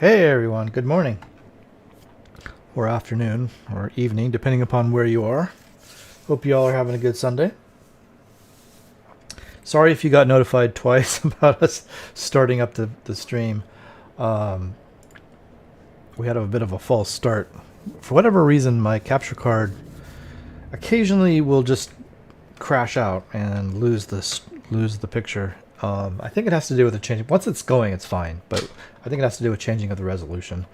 Hey everyone, good morning, or afternoon, or evening, depending upon where you are. Hope you all are having a good Sunday. Sorry if you got notified twice about us starting up the stream. Um, we had a bit of a false start. For whatever reason, my capture card occasionally will just crash out and lose the picture. I think it has to do with the changing. Once it's going, it's fine, but I think it has to do with changing of the resolution.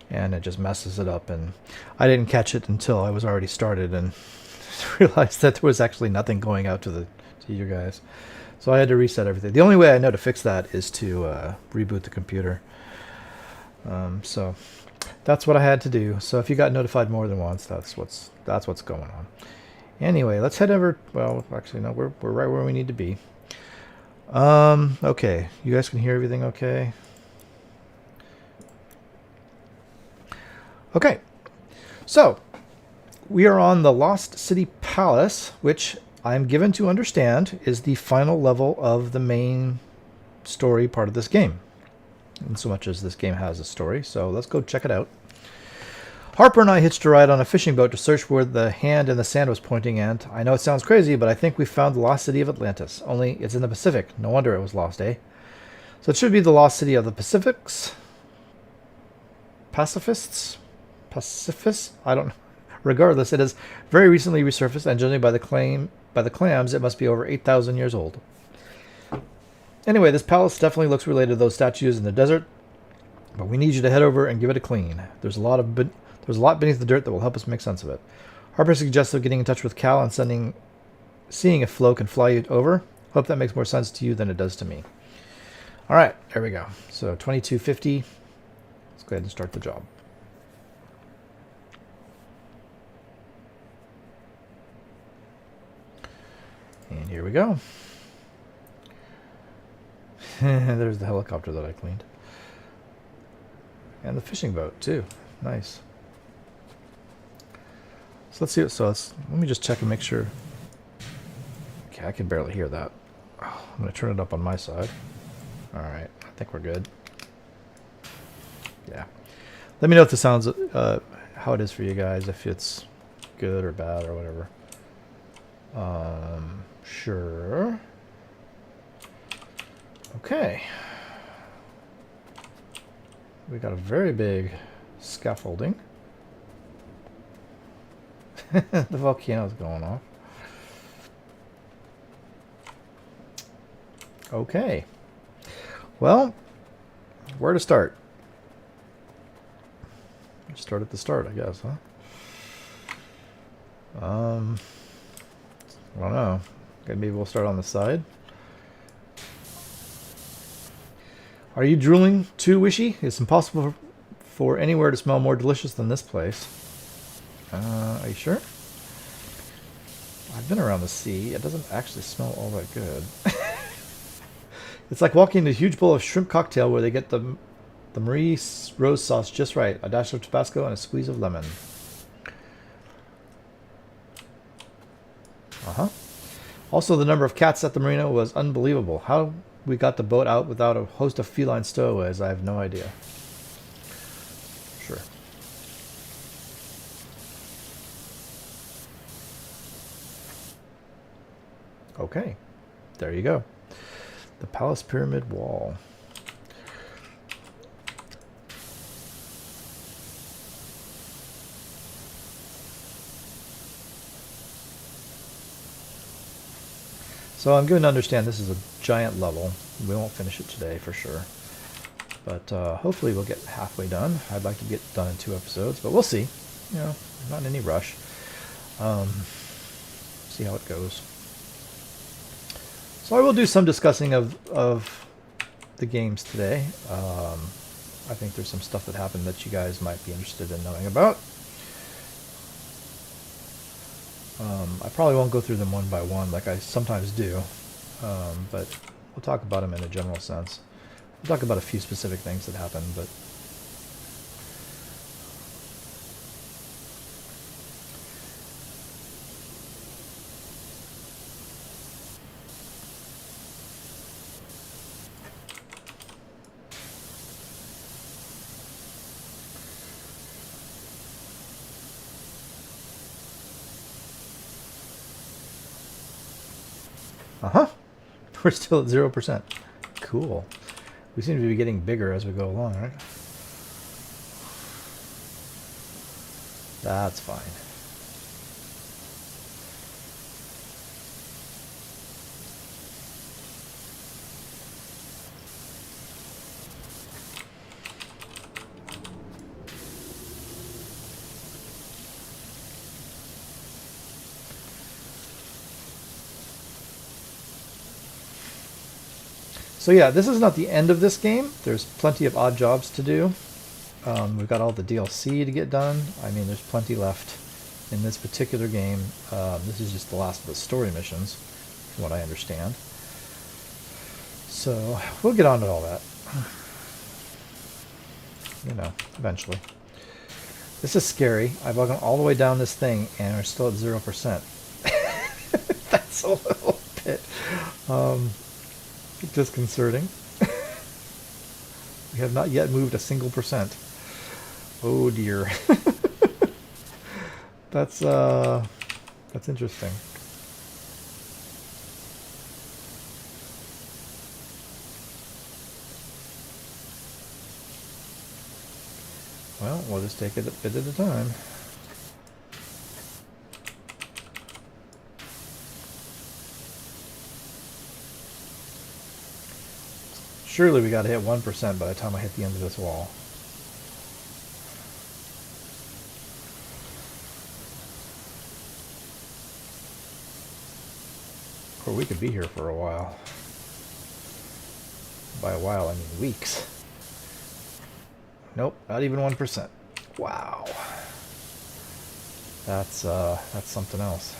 And it just messes it up, and I didn't catch it until I was already started and realized that there was actually nothing going out to you guys, so I had to reset everything. The only way I know to fix that is to reboot the computer. So that's what I had to do. So if you got notified more than once, that's what's going on. Anyway, let's head over. Well, actually no, we're right where we need to be. Okay, you guys can hear everything okay? Okay, so we are on the Lost City Palace, which I'm given to understand is the final level of the main story part of this game, in so much as this game has a story. So let's go check it out. Harper and I hitched a ride on a fishing boat to search where the hand in the sand was pointing, and I know it sounds crazy, but I think we found the lost city of Atlantis. Only it's in the Pacific. No wonder it was lost, eh? So it should be the lost city of the Pacifics? Pacifists? I don't know. Regardless, it has very recently resurfaced, and judging by the clams, it must be over 8,000 years old. Anyway, this palace definitely looks related to those statues in the desert, but we need you to head over and give it a clean. There's a lot beneath the dirt that will help us make sense of it. Harper suggested getting in touch with Cal and seeing if Flo can fly you over. Hope that makes more sense to you than it does to me. All right, there we go. So 2250. Let's go ahead and start the job. And here we go. There's the helicopter that I cleaned. And the fishing boat, too. Nice. So let's see let me just check and make sure. Okay, I can barely hear that. Oh, I'm going to turn it up on my side. Alright, I think we're good. Yeah. Let me know if the sounds, how it is for you guys, if it's good or bad or whatever. Sure. Okay. We got a very big scaffolding. The volcano's going off. Okay. Well, where to start? Start at the start, I guess, huh? I don't know. Okay, maybe we'll start on the side. Are you drooling too, Wishy? It's impossible for anywhere to smell more delicious than this place. Are you sure? I've been around the sea. It doesn't actually smell all that good. It's like walking into a huge bowl of shrimp cocktail where they get the Marie rose sauce just right. A dash of Tabasco and a squeeze of lemon. Uh-huh. Also, the number of cats at the marina was unbelievable. How we got the boat out without a host of feline stowaways, I have no idea. Sure. Okay. There you go. The Palace Pyramid Wall. So I'm given to understand this is a giant level. We won't finish it today for sure. But hopefully we'll get halfway done. I'd like to get done in 2 episodes, but we'll see. You know, not in any rush. See how it goes. So I will do some discussing of the games today. I think there's some stuff that happened that you guys might be interested in knowing about. I probably won't go through them one by one like I sometimes do, but we'll talk about them in a general sense. We'll talk about a few specific things that happened, but Uh-huh. We're still at 0%. Cool. We seem to be getting bigger as we go along, right? That's fine. So yeah, this is not the end of this game. There's plenty of odd jobs to do. We've got all the DLC to get done. I mean, there's plenty left in this particular game. This is just the last of the story missions, from what I understand. So we'll get on to all that. You know, eventually. This is scary. I've gone all the way down this thing and we're still at 0%. That's a little bit disconcerting. We have not yet moved a single percent. Oh dear. That's interesting. Well, we'll just take it a bit at a time. Surely we got to hit 1% by the time I hit the end of this wall. Or we could be here for a while. By a while, I mean weeks. Nope, not even 1%. Wow. That's something else.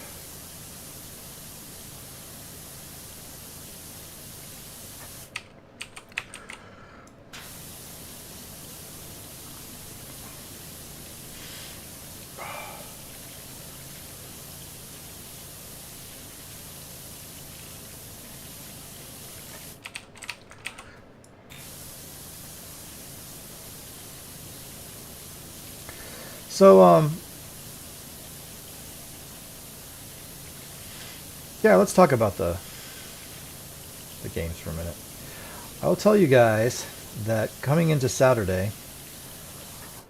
So, yeah, let's talk about the games for a minute. I will tell you guys that coming into Saturday,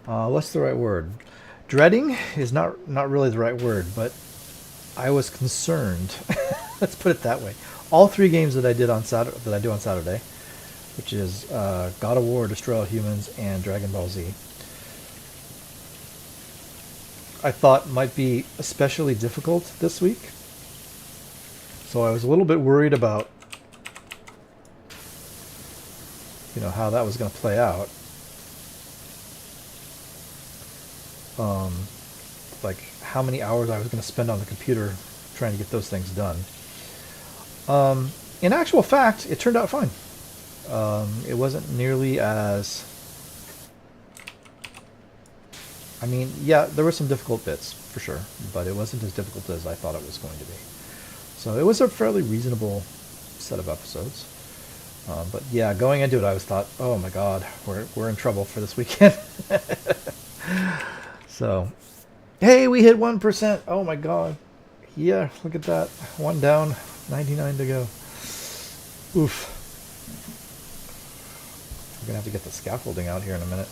what's the right word? Dreading is not really the right word, but I was concerned. Let's put it that way. All three games that I do on Saturday, which is God of War, Destroy All Humans, and Dragon Ball Z, I thought might be especially difficult this week. So I was a little bit worried about, you know, how that was going to play out. Like how many hours I was going to spend on the computer trying to get those things done. In actual fact, it turned out fine. It wasn't nearly as... I mean, yeah, there were some difficult bits, for sure, but it wasn't as difficult as I thought it was going to be. So it was a fairly reasonable set of episodes. But yeah, going into it, I was thought, oh my god, we're in trouble for this weekend. So, hey, we hit 1%. Oh my god. Yeah, look at that. 1 down, 99 to go. Oof. I'm going to have to get the scaffolding out here in a minute.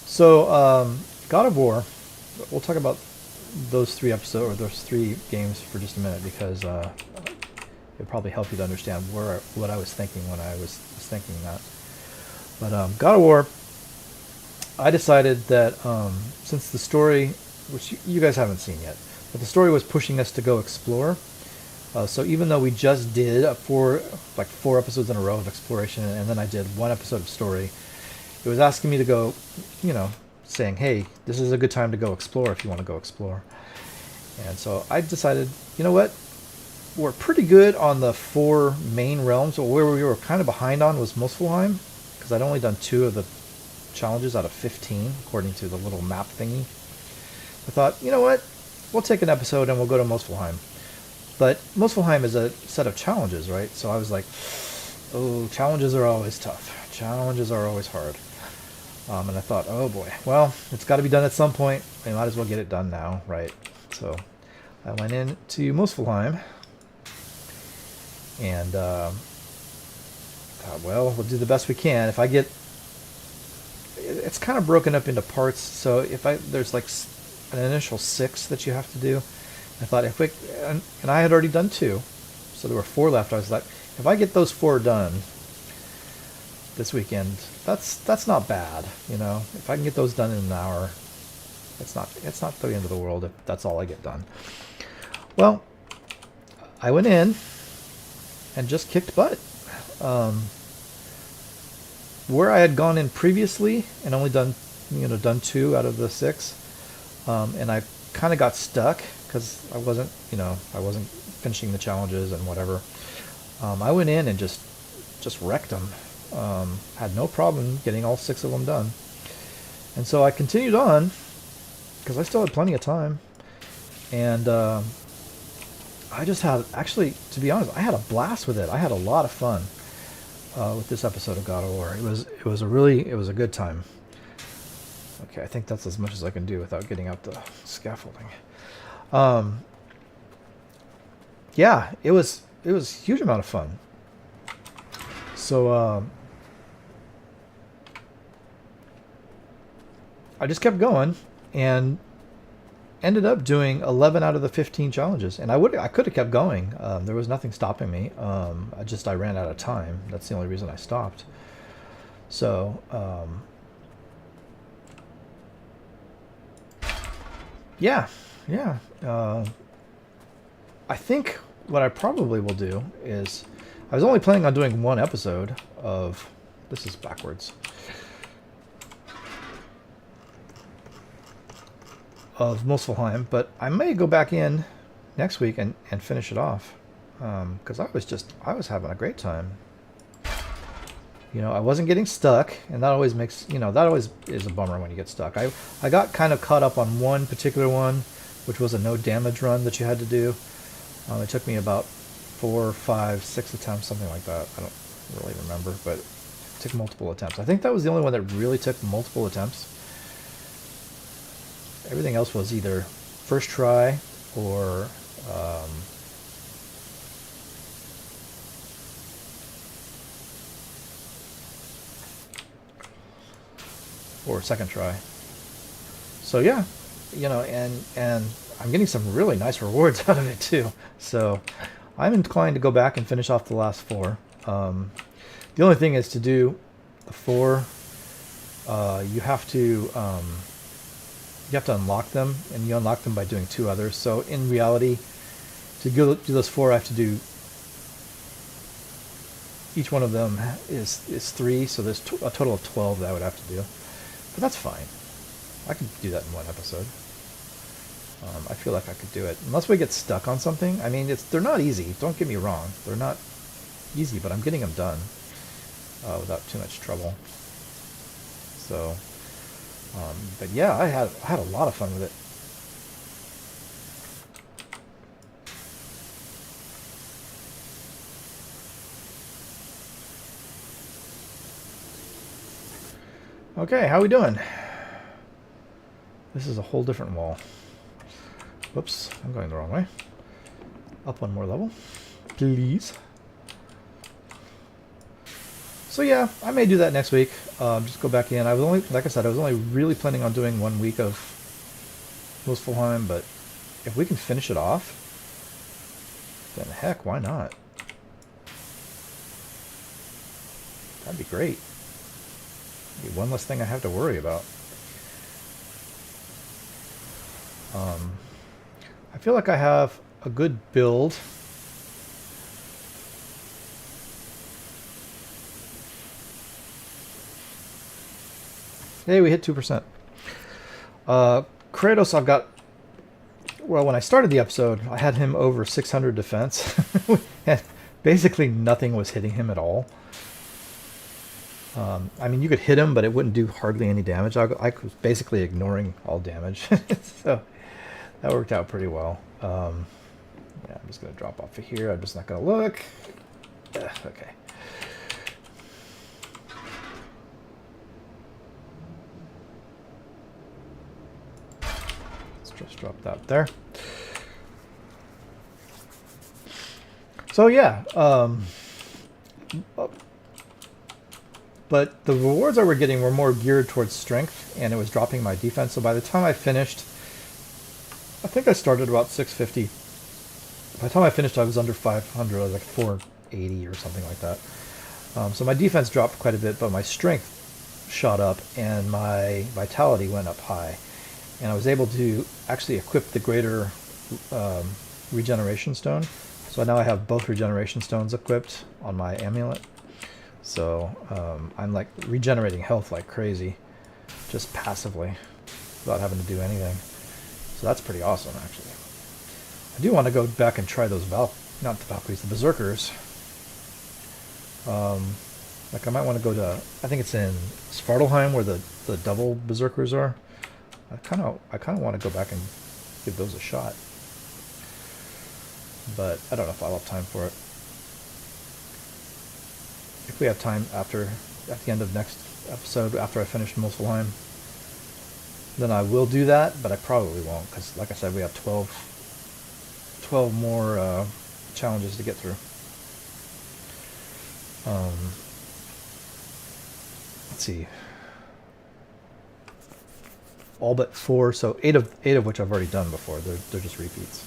So, God of War, we'll talk about those three episodes, or those three games for just a minute, because it'll probably help you to understand what I was thinking when I was thinking that. But God of War, I decided that since the story, which you guys haven't seen yet, but the story was pushing us to go explore. So even though we just did four episodes in a row of exploration, and then I did 1 episode of story, it was asking me to go, you know, saying, hey, this is a good time to go explore if you want to go explore. And so I decided, you know what, we're pretty good on the 4 main realms. So where we were kind of behind on was Muspelheim, because I'd only done 2 of the challenges out of 15, according to the little map thingy. I thought, you know what, we'll take an episode and we'll go to Muspelheim. But Muspelheim is a set of challenges, right? So I was like, oh, challenges are always tough. Challenges are always hard. And I thought, oh boy, well, it's got to be done at some point. I might as well get it done now, right? So I went in to Muspelheim, and thought, well, we'll do the best we can. If I get, it's kind of broken up into parts. So if there's like an initial 6 that you have to do. I thought and I had already done 2, so there were 4 left. I was like, if I get those 4 done this weekend, that's not bad, you know. If I can get those done in an hour, it's not the end of the world if that's all I get done. Well, I went in and just kicked butt. Where I had gone in previously and only done 2 out of the 6, and I kind of got stuck because I wasn't finishing the challenges and whatever. I went in and just wrecked them. Had no problem getting all 6 of them done. And so I continued on because I still had plenty of time. And I just had, actually, to be honest, I had a blast with it. I had a lot of fun with this episode of God of War. It was a good time. Okay, I think that's as much as I can do without getting out the scaffolding. Yeah, it was a huge amount of fun. So I just kept going and ended up doing 11 out of the 15 challenges, and I could have kept going. There was nothing stopping me. I ran out of time. That's the only reason I stopped. So yeah. I think what I probably will do is, I was only planning on doing 1 episode of, this is backwards, of Muspelheim, but I may go back in next week and finish it off, because I was having a great time. You know, I wasn't getting stuck, and that always makes, that always is a bummer when you get stuck. I got kind of caught up on one particular one, which was a no damage run that you had to do. It took me about 4, 5, 6 attempts, something like that. I don't really remember, but it took multiple attempts. I think that was the only one that really took multiple attempts. Everything else was either first try or second try. So yeah, and I'm getting some really nice rewards out of it too. So I'm inclined to go back and finish off the last 4. The only thing is, to do the 4, you have to unlock them, and you unlock them by doing 2 others. So in reality, to do those 4, I have to do, each one of them is 3, so there's a total of 12 that I would have to do. But that's fine. I could do that in 1 episode. I feel like I could do it. Unless we get stuck on something. I mean, they're not easy. Don't get me wrong. They're not easy, but I'm getting them done without too much trouble. So, but yeah, I had a lot of fun with it. Okay, how we doing? This is a whole different wall. Whoops, I'm going the wrong way. Up 1 more level, please. So yeah, I may do that next week. Just go back in. I was only, like I said, I was only really planning on doing 1 week of Muspelheim, but if we can finish it off, then heck, why not? That'd be great. Be 1 less thing I have to worry about. I feel like I have a good build. Hey, we hit 2%. Kratos, I've got, well, when I started the episode, I had him over 600 defense. And basically nothing was hitting him at all. I mean, you could hit him, but it wouldn't do hardly any damage. I was basically ignoring all damage. So that worked out pretty well. Yeah, I'm just going to drop off of here. I'm just not going to look. Okay. just drop that there. So yeah, but the rewards I were getting were more geared towards strength, and it was dropping my defense. So by the time I finished, I think I started about 650. By the time I finished, I was under 500. I was like 480 or something like that. So my defense dropped quite a bit, but my strength shot up and my vitality went up high. And I was able to actually equip the greater regeneration stone. So now I have both regeneration stones equipped on my amulet. So I'm like regenerating health like crazy, just passively, without having to do anything. So that's pretty awesome, actually. I do want to go back and try those not the Valkyries, the Berserkers. Like I might want to go to, I think it's in Svartalheim where the double Berserkers are. I kind of want to go back and give those a shot. But I don't know if I'll have time for it. If we have time at the end of next episode, after I finish Muspelheim, then I will do that, but I probably won't, because like I said, we have 12 more challenges to get through. Let's see. All but 4, so 8 of which I've already done before. They're just repeats,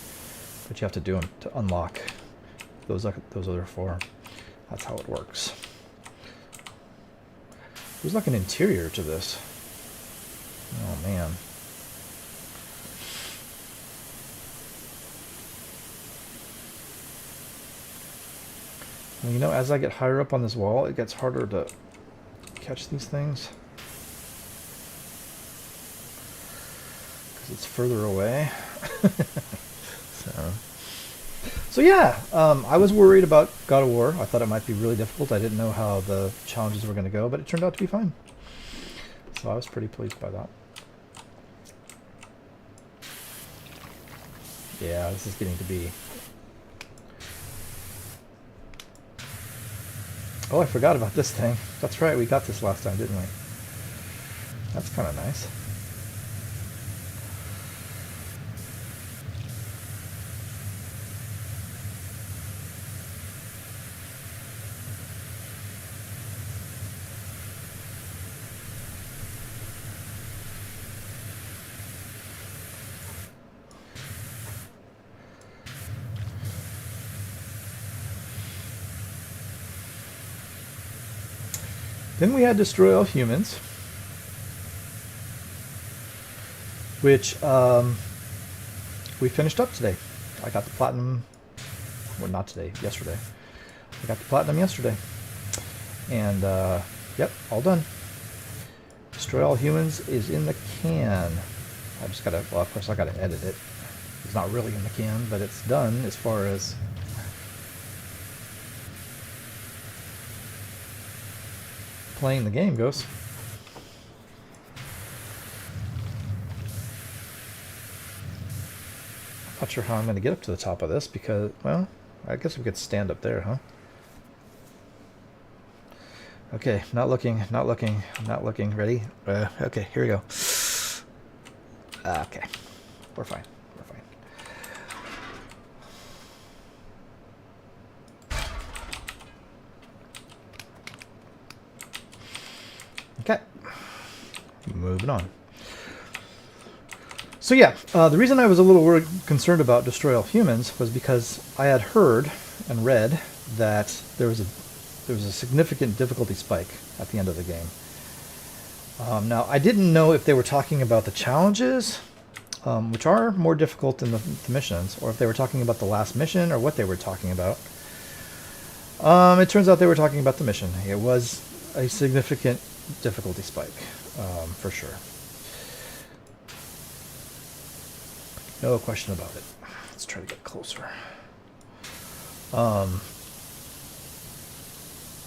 but you have to do them to unlock those other 4. That's how it works. There's like an interior to this. Oh man. And, you know, as I get higher up on this wall, it gets harder to catch these things, because it's further away. So yeah, I was worried about God of War. I thought it might be really difficult. I didn't know how the challenges were going to go, but it turned out to be fine. So I was pretty pleased by that. Yeah, this is getting to be... Oh, I forgot about this thing. That's right, we got this last time, didn't we? That's kind of nice. Then we had Destroy All Humans, which we finished up today. I got the platinum, well, not today, yesterday. I got the platinum yesterday. And, yep, all done. Destroy All Humans is in the can. I just gotta, well, of course I gotta edit it. It's not really in the can, but it's done as far as playing the game goes. Not sure how I'm going to get up to the top of this because, well, I guess we could stand up there, huh? Okay, not looking, not looking, not looking. Ready? Okay, here we go. Okay, we're fine. We're fine. Okay, moving on. So yeah, the reason I was a little concerned about Destroy All Humans was because I had heard and read that there was a significant difficulty spike at the end of the game. Now, I didn't know if they were talking about the challenges, which are more difficult than the missions, or if they were talking about the last mission, or what they were talking about. It turns out they were talking about the mission. It was a significant difficulty spike, for sure. No question about it. Let's try to get closer.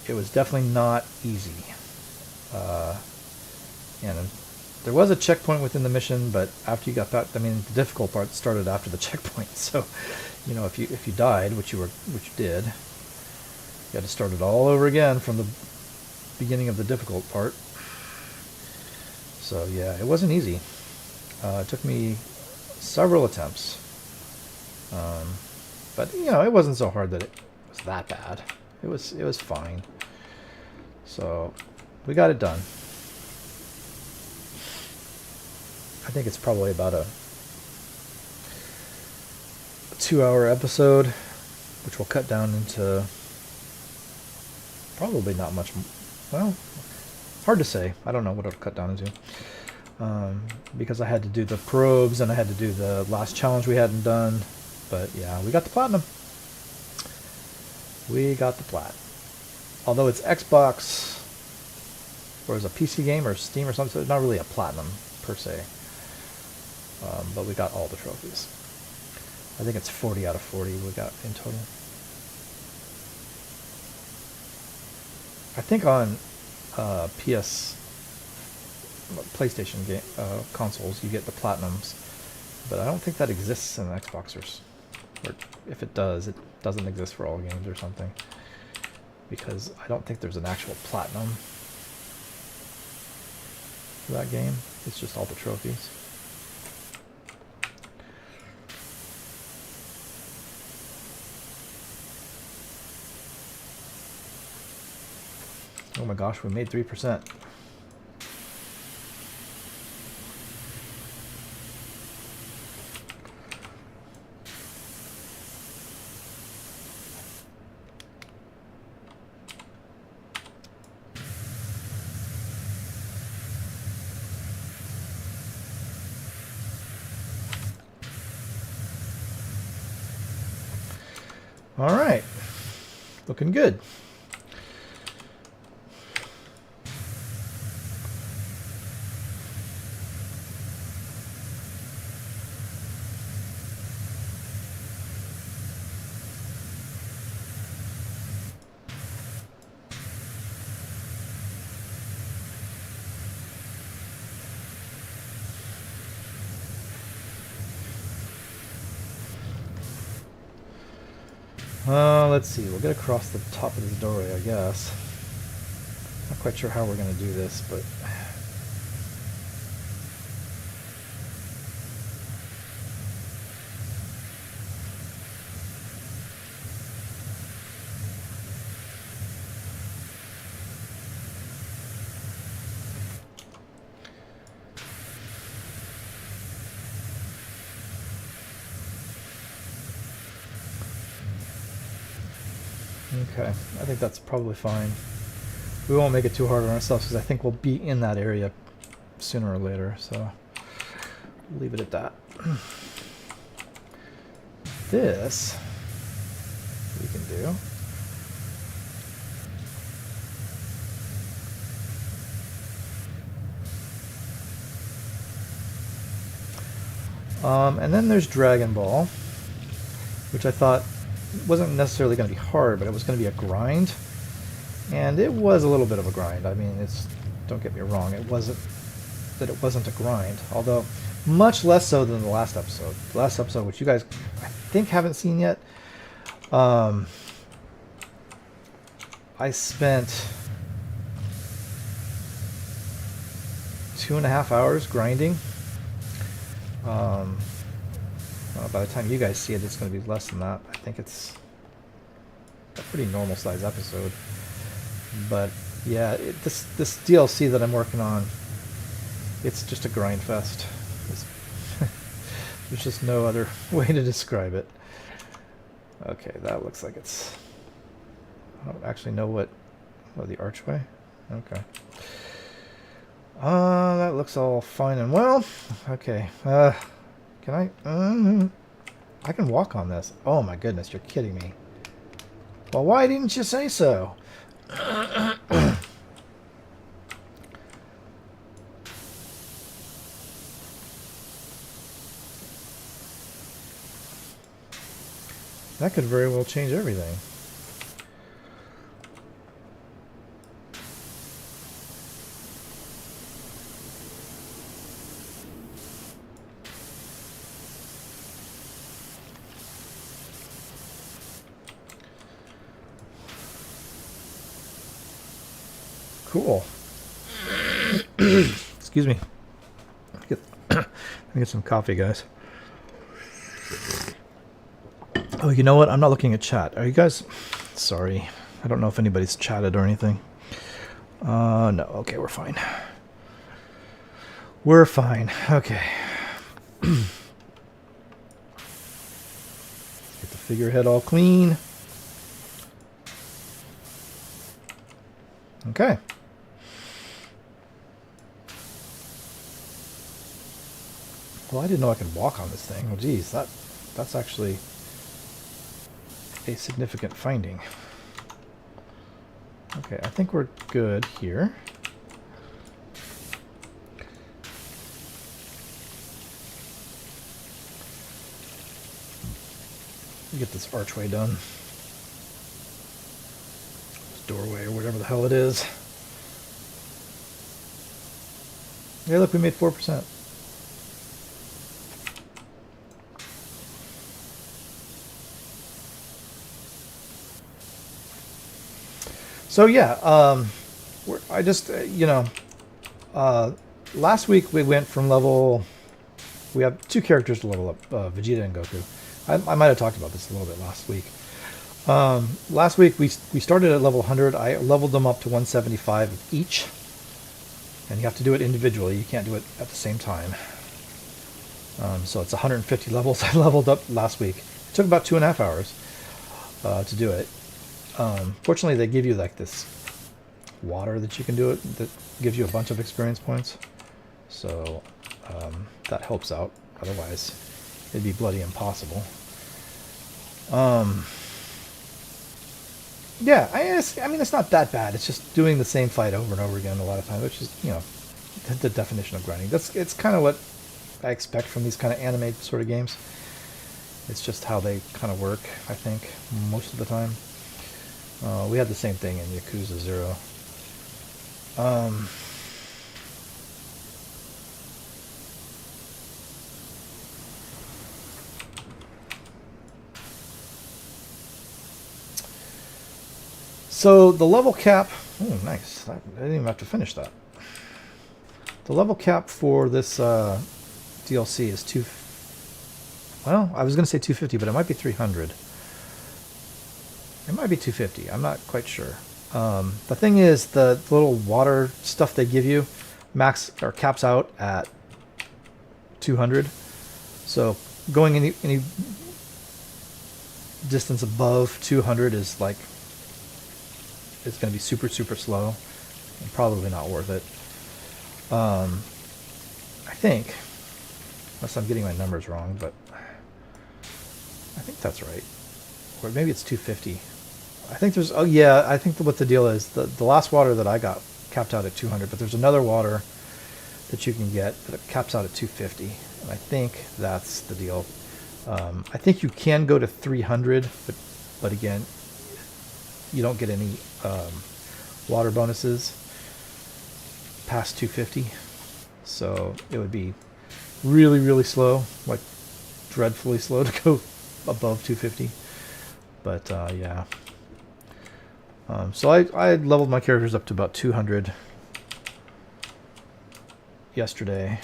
It was definitely not easy. And there was a checkpoint within the mission, but after you got that, I mean, the difficult part started after the checkpoint. So, you know, if you died, which you did, you had to start it all over again from the beginning of the difficult part. So yeah, it wasn't easy. It took me several attempts. But you know, it wasn't so hard that it was that bad. It was fine. So we got it done. I think it's probably about a 2-hour episode, which will cut down into probably not much. Well, hard to say. I don't know what it'll cut down into. Because I had to do the probes and I had to do the last challenge we hadn't done. But yeah, we got the platinum. We got the plat. Although it's Xbox, or it's a PC game or Steam or something, so it's not really a platinum per se. But we got all the trophies. I think it's 40 out of 40 we got in total. I think on PlayStation game consoles you get the platinums, but I don't think that exists in Xboxers. Or if it does, it doesn't exist for all games or something. Because I don't think there's an actual platinum for that game. It's just all the trophies. Oh my gosh, we made 3%. All right, looking good. Let's see, we'll get across the top of this doorway, I guess. Not quite sure how we're going to do this, but... Okay, I think that's probably fine. We won't make it too hard on ourselves because I think we'll be in that area sooner or later, so we'll leave it at that. This we can do. And then there's Dragon Ball, which I thought wasn't necessarily going to be hard, but it was going to be a grind. And it was a little bit of a grind. I mean, don't get me wrong, it wasn't that it wasn't a grind, although much less so than the last episode. The last episode, which you guys, I think, haven't seen yet, I spent 2.5 hours grinding. By the time you guys see it, it's going to be less than that. I think it's a pretty normal size episode. But yeah, this DLC that I'm working on, it's just a grind fest. There's just no other way to describe it. Okay, that looks like it's... I don't actually know what... Oh, the archway? Okay. That looks all fine and well. Okay. Can I... I can walk on this. Oh my goodness, you're kidding me. Well, why didn't you say so? That could very well change everything. Cool. Excuse me. Let me get some coffee, guys. Oh, you know what? I'm not looking at chat. Are you guys... Sorry. I don't know if anybody's chatted or anything. No. Okay, we're fine. We're fine. Okay. Get the figurehead all clean. Okay. Well, I didn't know I could walk on this thing. Well, geez, that's actually a significant finding. Okay, I think we're good here. Get this archway done. This doorway or whatever the hell it is. Hey, look, we made 4%. So yeah, I just, last week we went from level, we have 2 characters to level up, Vegeta and Goku. I might have talked about this a little bit last week. Last week we started at level 100. I leveled them up to 175 each. And you have to do it individually. You can't do it at the same time. So it's 150 levels I leveled up last week. It took about 2.5 hours to do it. Fortunately, they give you like this water that you can do it, that gives you a bunch of experience points. So that helps out. Otherwise, it'd be bloody impossible. Yeah, I mean, it's not that bad. It's just doing the same fight over and over again a lot of times, which is, the definition of grinding. It's kind of what I expect from these kind of anime sort of games. It's just how they kind of work, I think, most of the time. We had the same thing in Yakuza 0. So the level cap, oh nice, I didn't even have to finish that. The level cap for this DLC is well, I was going to say 250, but it might be 300. It might be 250, I'm not quite sure. The thing is, the little water stuff they give you max or caps out at 200. So going any distance above 200 is like, it's going to be super, super slow and probably not worth it. I think, unless I'm getting my numbers wrong, but I think that's right. Or maybe it's 250. I think there's, oh yeah, I think what the deal is, the last water that I got capped out at 200, but there's another water that you can get that caps out at 250. And I think that's the deal. I think you can go to 300, but again, you don't get any water bonuses past 250. So it would be really, really slow, like dreadfully slow to go above 250. But yeah. So I leveled my characters up to about 200 yesterday.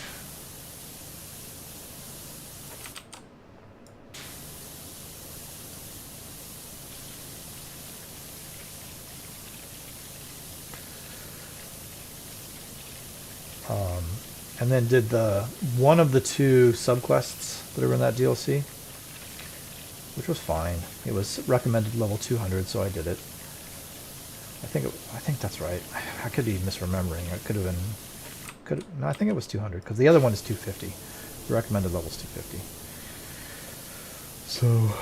And then did one of the 2 subquests that are in that DLC, which was fine. It was recommended level 200, so I did it. I think that's right. I could be misremembering. It could have been. No, I think it was 200 because the other one is 250. The recommended level is 250. So,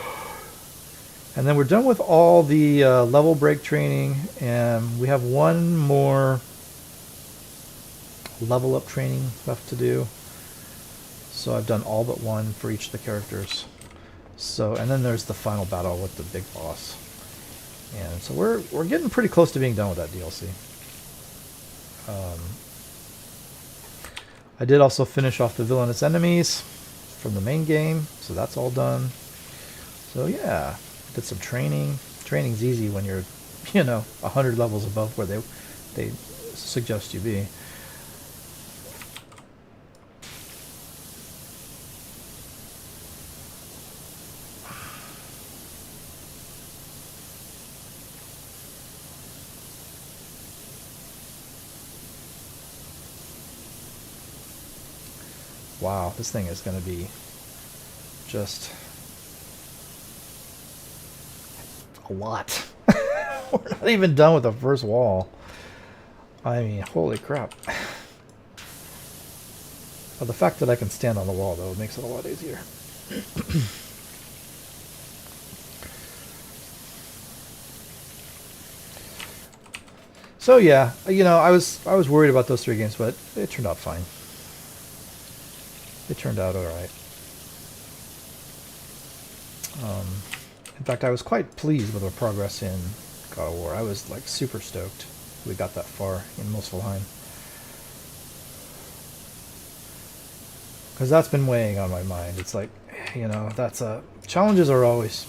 and then we're done with all the level break training, and we have one more level up training left to do. So I've done all but one for each of the characters. So, and then there's the final battle with the big boss. And so we're getting pretty close to being done with that DLC. I did also finish off the villainous enemies from the main game, so that's all done. So yeah, did some training. Training's easy when you're, 100 levels above where they suggest you be. Wow, this thing is going to be just a lot. We're not even done with the first wall. I mean, holy crap. But the fact that I can stand on the wall, though, makes it a lot easier. So yeah, you know, I was worried about those 3 games, but it turned out fine. It turned out all right. In fact, I was quite pleased with our progress in God of War. I was like super stoked we got that far in Muspelheim. Because that's been weighing on my mind. It's like, you know, challenges are always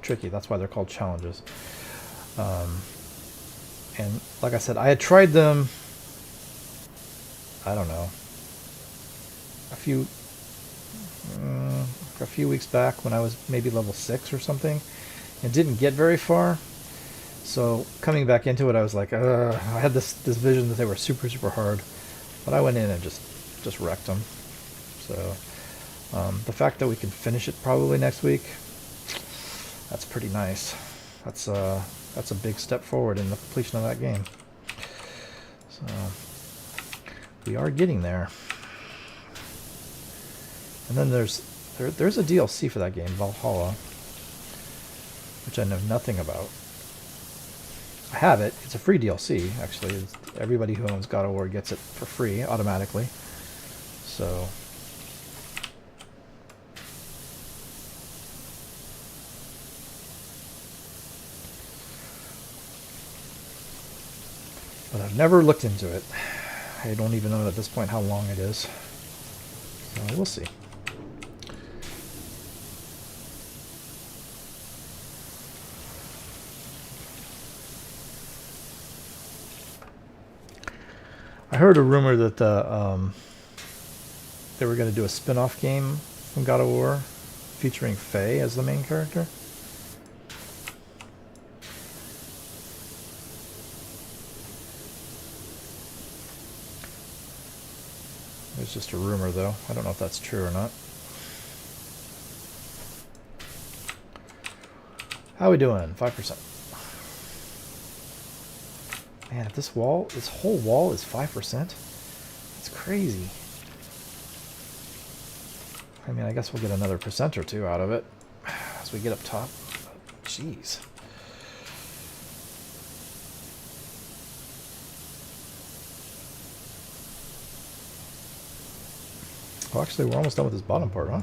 tricky. That's why they're called challenges. And like I said, I had tried them, I don't know, a few weeks back when I was maybe level 6 or something, and didn't get very far. So coming back into it, I was like, I had this vision that they were super, super hard, but I went in and just wrecked them. So the fact that we can finish it probably next week, that's pretty nice. That's a big step forward in the completion of that game. So we are getting there. And then there's a DLC for that game, Valhalla, which I know nothing about. I have it. It's a free DLC, actually. Everybody who owns God of War gets it for free automatically. So but I've never looked into it. I don't even know at this point how long it is. So we'll see. I heard a rumor that they were going to do a spin-off game from God of War featuring Faye as the main character. It's just a rumor, though. I don't know if that's true or not. How are we doing? 5%. Man, if this whole wall is 5%, it's crazy. I mean, I guess we'll get another % or 2 out of it as we get up top. Jeez. Well, actually, we're almost done with this bottom part, huh?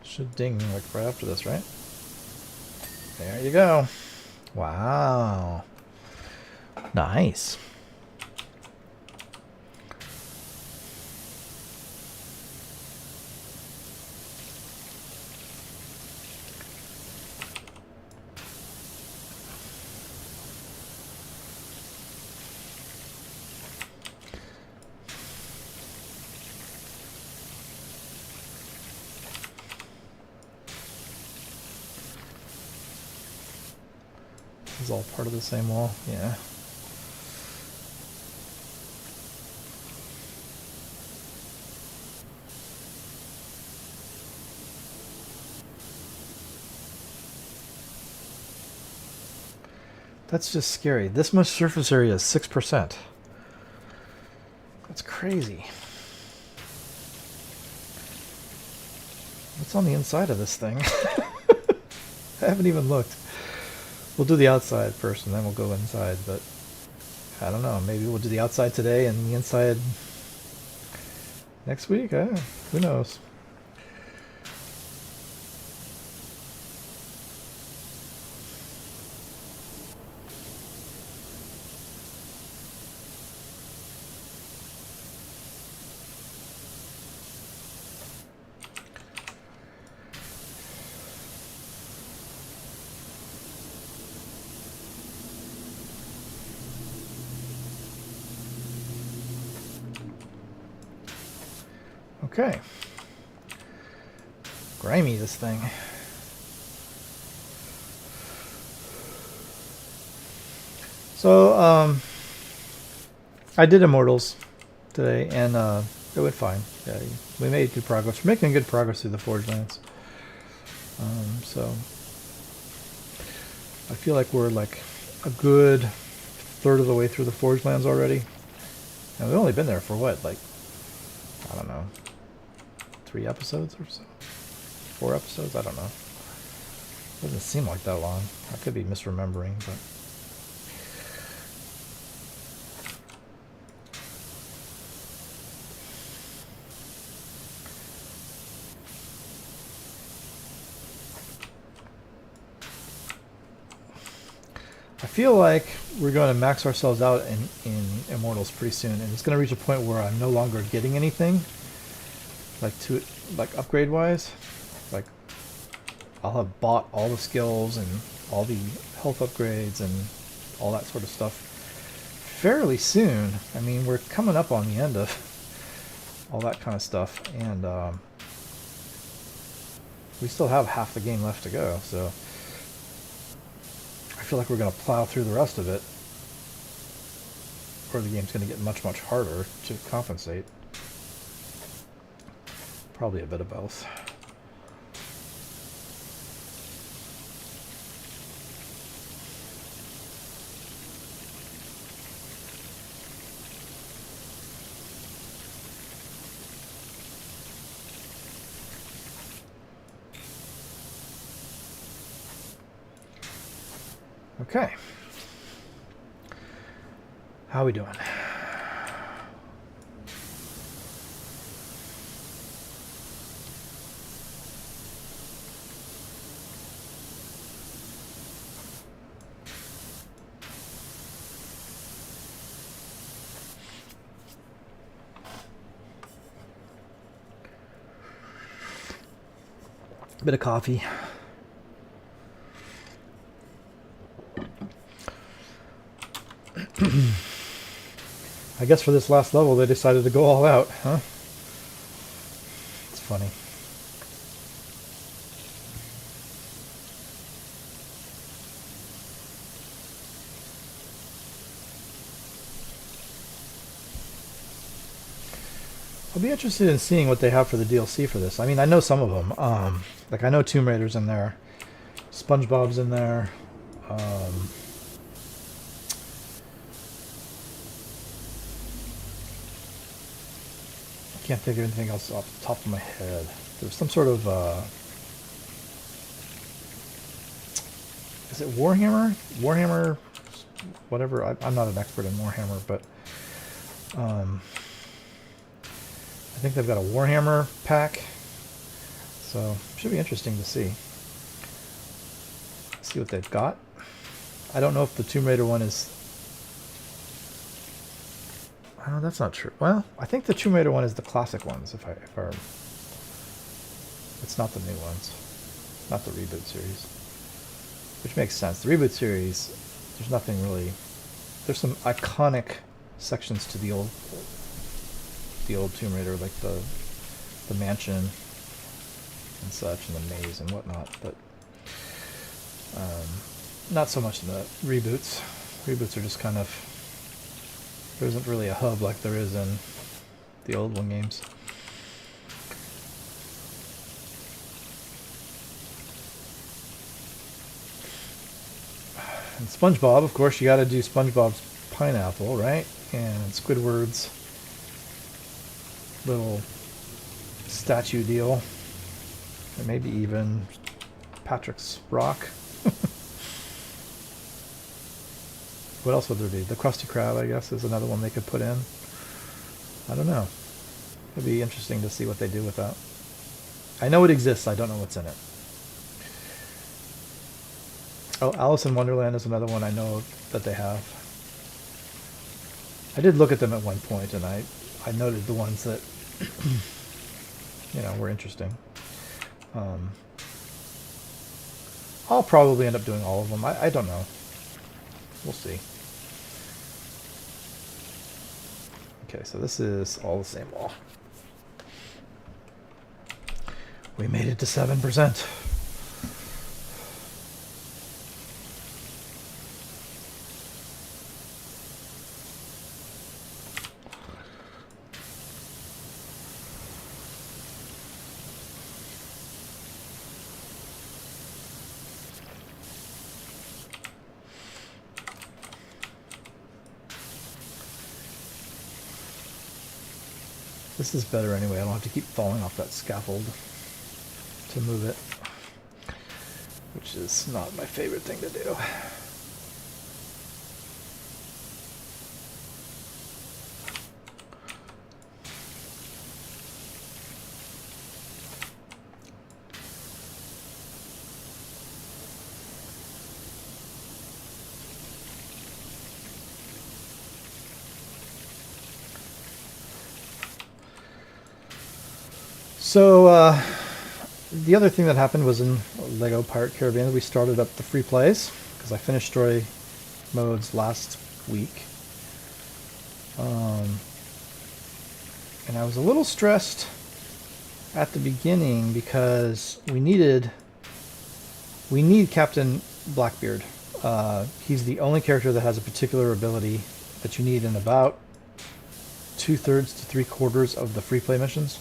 Should ding like right after this, right? There you go. Wow. Nice. Is all part of the same wall? Yeah. That's just scary. This much surface area is 6%. That's crazy. What's on the inside of this thing? I haven't even looked. We'll do the outside first and then we'll go inside, but I don't know. Maybe we'll do the outside today and the inside next week? Who knows? Okay. Grimy, this thing. So, I did Immortals today, and it went fine. Yeah, we made good progress. We're making good progress through the Forge Lands. So, I feel like we're like a good third of the way through the Forge Lands already. And we've only been there for what, like, I don't know, 3 episodes or so? 4 episodes? I don't know. Doesn't seem like that long. I could be misremembering, but... I feel like we're going to max ourselves out in Immortals pretty soon, and it's going to reach a point where I'm no longer getting anything, like upgrade wise. Like I'll have bought all the skills and all the health upgrades and all that sort of stuff fairly soon. I mean, we're coming up on the end of all that kind of stuff, and we still have half the game left to go, so I feel like we're going to plow through the rest of it, or the game's going to get much, much harder to compensate. Probably a bit of both. Okay. How are we doing? A bit of coffee. I guess for this last level they decided to go all out, huh? It's funny. I'll be interested in seeing what they have for the DLC for this. I mean, I know some of them. Like I know Tomb Raider's in there, SpongeBob's in there. Can't think of anything else off the top of my head. There's some sort of is it Warhammer? Warhammer, whatever. I'm not an expert in Warhammer, but I think they've got a Warhammer pack, so should be interesting to see what they've got. I don't know if the Tomb Raider one is. Oh, that's not true. Well, I think the Tomb Raider one is the classic ones. If I it's not the new ones, not the reboot series, which makes sense. The reboot series, there's nothing really. There's some iconic sections to the old Tomb Raider, like the mansion and such, and the maze and whatnot, but not so much in the reboots. Reboots are just kind of, there isn't really a hub like there is in the old one games. And SpongeBob, of course, you got to do SpongeBob's pineapple, right? And Squidward's little statue deal, and maybe even Patrick's rock. What else would there be? The Krusty Krab, I guess, is another one they could put in. I don't know. It'd be interesting to see what they do with that. I know it exists, I don't know what's in it. Oh, Alice in Wonderland is another one I know that they have. I did look at them at one point, and I noted the ones that were interesting. I'll probably end up doing all of them. I don't know. We'll see. Okay, so this is all the same wall. We made it to 7%. This is better anyway. I don't have to keep falling off that scaffold to move it, which is not my favorite thing to do. So the other thing that happened was in LEGO Pirate Caribbean, we started up the free plays because I finished story modes last week. And I was a little stressed at the beginning because we need Captain Blackbeard. He's the only character that has a particular ability that you need in about 2/3 to 3/4 of the free play missions.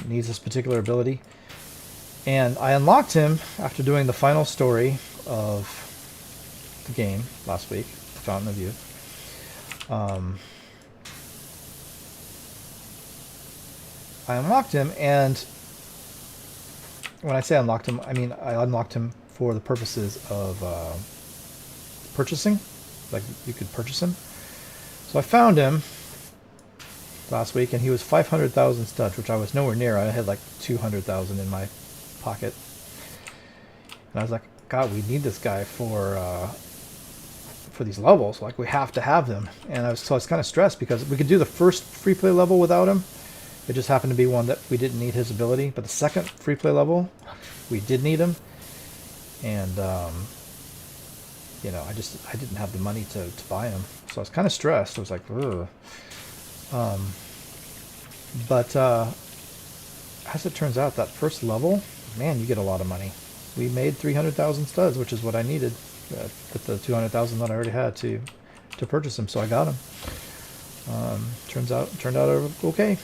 Needs this particular ability. And I unlocked him after doing the final story of the game last week, The Fountain of Youth. I unlocked him, and when I say unlocked him, I mean I unlocked him for the purposes of purchasing. Like, you could purchase him. So I found him last week, and he was 500,000 studs, which I was nowhere near. I had like 200,000 in my pocket, and I was like, God, we need this guy for these levels. Like, we have to have them. And I was kind of stressed because we could do the first free play level without him. It just happened to be one that we didn't need his ability, but the second free play level we did need him, and you know, I didn't have the money to buy him, so I was kind of stressed. I was like, ugh. But as it turns out, that first level, man, you get a lot of money. We made 300,000 studs, which is what I needed with the 200,000 that I already had to purchase him. So I got him. Turned out okay.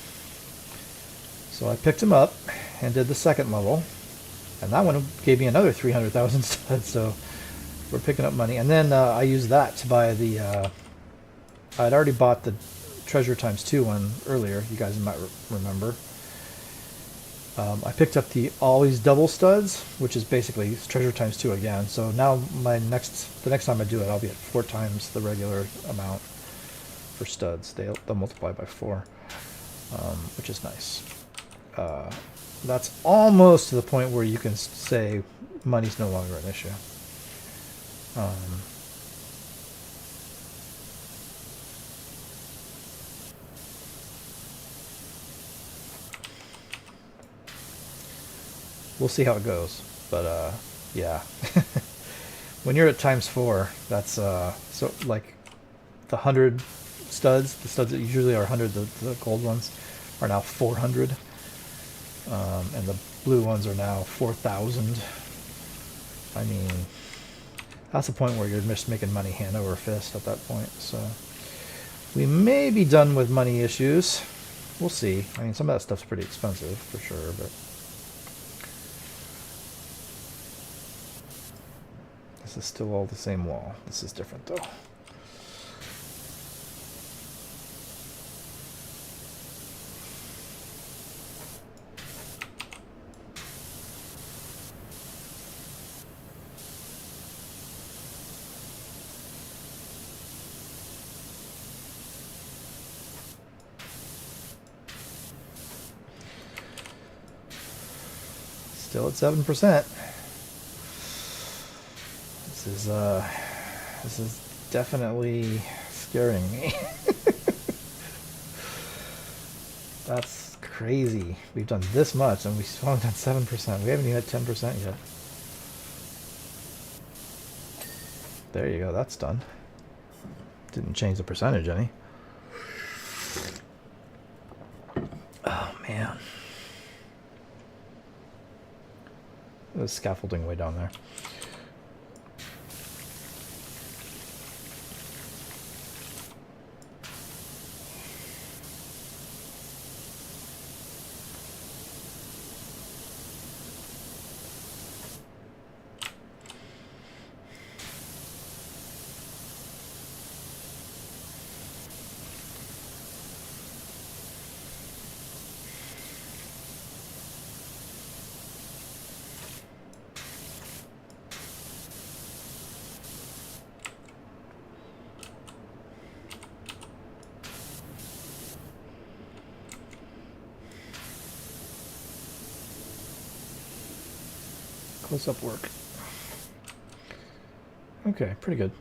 So I picked him up and did the second level, and that one gave me another 300,000 studs. So we're picking up money, and then I used that to buy the. I'd already bought the Treasure times 2 one earlier. You guys might remember. I picked up the Always Double Studs, which is basically Treasure times 2 again. So now the next time I do it, I'll be at 4 times the regular amount for studs. They'll multiply by 4, which is nice. That's almost to the point where you can say money's no longer an issue. We'll see how it goes, but yeah. When you're at times 4, that's so like the 100 studs, the studs that usually are 100, the gold ones are now 400, and the blue ones are now 4,000. I mean, that's the point where you're just making money hand over fist at that point. So we may be done with money issues. We'll see. I mean, some of that stuff's pretty expensive for sure, but. This is still all the same wall. This is different though. Still at 7%. This is definitely scaring me. That's crazy. We've done this much and we've only done 7%. We haven't even had 10% yet. There you go, that's done. Didn't change the percentage any. Oh man. There's scaffolding way down there. Close-up work. Okay, pretty good.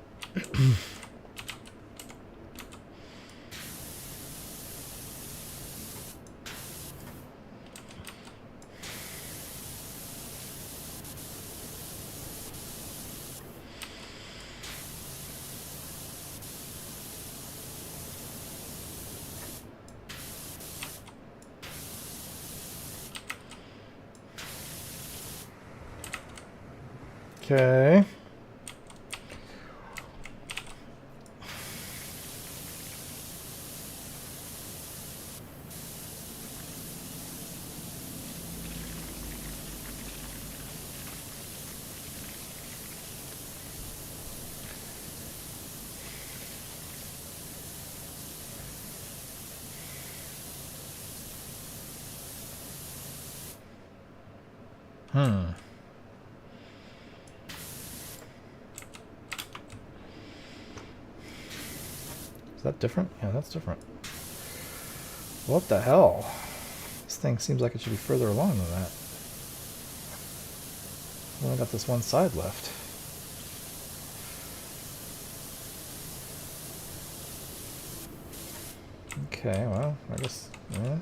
Okay. Is that different? Yeah, that's different. What the hell? This thing seems like it should be further along than that. I've only got this one side left. Okay, well, I guess, yeah.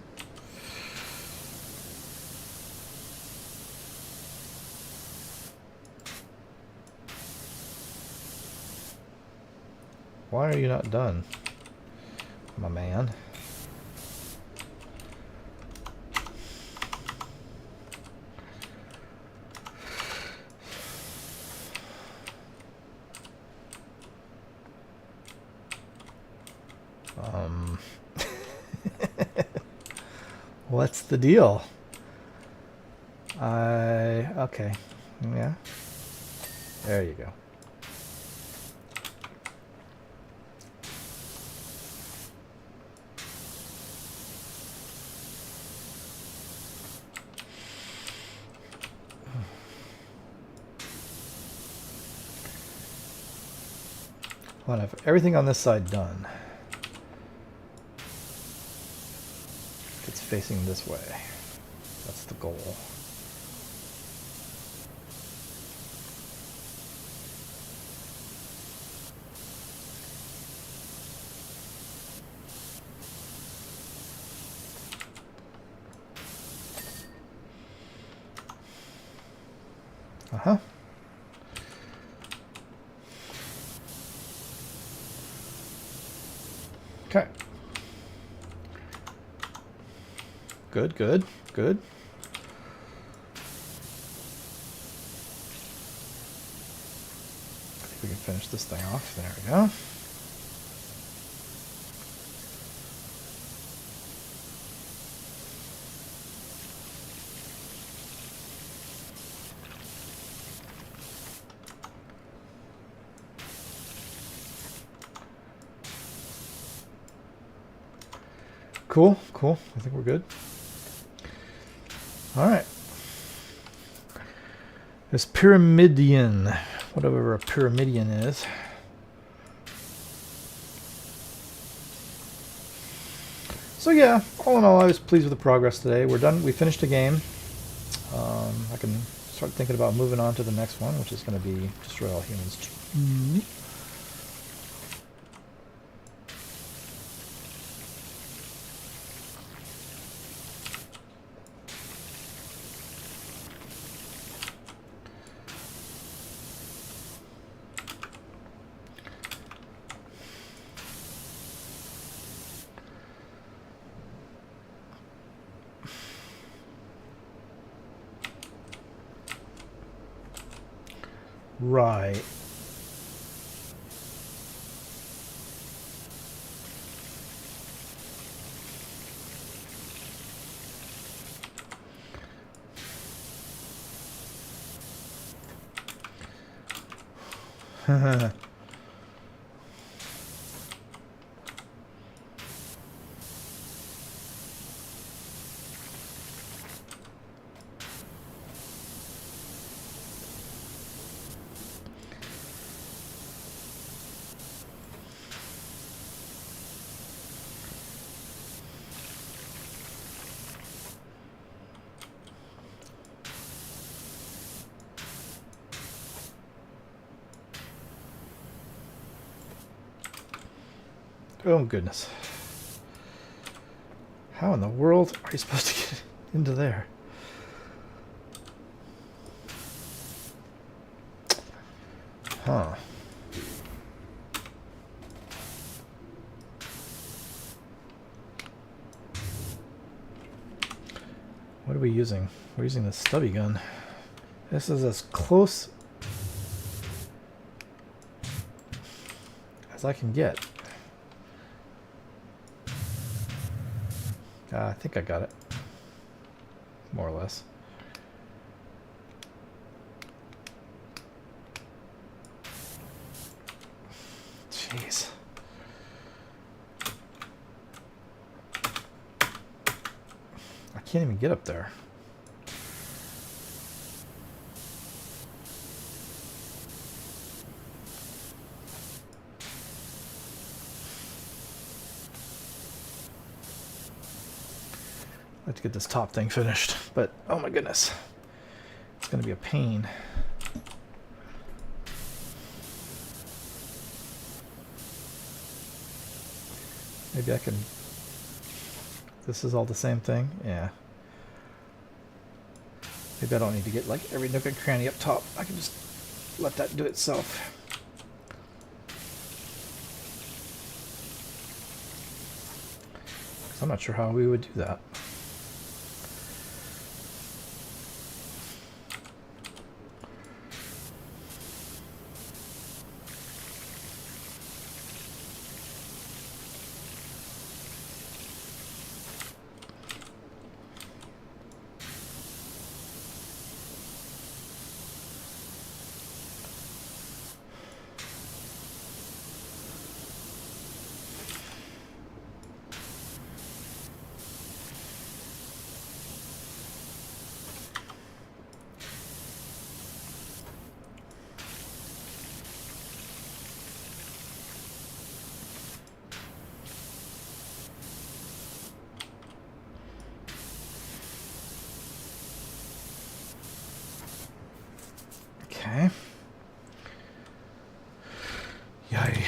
Why are you not done, my man? What's the deal? Okay. Yeah. There you go. I want to have everything on this side done. It's facing this way. That's the goal. Uh-huh. Okay. Good, good, good. I think we can finish this thing off. There we go. Cool, cool. I think we're good. All right. There's Pyramidion, whatever a Pyramidion is. So yeah, all in all, I was pleased with the progress today. We're done. We finished a game. I can start thinking about moving on to the next one, which is going to be Destroy All Humans 2. Right. Oh goodness. How in the world are you supposed to get into there? Huh. What are we using? We're using the stubby gun. This is as close as I can get. I think I got it. More or less. Jeez. I can't even get up there. Let's get this top thing finished, but oh my goodness, it's gonna be a pain. Maybe I can, this is all the same thing, yeah. Maybe I don't need to get like every nook and cranny up top. I can just let that do itself. I'm not sure how we would do that. Okay. Yay.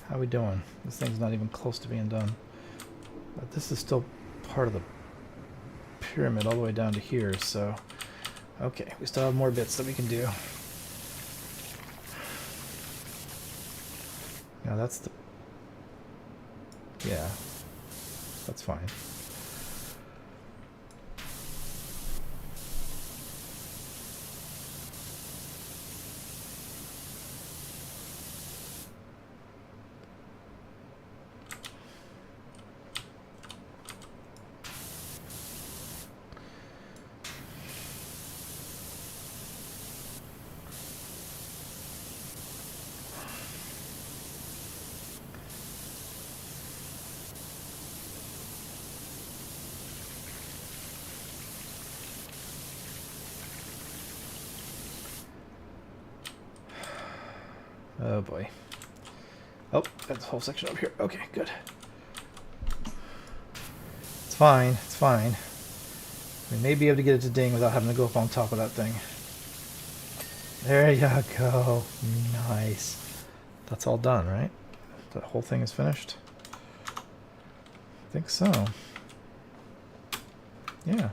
How are we doing? This thing's not even close to being done. But this is still part of the pyramid all the way down to here, so... Okay, we still have more bits that we can do. Now that's the... Yeah. That's fine. Oh boy. Oh, that's the whole section up here. Okay, good. It's fine, it's fine. We may be able to get it to ding without having to go up on top of that thing. There you go. Nice. That's all done, right? That whole thing is finished? I think so. Yeah.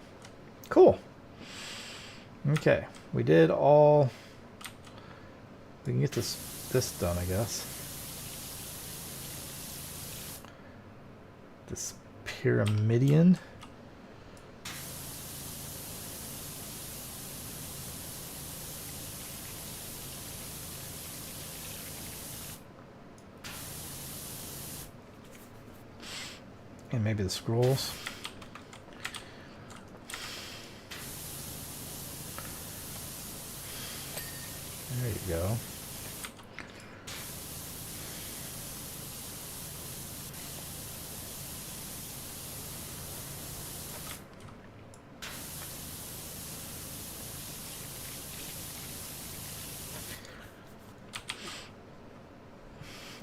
Cool. Okay. We did all... We can get this done, I guess. This pyramidion. And maybe the scrolls. There you go.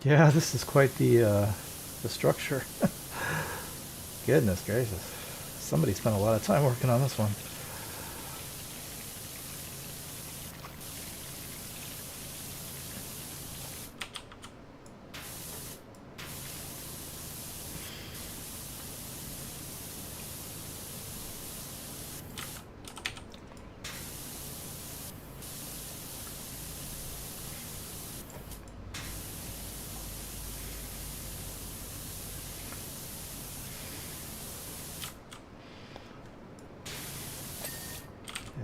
Yeah, this is quite the structure. Goodness gracious. Somebody spent a lot of time working on this one.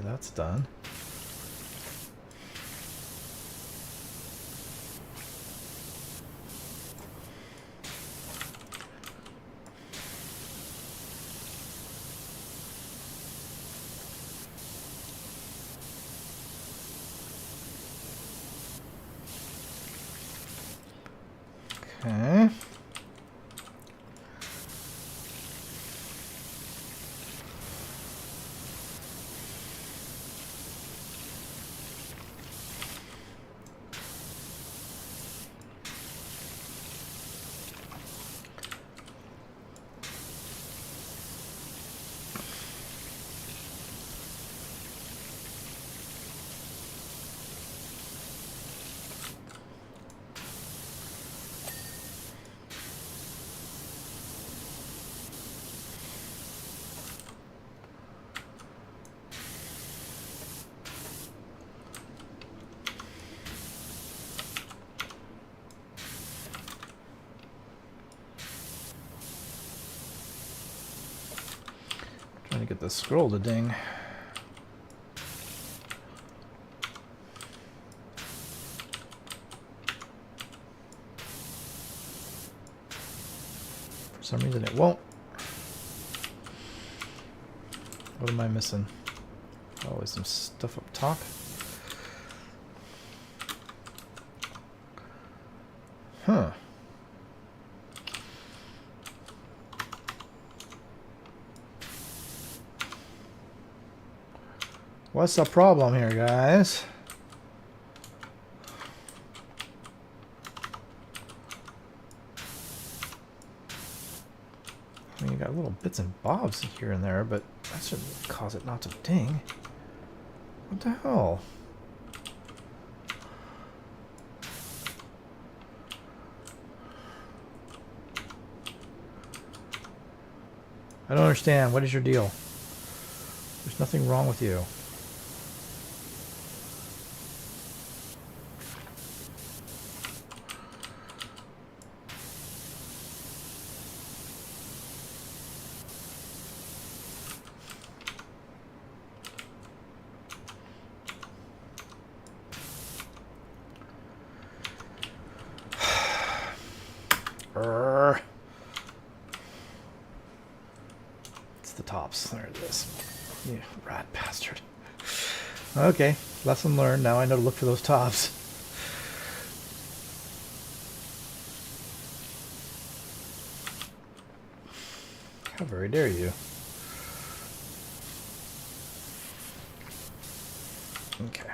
That's done. Okay. Trying to get the scroll to ding. For some reason it won't. What am I missing? Always some stuff up top. Huh. What's the problem here, guys? I mean, you got little bits and bobs here and there, but that shouldn't cause it not to ding. What the hell? I don't understand. What is your deal? There's nothing wrong with you. It's the tops. There it is. You rat bastard. Okay, lesson learned. Now I know to look for those tops. How very dare you. Okay.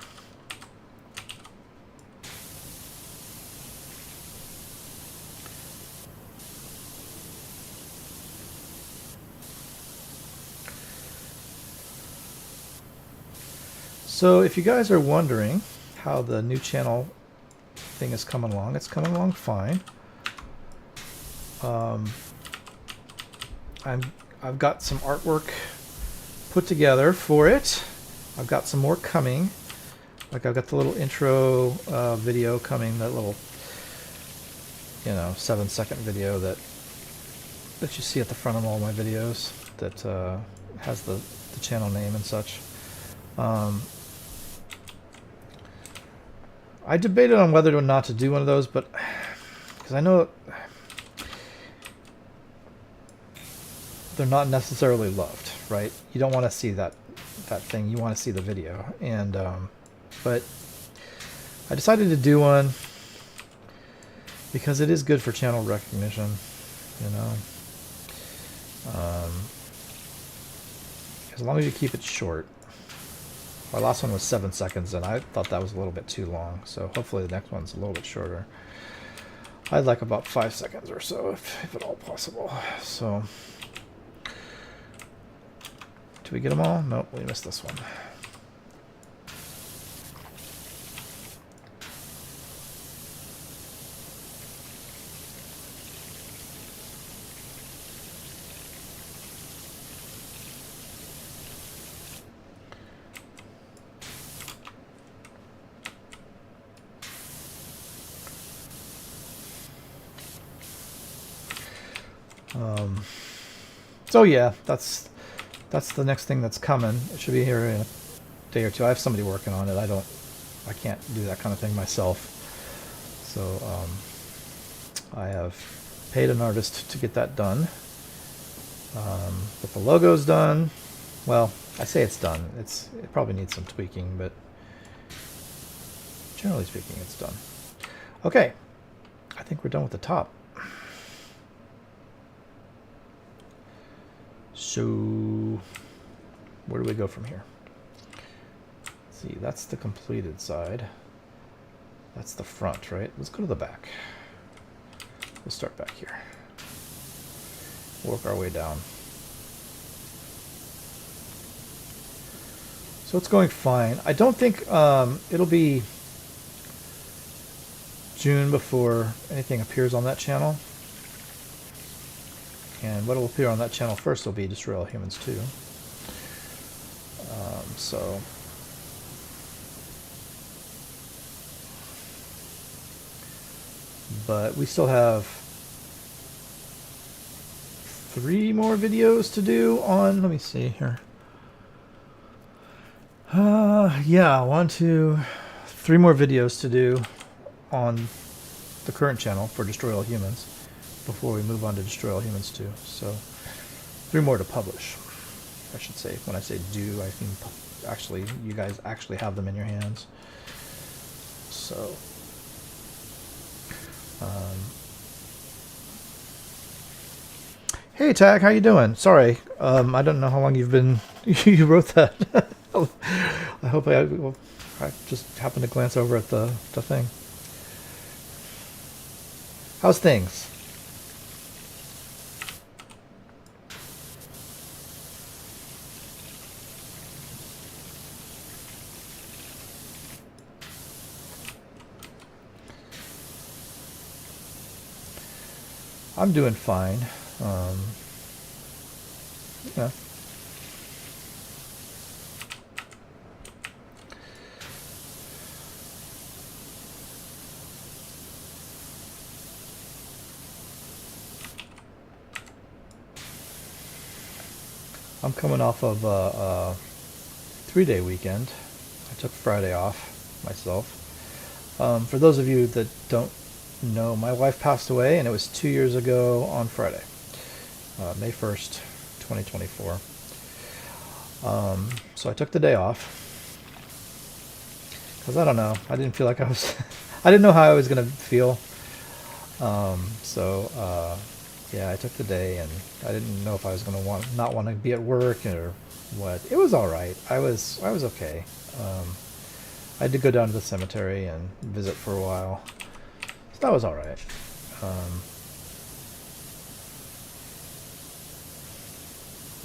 So if you guys are wondering how the new channel thing is coming along, it's coming along fine. I've got some artwork put together for it. I've got some more coming. Like I've got the little intro video coming, that little 7-second video that you see at the front of all my videos that has the channel name and such. I debated on whether or not to do one of those, but because I know they're not necessarily loved, right? You don't want to see that thing. You want to see the video. And but I decided to do one because it is good for channel recognition, you know. As long as you keep it short. Our last one was 7 seconds, and I thought that was a little bit too long. So hopefully the next one's a little bit shorter. I'd like about 5 seconds or so, if at all possible. So, did we get them all? Nope, we missed this one. So yeah, that's the next thing that's coming. It should be here in a day or two. I have somebody working on it. I can't do that kind of thing myself. So I have paid an artist to get that done. But the logo's done. Well, I say it's done. It probably needs some tweaking, but generally speaking, it's done. Okay, I think we're done with the top. So, where do we go from here? Let's see, that's the completed side. That's the front, right? Let's go to the back. We'll start back here. Work our way down. So it's going fine. I don't think it'll be June before anything appears on that channel. And what will appear on that channel first will be Destroy All Humans 2. So but we still have 3 more videos to do on, let me see here. Yeah, 1, 2, 3 more videos to do on the current channel for Destroy All Humans before we move on to Destroy All Humans 2. So 3 more to publish, I should say. When I say do, I mean actually, you guys actually have them in your hands. So hey Tag, how you doing? Sorry, I don't know how long you've been you wrote that. I hope I just happened to glance over at the thing. How's things? I'm doing fine. Yeah. I'm coming off of a 3-day weekend. I took Friday off myself. For those of you that don't know, my wife passed away, and it was 2 years ago on Friday, May 1st, 2024. So I took the day off because I don't know. I didn't feel like I was. I didn't know how I was gonna feel. Yeah, I took the day, and I didn't know if I was gonna not want to be at work or what. It was all right. I was okay. I had to go down to the cemetery and visit for a while. So that was all right.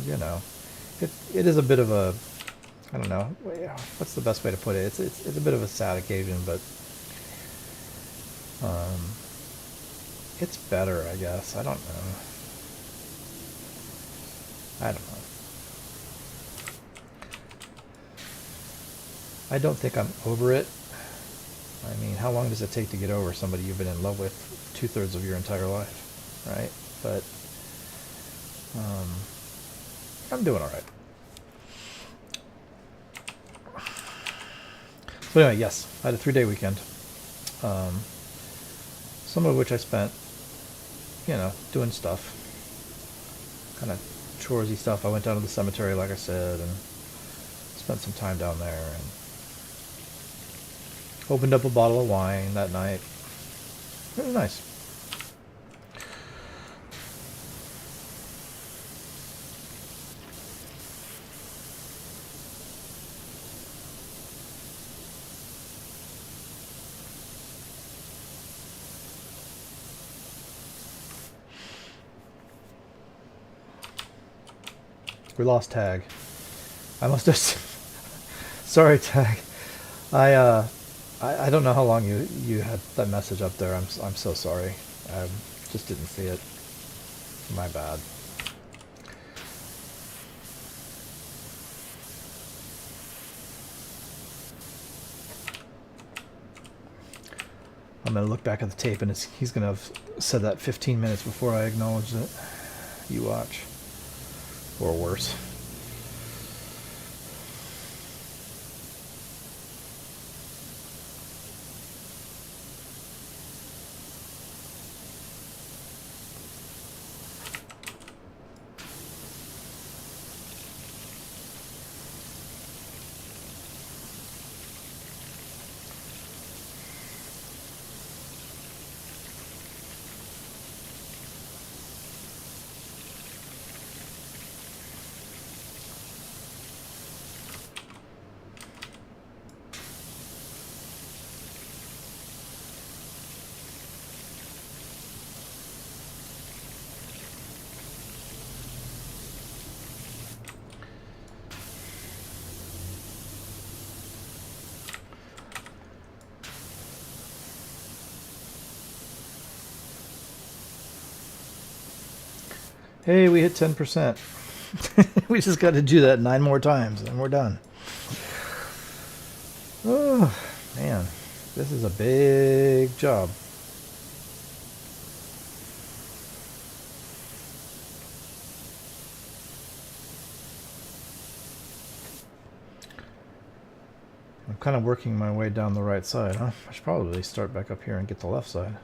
You know, it is a bit of a, I don't know, what's the best way to put it? It's a bit of a sad occasion, but it's better, I guess. I don't know. I don't think I'm over it. I mean, how long does it take to get over somebody you've been in love with 2/3 of your entire life, right? But I'm doing all right. So anyway, yes, I had a 3-day weekend. Some of which I spent, you know, doing stuff, kind of choresy stuff. I went down to the cemetery, like I said, and spent some time down there, and opened up a bottle of wine that night. It was nice. We lost Tag. I must have. Sorry, Tag. I don't know how long you had that message up there. I'm so sorry. I just didn't see it. My bad. I'm gonna look back at the tape, and he's gonna have said that 15 minutes before I acknowledged it. You watch. Or worse. Hey, we hit 10%. We just got to do that 9 more times, and we're done. Oh, man. This is a big job. I'm kind of working my way down the right side, huh? I should probably start back up here and get the left side.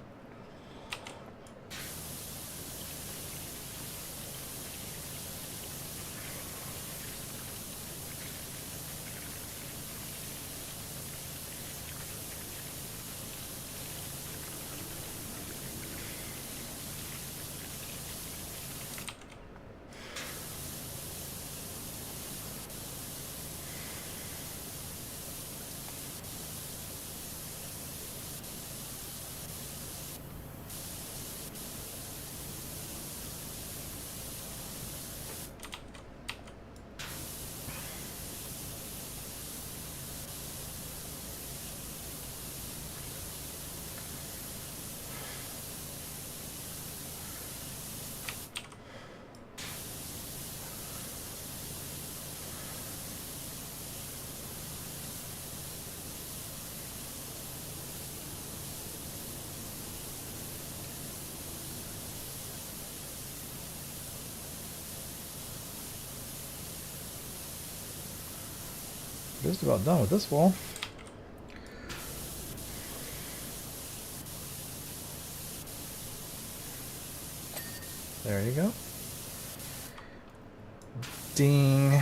Just about done with this wall. There you go. Ding.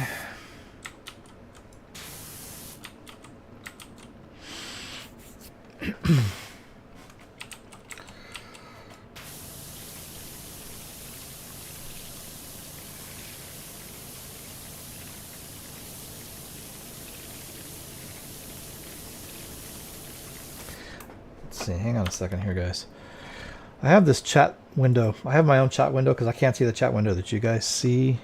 Let's see, hang on a second here, guys. I have this chat window. I have my own chat window because I can't see the chat window that you guys see.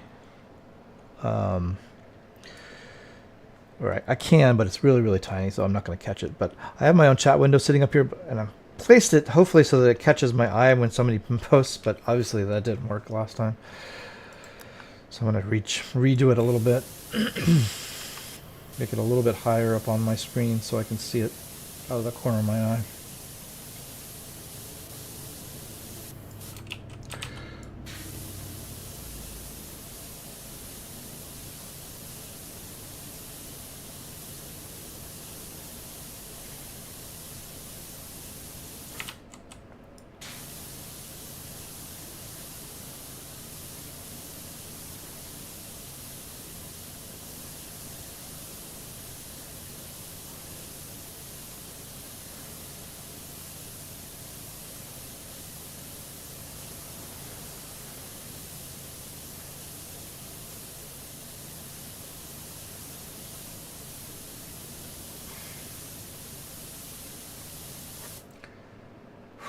Right, I can, but it's really, really tiny, so I'm not going to catch it. But I have my own chat window sitting up here, and I've placed it hopefully so that it catches my eye when somebody posts, but obviously that didn't work last time. So I'm going to redo it a little bit. Make it a little bit higher up on my screen so I can see it out of the corner of my eye.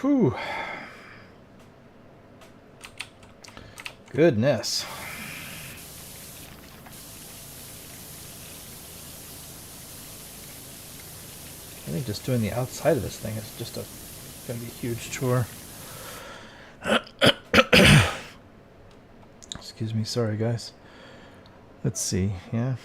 Whew. Goodness. I think just doing the outside of this thing is just going to be a huge chore. Excuse me, sorry guys. Let's see, yeah.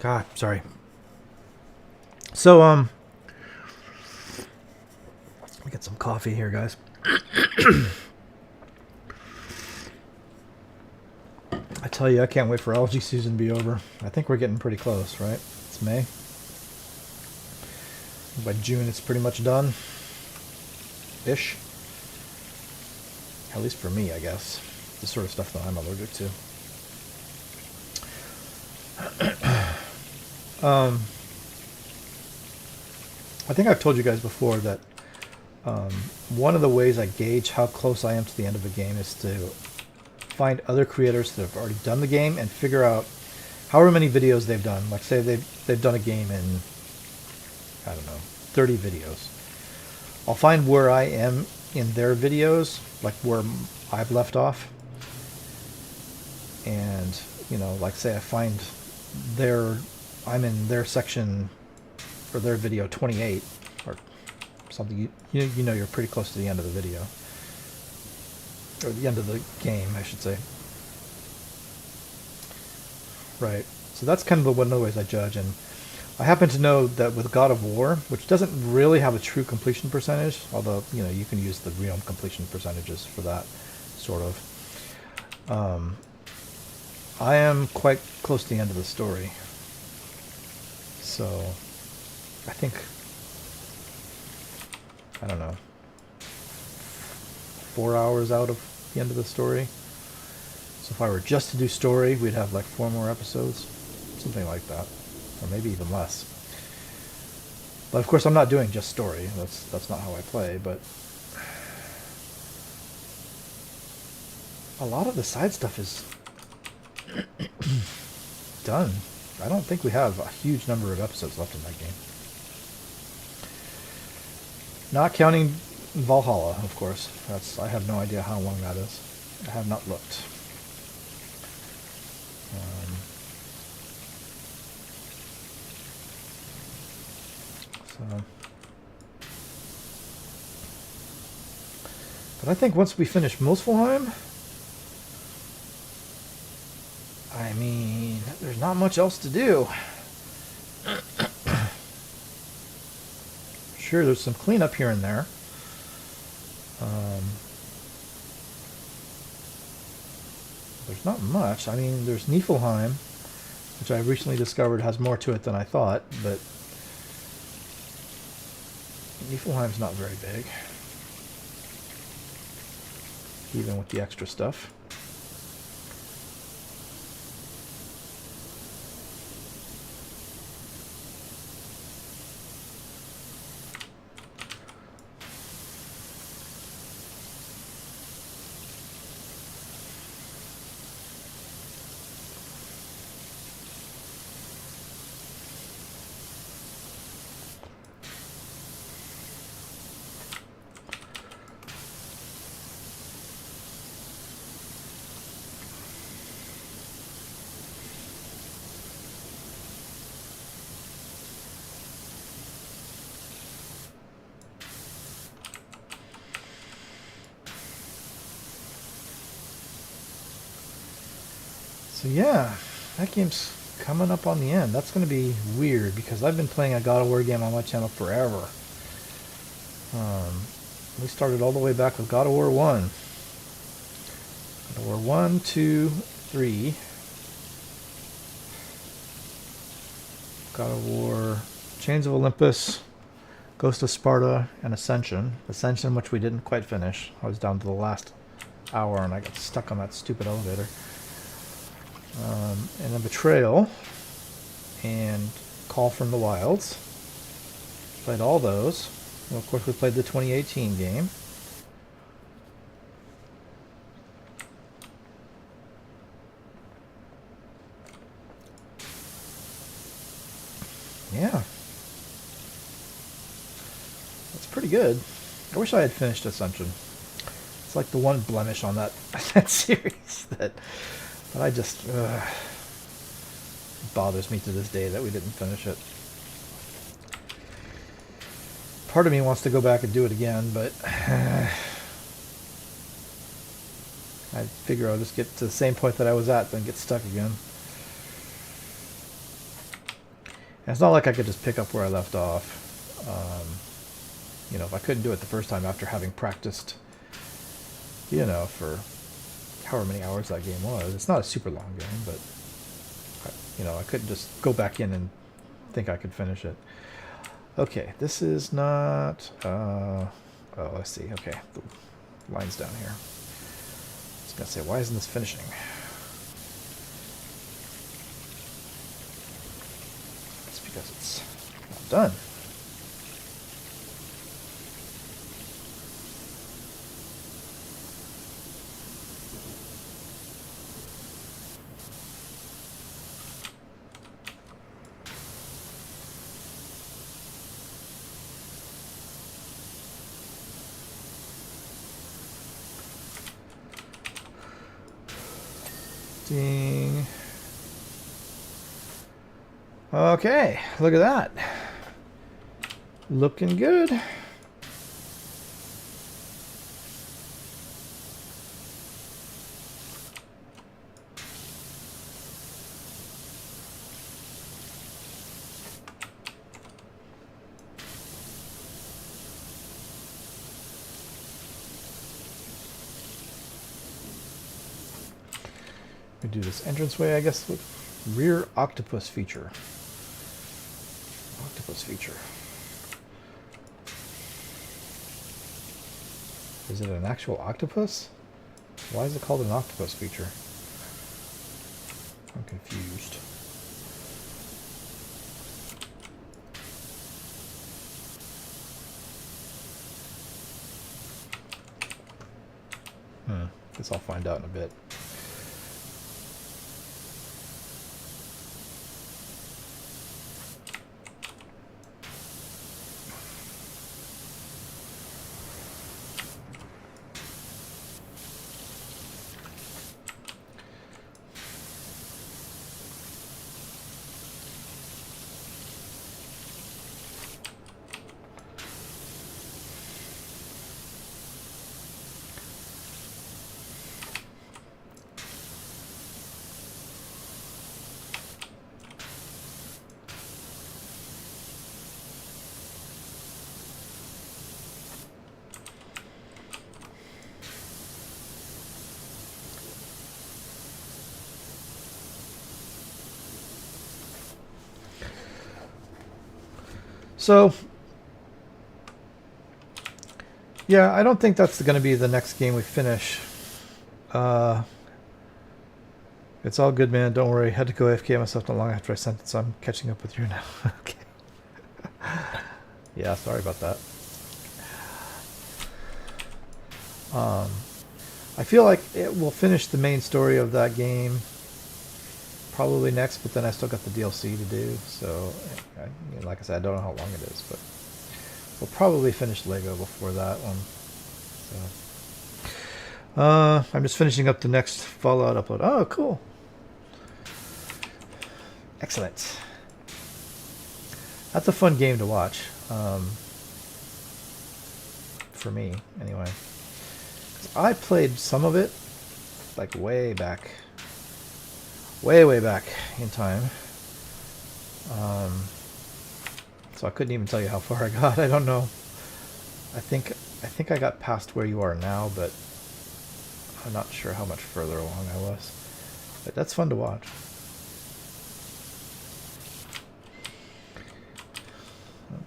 God, sorry. So, let me get some coffee here, guys. I tell you, I can't wait for algae season to be over. I think we're getting pretty close, right? It's May. By June, it's pretty much done. Ish. At least for me, I guess. The sort of stuff that I'm allergic to. I think I've told you guys before that one of the ways I gauge how close I am to the end of a game is to find other creators that have already done the game and figure out however many videos they've done. Like say they've done a game in, I don't know, 30 videos. I'll find where I am in their videos, like where I've left off. And, you know, like say I find I'm in their section or their video 28 or something, you know you're pretty close to the end of the video. Or the end of the game, I should say. Right. So that's kind of one of the ways I judge. And I happen to know that with God of War, which doesn't really have a true completion percentage, although, you know, you can use the Realm completion percentages for that, sort of. I am quite close to the end of the story. So, I think, I don't know, 4 hours out of the end of the story. So if I were just to do story, we'd have like 4 more episodes, something like that, or maybe even less. But of course I'm not doing just story, that's not how I play, but a lot of the side stuff is done. I don't think we have a huge number of episodes left in that game. Not counting Valhalla, of course. I have no idea how long that is. I have not looked. But I think once we finish Muspelheim, I mean, there's not much else to do. Sure, there's some cleanup here and there. There's not much. I mean, there's Niflheim, which I recently discovered has more to it than I thought, but Niflheim's not very big, even with the extra stuff. So yeah, that game's coming up on the end. That's going to be weird because I've been playing a God of War game on my channel forever. We started all the way back with God of War 1. God of War 1, 2, 3. God of War, Chains of Olympus, Ghost of Sparta, and Ascension. Ascension, which we didn't quite finish. I was down to the last hour and I got stuck on that stupid elevator. And then Betrayal and Call from the Wilds. Played all those. Well, of course, we played the 2018 game. Yeah. That's pretty good. I wish I had finished Ascension. It's like the one blemish on that, that series that I just... bothers me to this day that we didn't finish it. Part of me wants to go back and do it again, but I figure I'll just get to the same point that I was at, then get stuck again. And it's not like I could just pick up where I left off. You know, if I couldn't do it the first time after having practiced, you know, for however many hours that game was. It's not a super long game, but, you know, I couldn't just go back in and think I could finish it. Okay, this is not... oh, let's see. Okay, the line's down here. I was going to say, why isn't this finishing? It's because it's not done. Ding. Okay, look at that. Looking good. We do this entranceway, I guess, with rear octopus feature. Octopus feature. Is it an actual octopus? Why is it called an octopus feature? I'm confused. Guess I'll find out in a bit. So, yeah, I don't think that's going to be the next game we finish. It's all good, man. Don't worry. Had to go AFK myself not long after I sent it, so I'm catching up with you now. Okay. Yeah, sorry about that. I feel like it will finish the main story of that game probably next, but then I still got the DLC to do, so like I said, I don't know how long it is, but we'll probably finish Lego before that one. So I'm just finishing up the next Fallout upload. Oh, cool. Excellent. That's a fun game to watch. For me, anyway. 'Cause I played some of it, like way back. Way back in time. So I couldn't even tell you how far I got. I don't know. I think I got past where you are now, but I'm not sure how much further along I was. But that's fun to watch.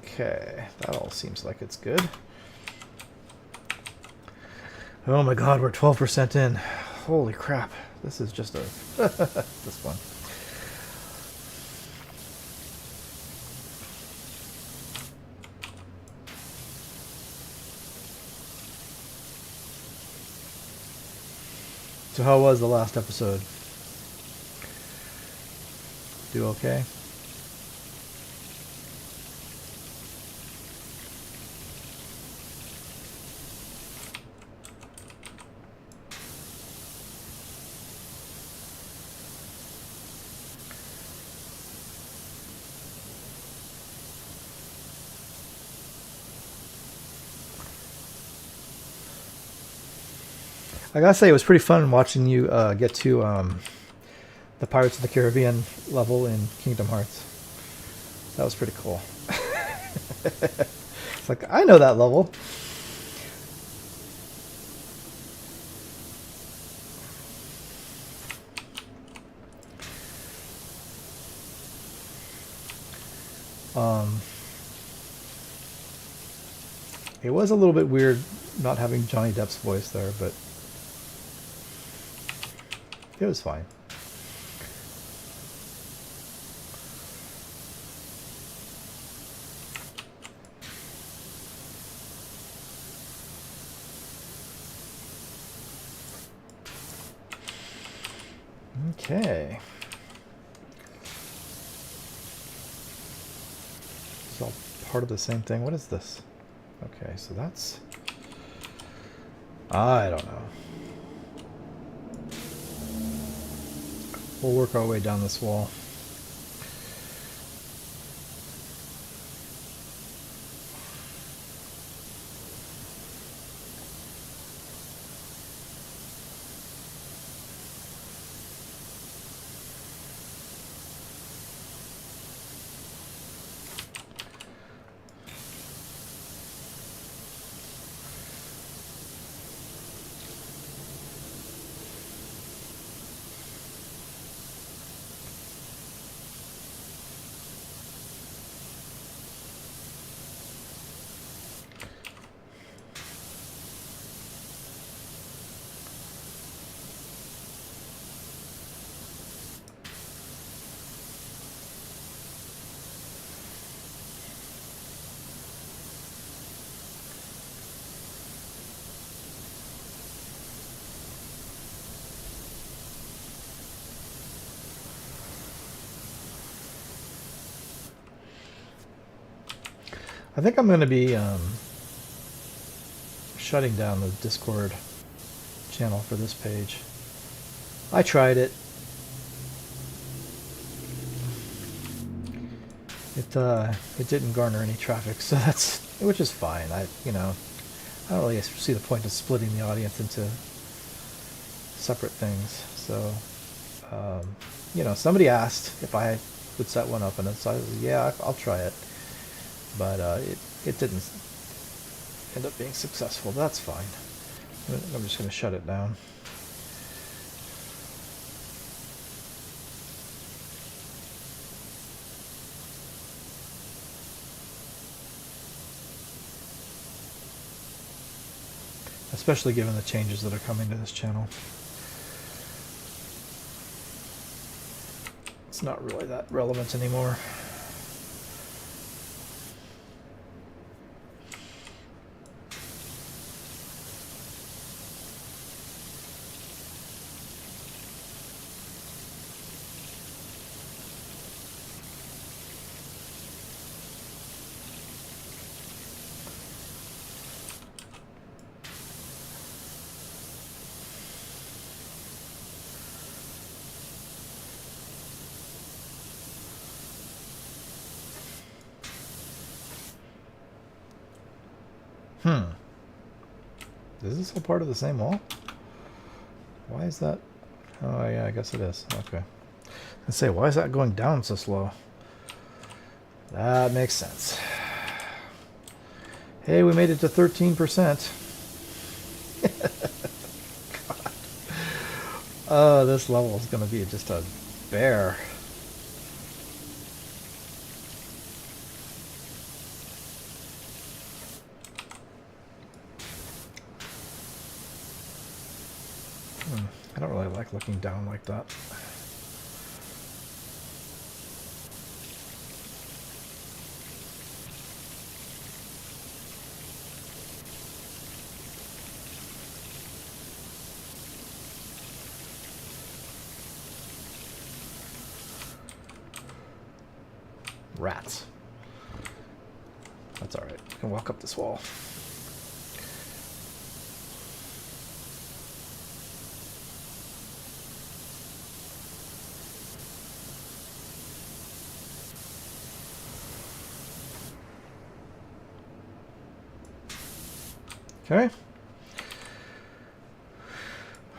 Okay, that all seems like it's good. Oh my god, we're 12% in. Holy crap. This is just a... this one. So how was the last episode? Do okay? I gotta say, it was pretty fun watching you get to the Pirates of the Caribbean level in Kingdom Hearts. That was pretty cool. It's like, I know that level. It was a little bit weird not having Johnny Depp's voice there, but it was fine. Okay. It's all part of the same thing. What is this? Okay, so that's... I don't know. We'll work our way down this wall. I think I'm going to be shutting down the Discord channel for this page. I tried it. It didn't garner any traffic, so which is fine. I don't really see the point of splitting the audience into separate things. So somebody asked if I would set one up, and so I was, yeah, I'll try it. But it didn't end up being successful. That's fine. I'm just going to shut it down. Especially given the changes that are coming to this channel. It's not really that relevant anymore. Is this all part of the same wall? Why is that? Oh yeah, I guess it is. Okay. Let's say, why is that going down so slow? That makes sense. Hey, we made it to 13%. God. Oh, this level is going to be just a bear. I don't really like looking down like that. Rats. That's alright. I can walk up this wall. Okay.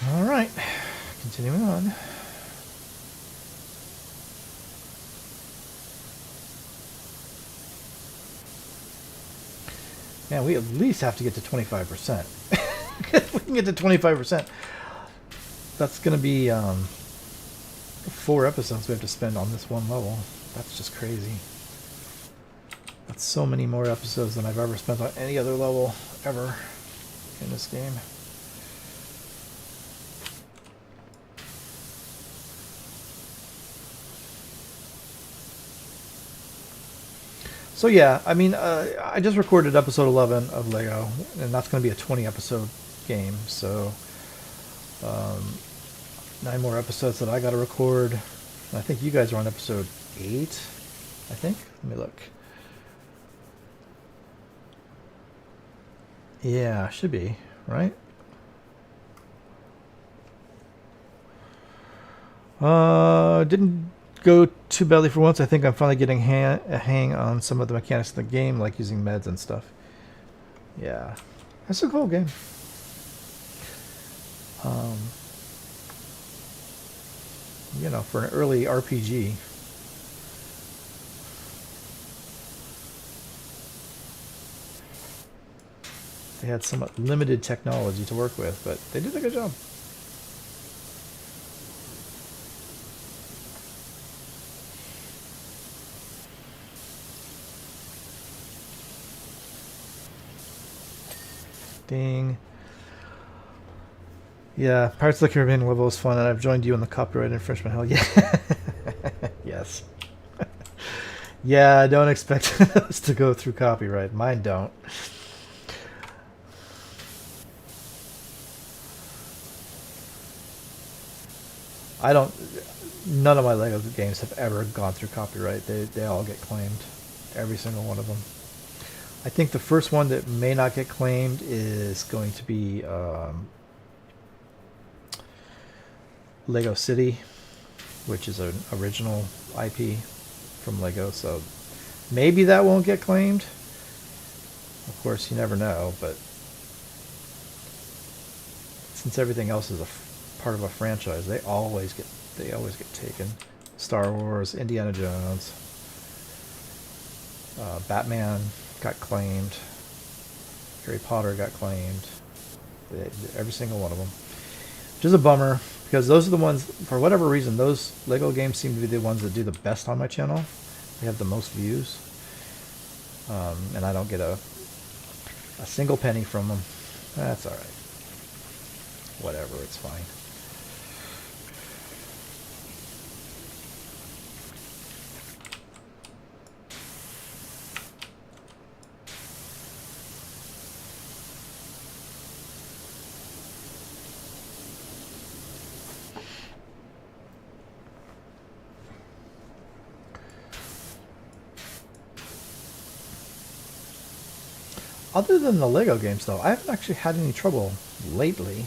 Alright. Continuing on. Man, we at least have to get to 25%. If we can get to 25%, that's going to be 4 episodes we have to spend on this one level. That's just crazy. That's so many more episodes than I've ever spent on any other level ever in this game. So yeah, I mean, I just recorded episode 11 of Lego, and that's going to be a 20 episode game, so 9 more episodes that I got to record. And I think you guys are on episode 8, I think. Let me look. Yeah, should be, right? Didn't go too badly for once. I think I'm finally getting a hang on some of the mechanics of the game, like using meds and stuff. Yeah, that's a cool game. You know, for an early RPG. They had somewhat limited technology to work with, but they did a good job. Ding. Yeah, Pirates of the Caribbean level was fun, and I've joined you in the copyright infringement hell. Yeah. Yes. Yeah, don't expect us to go through copyright. Mine don't. I don't. None of my Lego games have ever gone through copyright. They all get claimed. Every single one of them. I think the first one that may not get claimed is going to be Lego City, which is an original IP from Lego, so maybe that won't get claimed. Of course, you never know, but since everything else is a part of a franchise, they always get taken. Star Wars, Indiana Jones, Batman got claimed, Harry Potter got claimed, every single one of them, which is a bummer because those are the ones, for whatever reason, those Lego games seem to be the ones that do the best on my channel. They have the most views, and I don't get a single penny from them. That's all right. Whatever, it's fine. Other than the Lego games, though, I haven't actually had any trouble lately.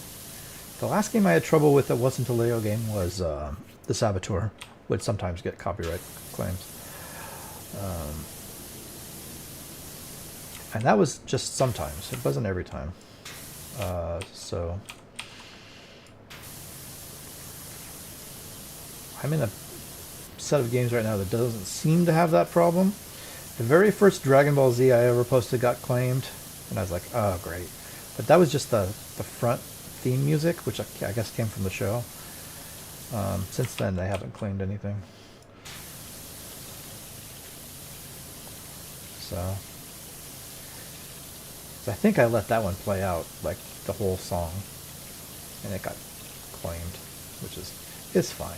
The last game I had trouble with that wasn't a Lego game was The Saboteur. Would sometimes get copyright claims. And that was just sometimes. It wasn't every time. So I'm in a set of games right now that doesn't seem to have that problem. The very first Dragon Ball Z I ever posted got claimed, and I was like, oh, great. But that was just the front theme music, which I guess came from the show. Since then, they haven't claimed anything. So I think I let that one play out, like the whole song, and it got claimed, which is fine.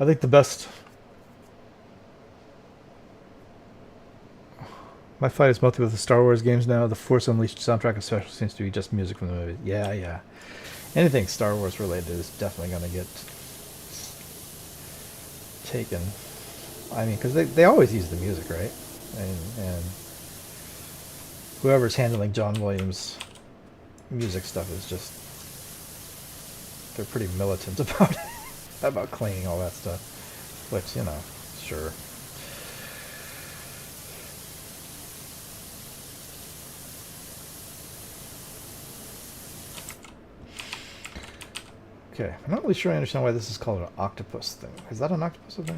I think the best. My fight is mostly with the Star Wars games now. The Force Unleashed soundtrack especially seems to be just music from the movie. Yeah, yeah. Anything Star Wars related is definitely going to get taken. I mean, because they always use the music, right? And whoever's handling John Williams' music stuff is just, they're pretty militant about it, about cleaning all that stuff. Which, you know, sure. Okay, I'm not really sure I understand why this is called an octopus thing. Is that an octopus thing?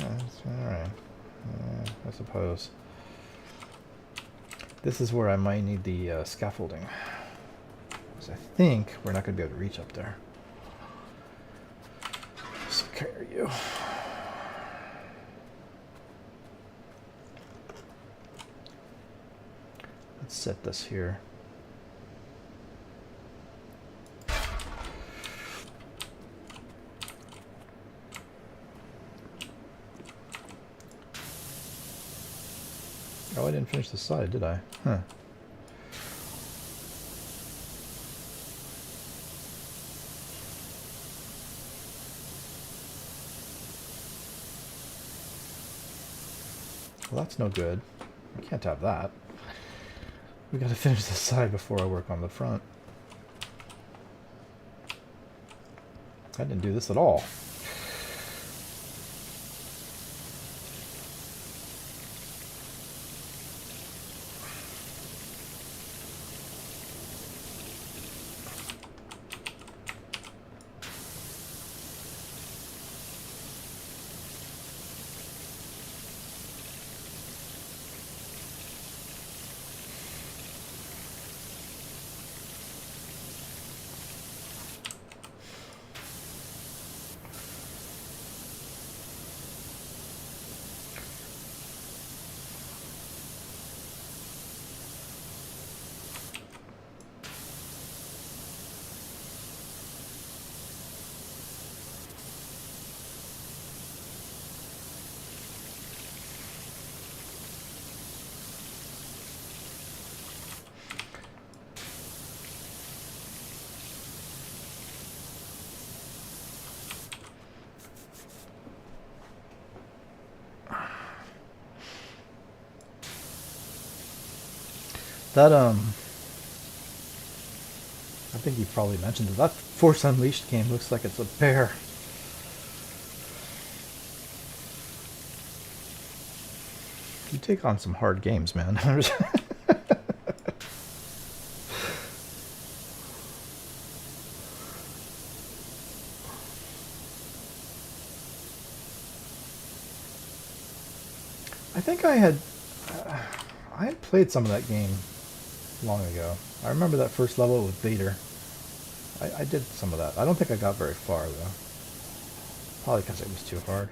Alright. I suppose. This is where I might need the scaffolding. Because I think we're not going to be able to reach up there. So carry you. Let's set this here. Oh, I didn't finish the side, did I? Huh. Well, that's no good. I can't have that. We gotta finish this side before I work on the front. I didn't do this at all. That, I think you probably mentioned it. That Force Unleashed game looks like it's a bear. You take on some hard games, man. I think I had played some of that game long ago. I remember that first level with Vader. I did some of that. I don't think I got very far though. Probably because it was too hard.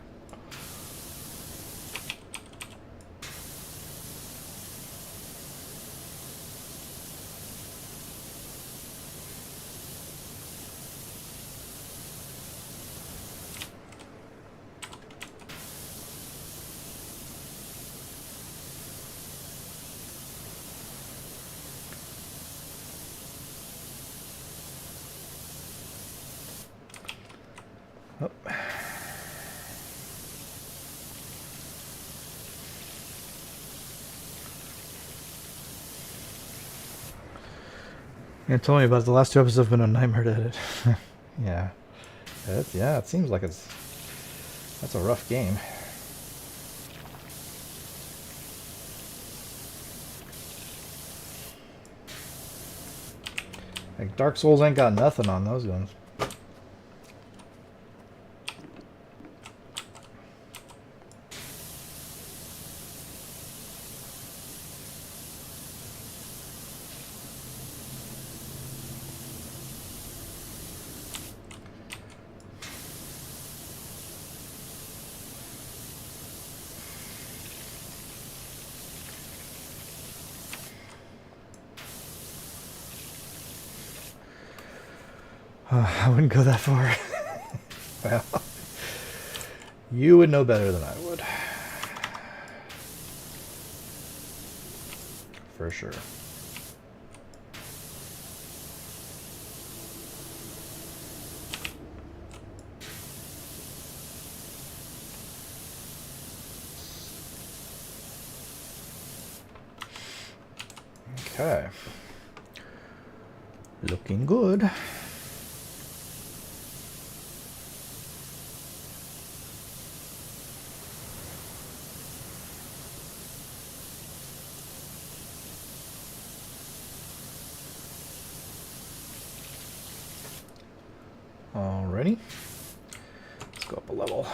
You told me about the last 2 episodes have been a nightmare to edit. Yeah. Yeah, it seems like that's a rough game. Like Dark Souls ain't got nothing on those ones. I wouldn't go that far. Well, you would know better than I would. For sure. Okay. Looking good. Alrighty. Let's go up a level.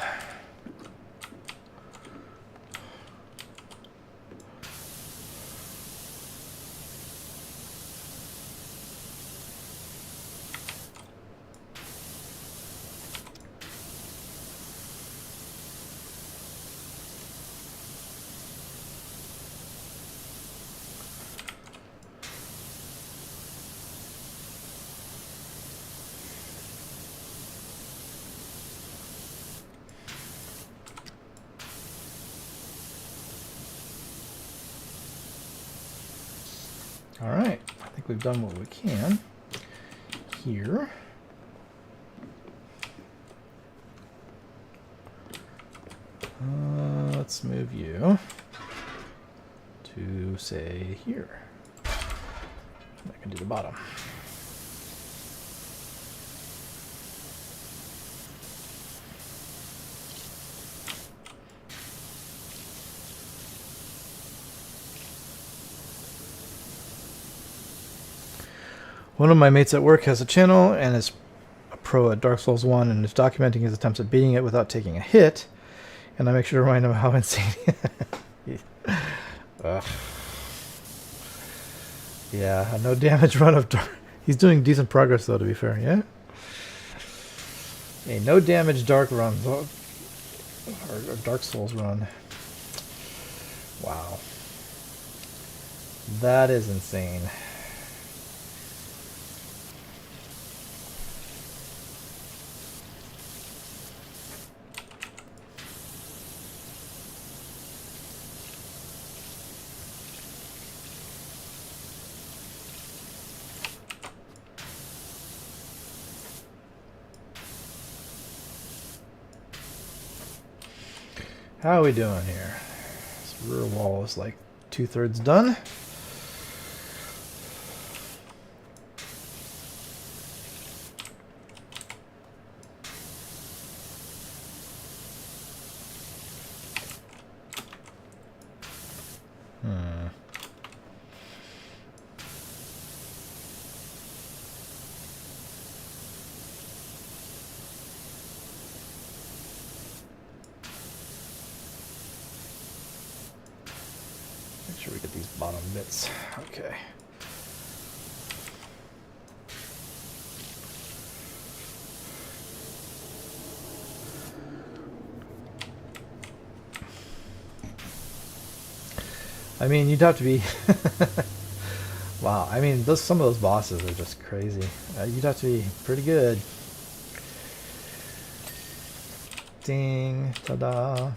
Alright, I think we've done what we can here. Let's move you to, say, here. I can do the bottom. One of my mates at work has a channel and is a pro at Dark Souls 1 and is documenting his attempts at beating it without taking a hit. And I make sure to remind him how insane Yeah, a no damage run of Dark. He's doing decent progress though, to be fair, yeah? A no damage Dark run. Or Dark Souls run. Wow. That is insane. How are we doing here? This rear wall is like 2/3 done. Make sure we get these bottom bits. Okay. I mean, you'd have to be... Wow, I mean, some of those bosses are just crazy. You'd have to be pretty good. Ding, ta-da.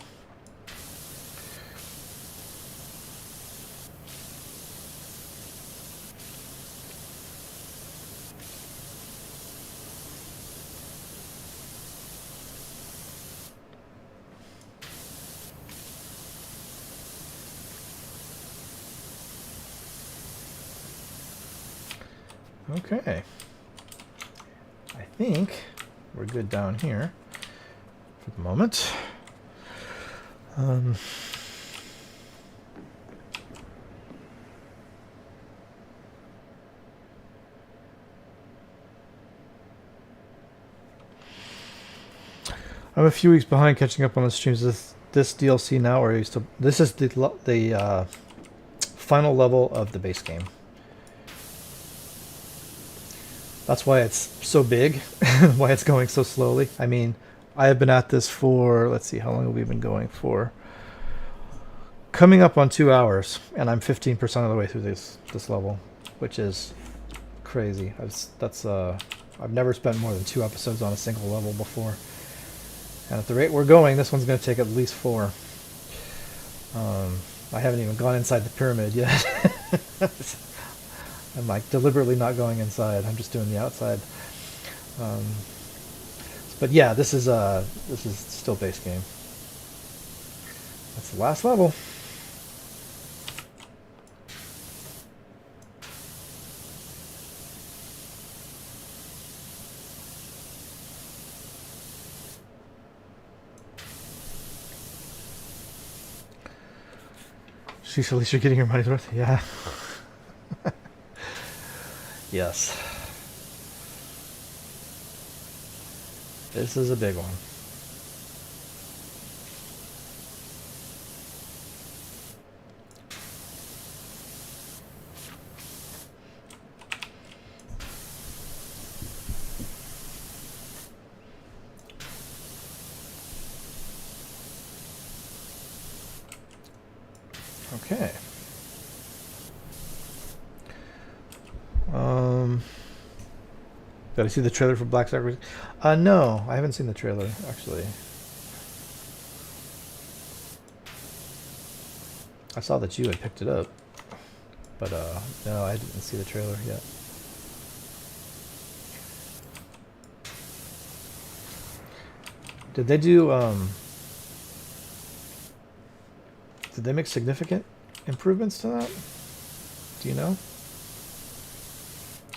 Okay. I think we're good down here for the moment. I'm a few weeks behind catching up on the streams. This DLC now, or used to. This is the final level of the base game. That's why it's so big, why it's going so slowly. I mean, I have been at this for, let's see, how long have we been going for? Coming up on 2 hours, and I'm 15% of the way through this level, which is crazy. I've never spent more than 2 episodes on a single level before. And at the rate we're going, this one's going to take at least 4. I haven't even gone inside the pyramid yet. I'm like deliberately not going inside. I'm just doing the outside. But yeah, this is still base game. That's the last level. Sheesh, at least you're getting your money's worth. Yeah. Yes. This is a big one. Okay. Did I see the trailer for Black Sacrifice? No, I haven't seen the trailer, actually. I saw that you had picked it up, but no, I didn't see the trailer yet. Did they do, did they make significant improvements to that? Do you know?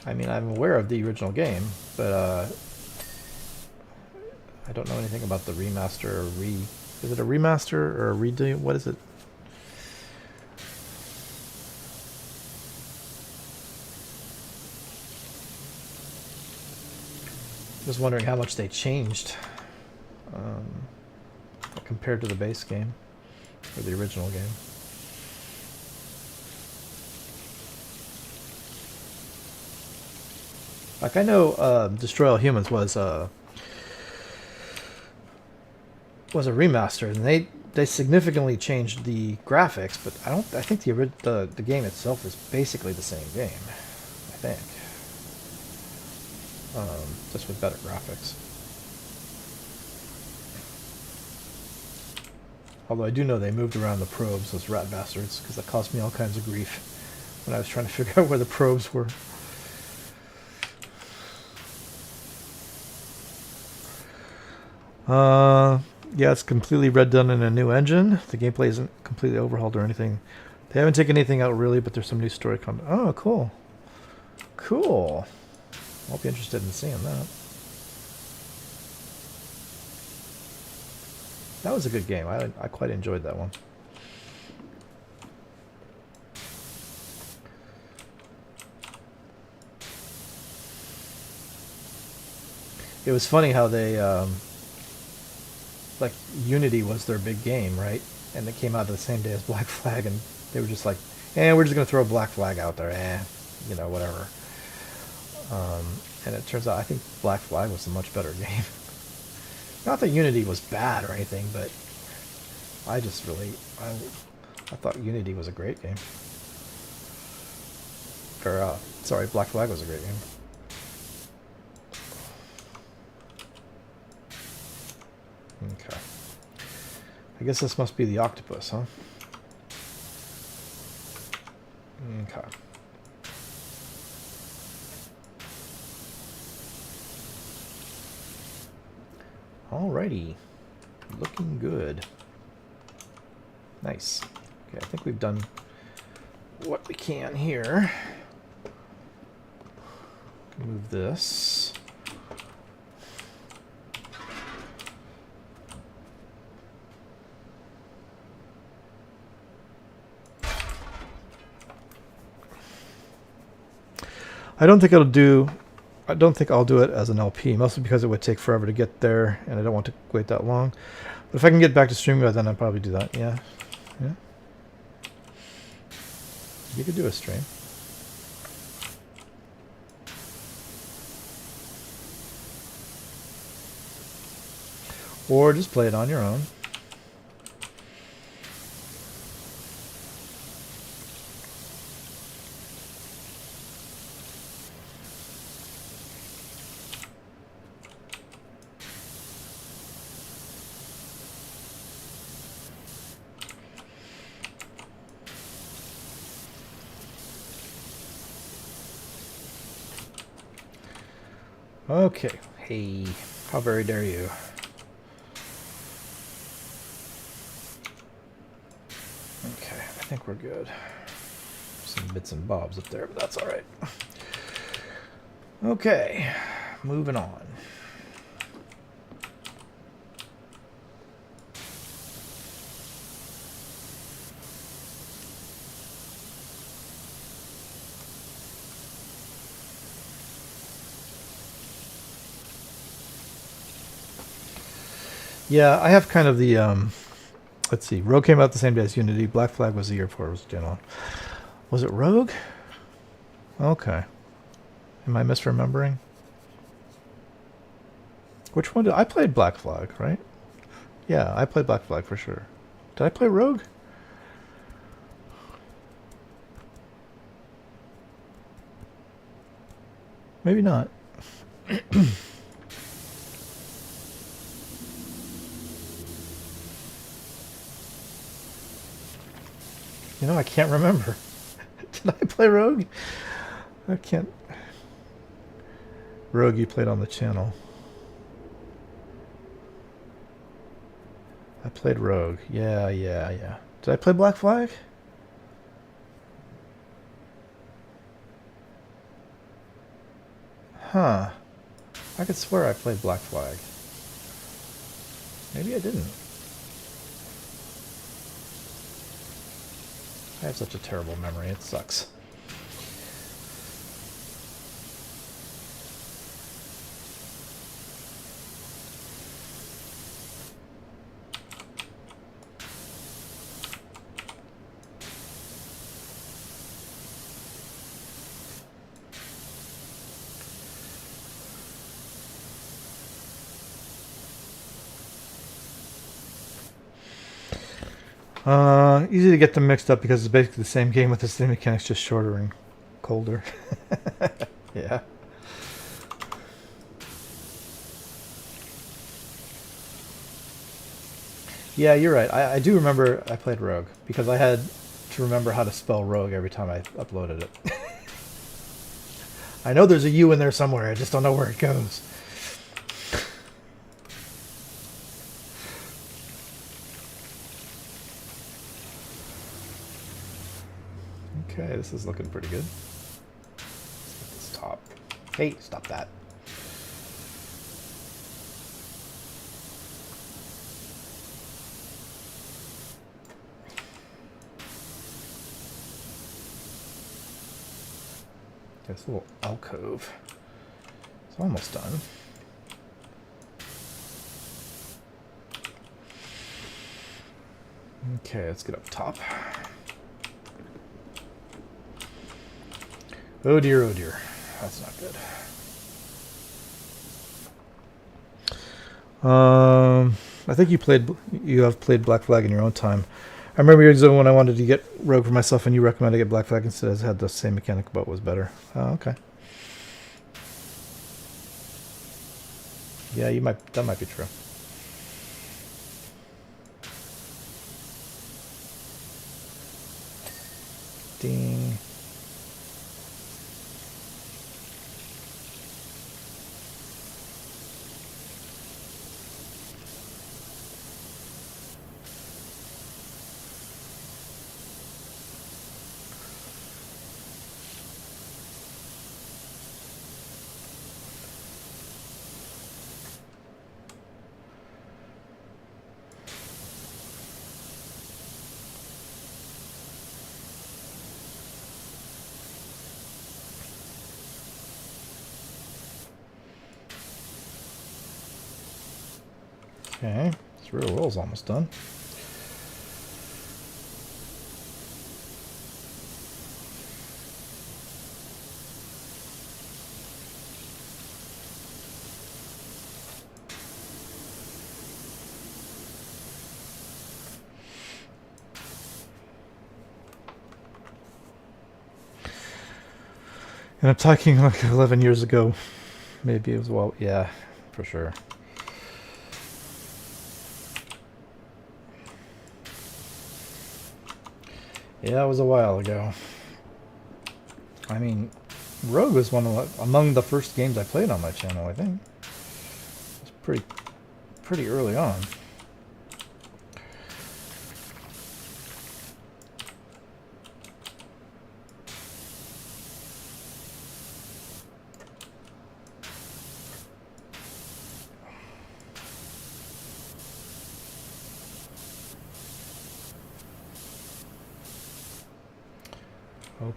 I mean, I'm aware of the original game, but I don't know anything about the remaster or is it a remaster or a redo? What is it? Just wondering how much they changed compared to the base game or the original game. Like I know Destroy All Humans was a remaster, and they significantly changed the graphics, but I think the game itself is basically the same game. I think. Just with better graphics. Although I do know they moved around the probes, those rat bastards, because that cost me all kinds of grief when I was trying to figure out where the probes were. Yeah, it's completely redone in a new engine. The gameplay isn't completely overhauled or anything. They haven't taken anything out really, but there's some new story content. Oh, cool. Cool. I'll be interested in seeing that. That was a good game. I quite enjoyed that one. It was funny how they, like, Unity was their big game, right? And it came out the same day as Black Flag, and they were just like, we're just going to throw Black Flag out there, you know, whatever. And it turns out I think Black Flag was a much better game. Not that Unity was bad or anything, but I just really, I thought Unity was a great game. Or, sorry, Black Flag was a great game. Okay. I guess this must be the octopus, huh? Okay. Alrighty. Looking good. Nice. Okay, I think we've done what we can here. Move this. I don't think I'll do it as an LP, mostly because it would take forever to get there, and I don't want to wait that long. But if I can get back to StreamYard, then I'll probably do that. Yeah. Yeah. You could do a stream. Or just play it on your own. Okay. Hey, how very dare you? Okay, I think we're good. Some bits and bobs up there, but that's all right. Okay, moving on. Yeah, I have kind of the, let's see, Rogue came out the same day as Unity. Black Flag was the year before it was Gen 1. Was it Rogue? Okay. Am I misremembering? Which one did I played Black Flag, right? Yeah, I played Black Flag for sure. Did I play Rogue? Maybe not. You know, I can't remember. Did I play Rogue? I can't. Rogue, you played on the channel. I played Rogue. Yeah. Did I play Black Flag? Huh. I could swear I played Black Flag. Maybe I didn't. I have such a terrible memory. It sucks. Easy to get them mixed up because it's basically the same game with the same mechanics, just shorter and colder. Yeah. Yeah, you're right. I do remember I played Rogue because I had to remember how to spell Rogue every time I uploaded it. I know there's a U in there somewhere. I just don't know where it goes. Okay, this is looking pretty good. Let's get this top. Hey, stop that. This little alcove. It's almost done. Okay, let's get up top. Oh dear, oh dear. That's not good. I think you have played Black Flag in your own time. I remember years ago when I wanted to get Rogue for myself and you recommended I get Black Flag instead, as it had the same mechanic but was better. Oh, okay. Yeah, that might be true. Ding. Okay, this rear wheel's almost done. And I'm talking like 11 years ago. Maybe it was, well, yeah, for sure. Yeah, it was a while ago. I mean, Rogue was among the first games I played on my channel, I think. It was pretty early on.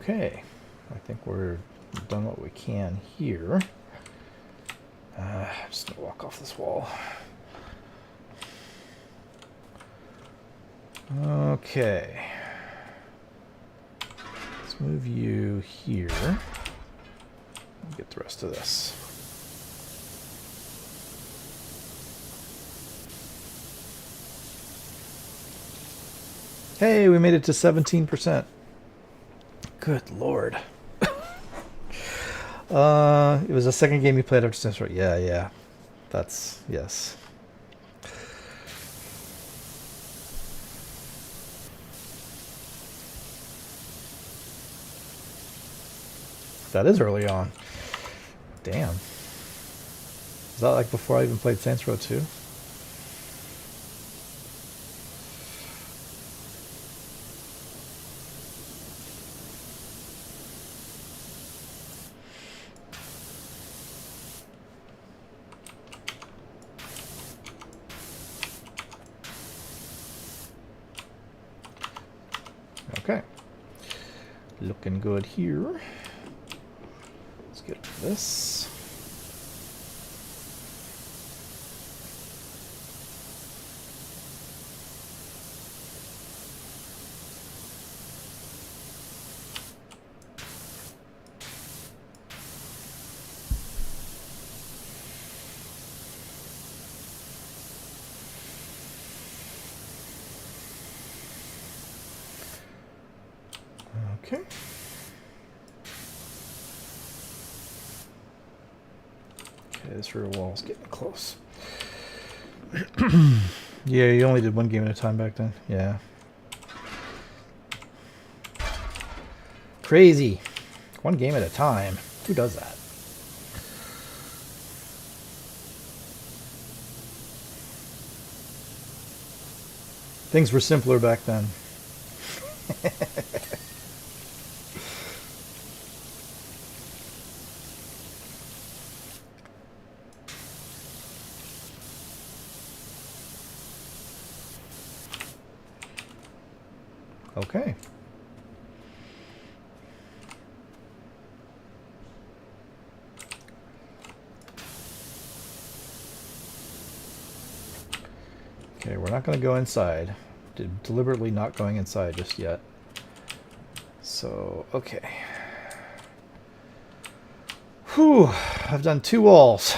Okay, I think we're done what we can here. I'm just gonna walk off this wall. Okay, let's move you here. Get the rest of this. Hey, we made it to 17%. Good lord. It was the second game you played after Saints Row. Yeah. That's, yes. That is early on. Damn. Is that like before I even played Saints Row 2? Okay. Looking good here. Let's get this. Okay. Okay, this rear wall's getting close. Yeah, you only did one game at a time back then. Yeah. Crazy. One game at a time. Who does that? Things were simpler back then. Okay. Okay, we're not going to go inside. Deliberately not going inside just yet. So, okay. Whew, I've done 2 walls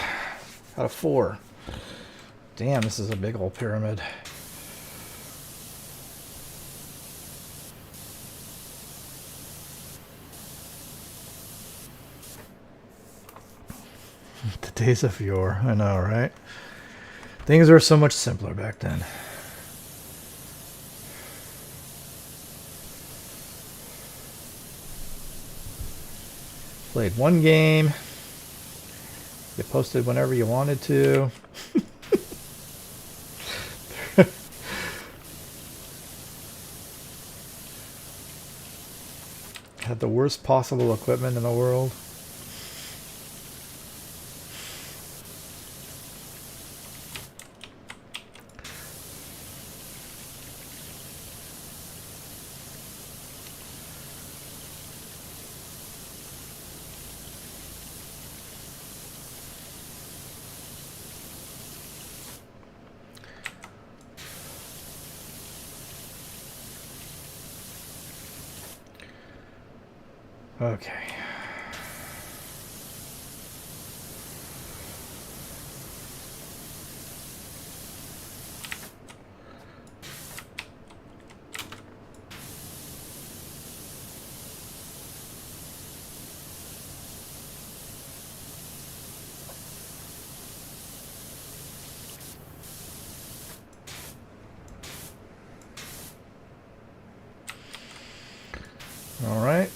out of 4. Damn, this is a big old pyramid. The days of yore, I know, right? Things were so much simpler back then. Played one game. You posted whenever you wanted to. Had the worst possible equipment in the world. Okay. All right.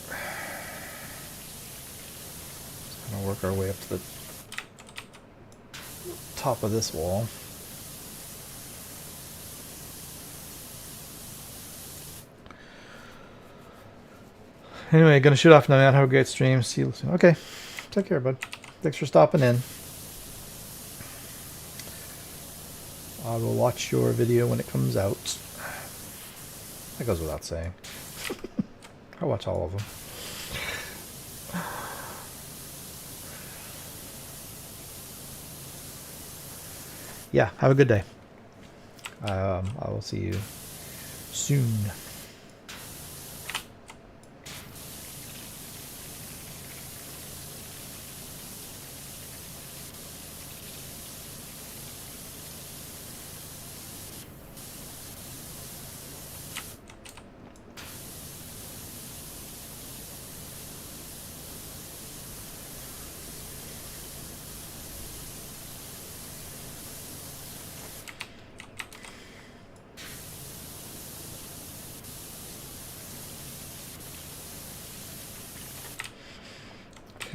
Just gonna work our way up to the top of this wall. Anyway, gonna shoot off now, man. Have a great stream. See you soon. Okay. Take care, bud. Thanks for stopping in. I will watch your video when it comes out. That goes without saying. I watch all of them. Yeah, have a good day. I will see you soon.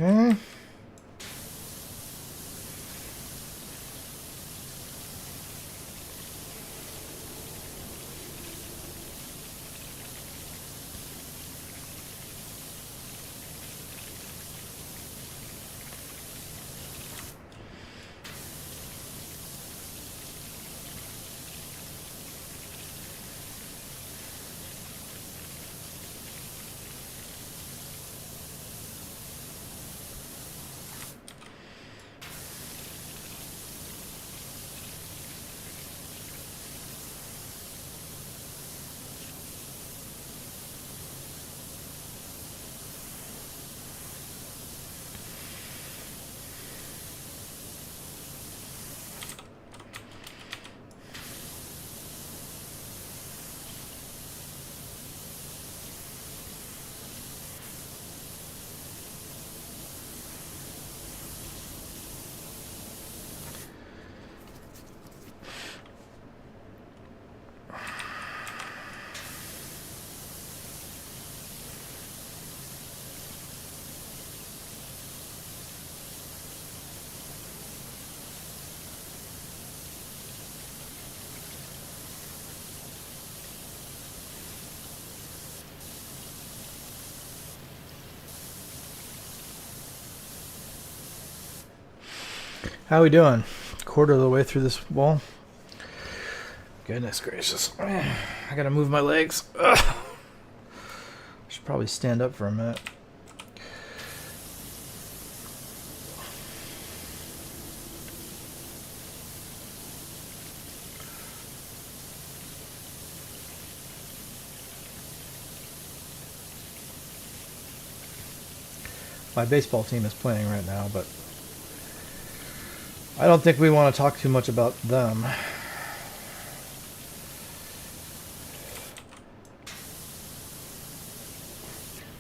Okay. How we doing? Quarter of the way through this wall. Goodness gracious. I gotta move my legs. Ugh. Should probably stand up for a minute. My baseball team is playing right now, but I don't think we want to talk too much about them.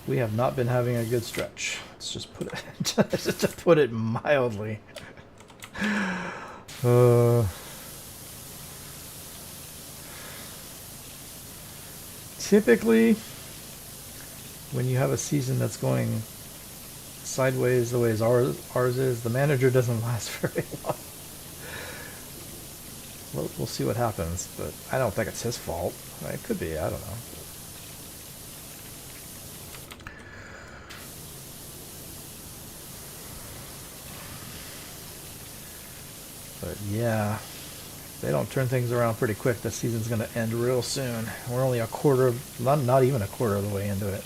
We have not been having a good stretch. Let's just put it just to put it mildly. Typically, when you have a season that's going sideways the way as ours is, the manager doesn't last very long. We'll see what happens, but I don't think it's his fault. It could be, I don't know. But yeah, if they don't turn things around pretty quick, the season's going to end real soon. We're only a quarter, not even a quarter of the way into it.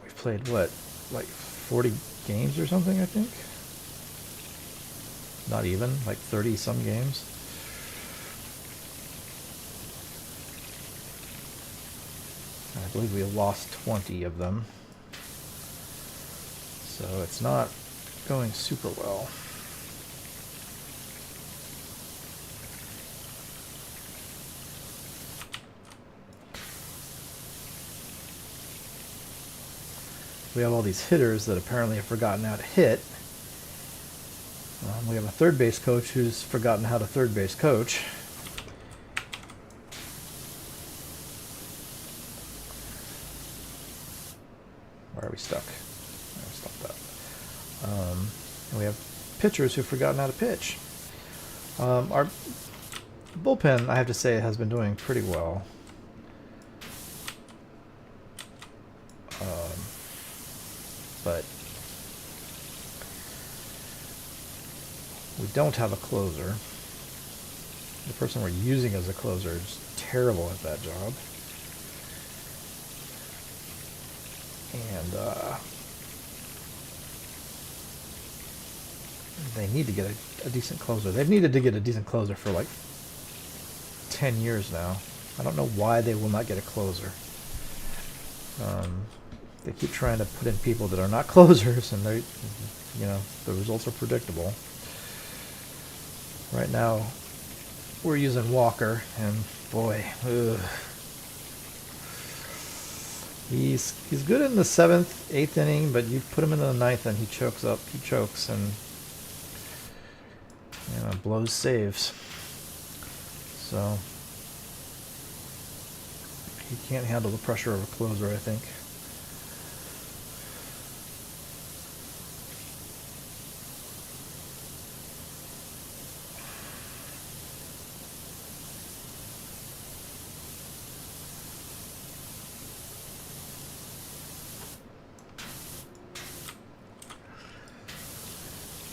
We've played, what, like 40 games or something, I think? Not even, like 30 some games. I believe we lost 20 of them. So it's not going super well. We have all these hitters that apparently have forgotten how to hit. We have a third base coach who's forgotten how to third base coach. Where are we stuck? Stop that. And we have pitchers who've forgotten how to pitch. Our bullpen, I have to say, has been doing pretty well. But we don't have a closer. The person we're using as a closer is terrible at that job. And they need to get a decent closer. They've needed to get a decent closer for like 10 years now. I don't know why they will not get a closer. They keep trying to put in people that are not closers, and they, the results are predictable. Right now, we're using Walker, and boy, he's good in the 7th, 8th inning, but you put him in the 9th, and he chokes, and blows saves. So he can't handle the pressure of a closer, I think.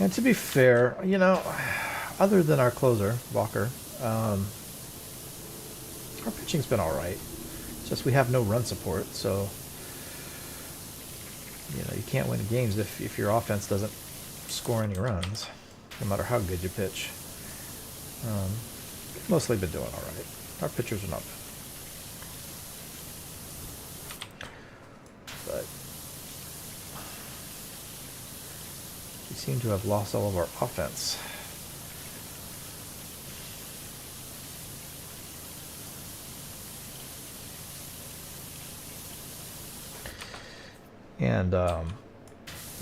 And to be fair, other than our closer, Walker, our pitching's been all right. It's just we have no run support, so you can't win games if your offense doesn't score any runs, no matter how good you pitch. Mostly been doing all right. Our pitchers are not bad. But we seem to have lost all of our offense. And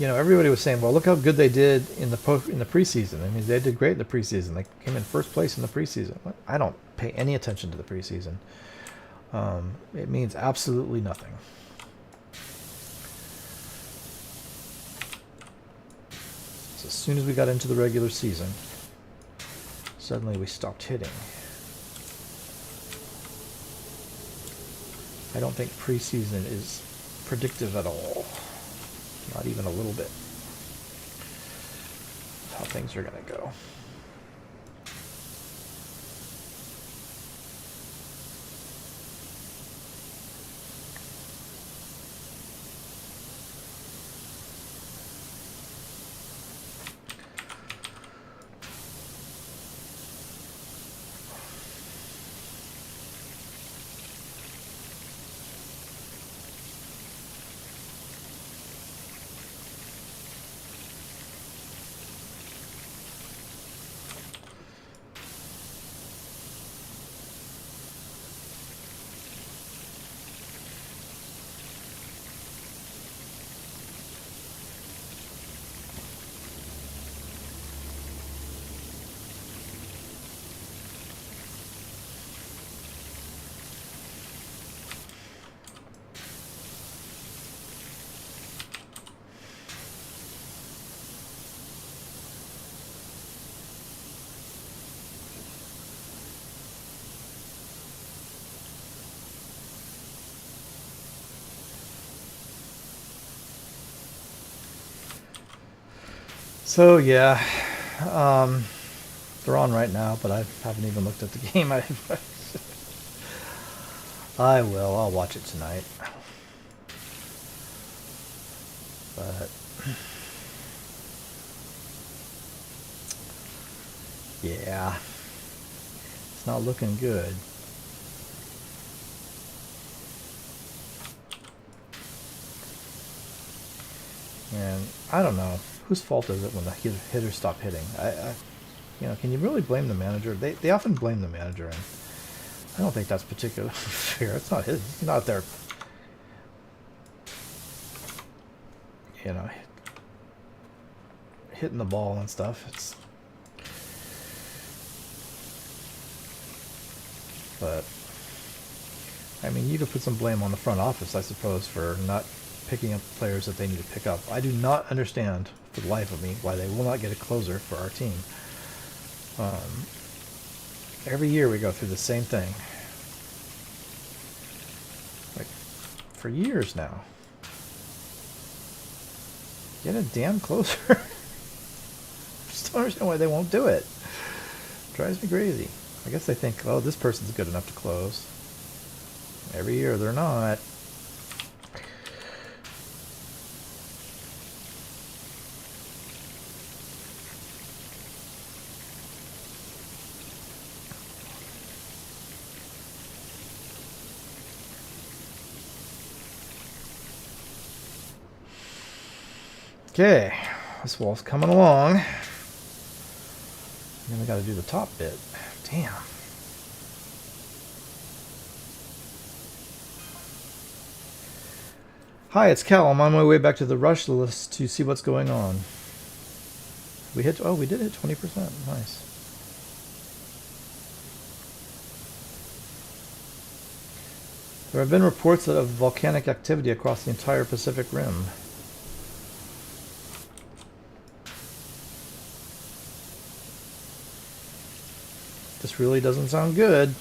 everybody was saying, "Well, look how good they did in the preseason." I mean, they did great in the preseason. They came in first place in the preseason. I don't pay any attention to the preseason. It means absolutely nothing. So as soon as we got into the regular season, suddenly we stopped hitting. I don't think preseason is predictive at all. Not even a little bit. That's how things are going to go. So yeah, they're on right now, but I haven't even looked at the game. I will. I'll watch it tonight. But yeah, it's not looking good. And I don't know whose fault is it when the hitters stop hitting. Can you really blame the manager? They often blame the manager, and I don't think that's particularly fair. It's not his. He's not there. You know, hitting the ball and stuff. But I mean, you could put some blame on the front office, I suppose, for not picking up players that they need to pick up. I do not understand, for the life of me, why they will not get a closer for our team. Every year we go through the same thing. Like, for years now. Get a damn closer. Just don't understand why they won't do it. Drives me crazy. I guess they think, oh, this person's good enough to close. Every year they're not. Okay, this wall's coming along. And then we got to do the top bit. Damn. Hi, it's Cal. I'm on my way back to the rush list to see what's going on. We did hit 20%. Nice. There have been reports of volcanic activity across the entire Pacific Rim. This really doesn't sound good.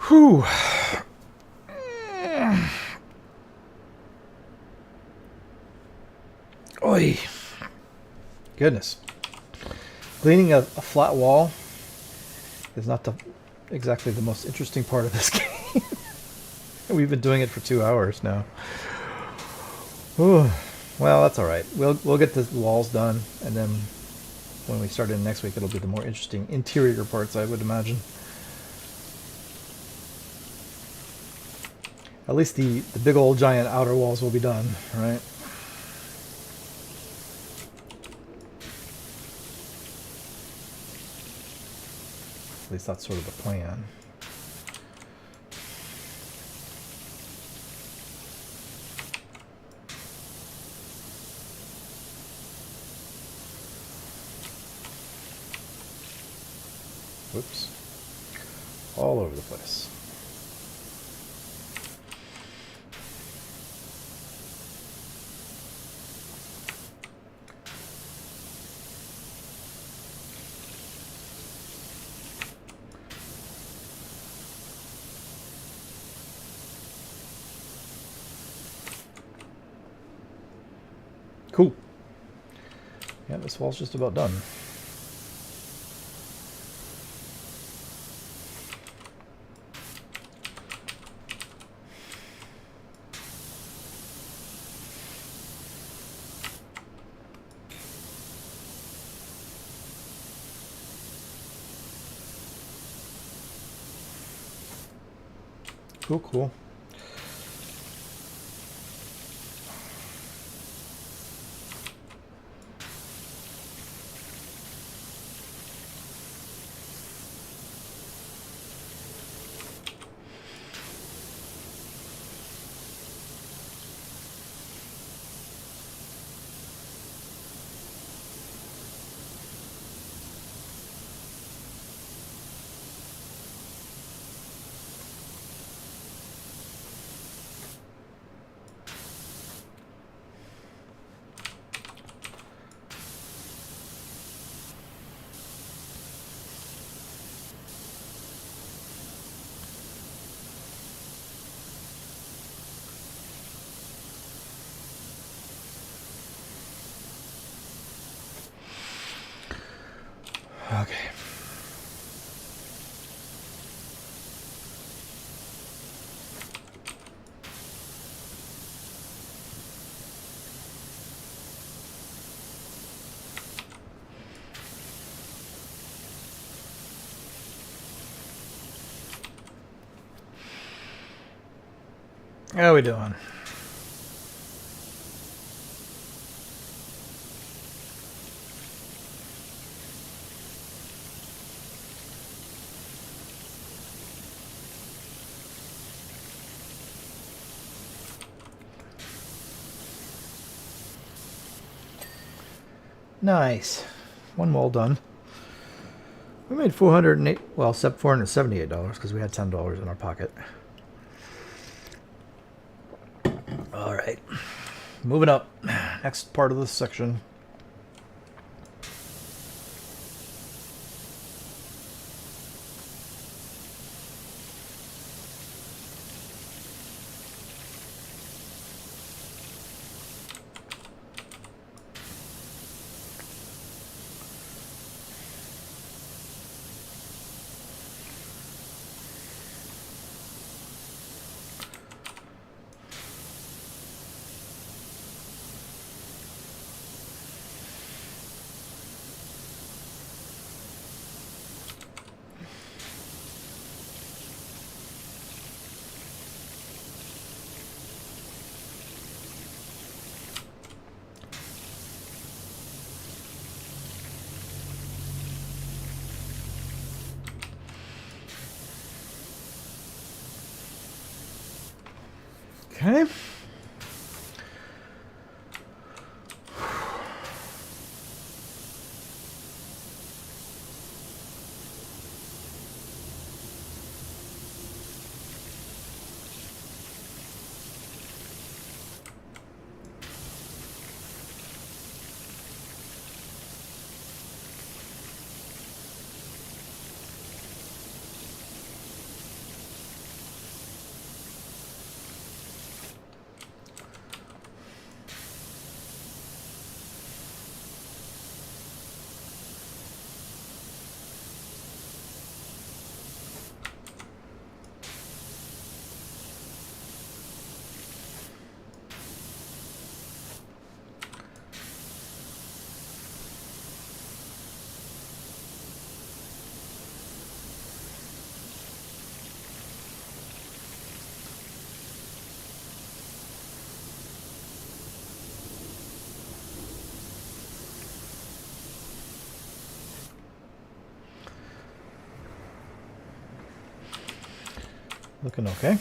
Whew. Oy. Goodness. Cleaning a flat wall is not exactly the most interesting part of this game. We've been doing it for 2 hours now. Ooh. Well, that's all right. We'll get the walls done, and then when we start in next week, it'll be the more interesting interior parts, I would imagine. At least the big old giant outer walls will be done, right? At least that's sort of the plan. Whoops. All over the place. Cool. Yeah, this wall's just about done. Cool, cool. Okay. How are we doing? Nice. One wall done. We made $408, well, $478 because we had $10 in our pocket. All right. Moving up. Next part of this section. Okay. Looking okay.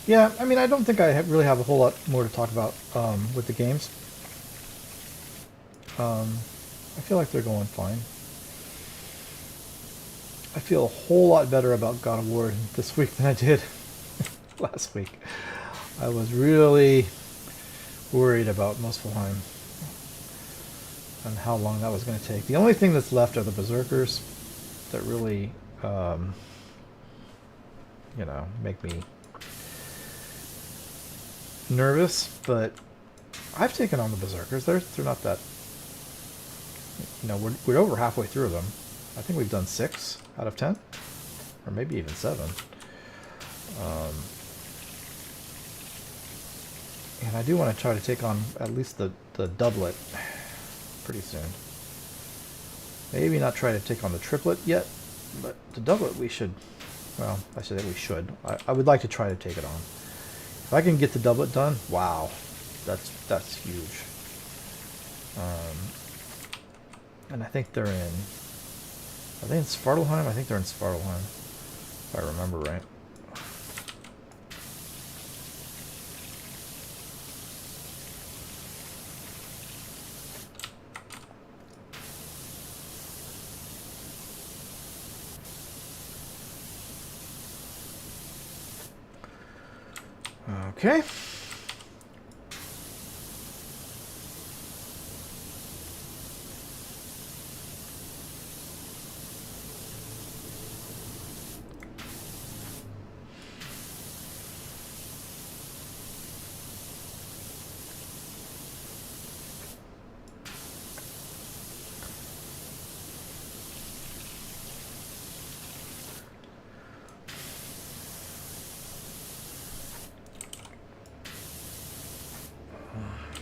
Yeah, I mean, I don't think I really have a whole lot more to talk about with the games. I feel like they're going fine. I feel a whole lot better about God of War this week than I did last week. I was really worried about Muspelheim and how long that was going to take. The only thing that's left are the Berserkers that really, make me nervous. But I've taken on the Berserkers. They're not that. We're over halfway through them. I think we've done 6 out of 10, or maybe even 7. And I do want to try to take on at least the doublet pretty soon. Maybe not try to take on the triplet yet, but the doublet we should. Well, I said that we should. I would like to try to take it on. If I can get the doublet done, wow, that's huge. And I think they're in. Are they in Svartalheim? I think they're in Svartalheim, if I remember right. Okay.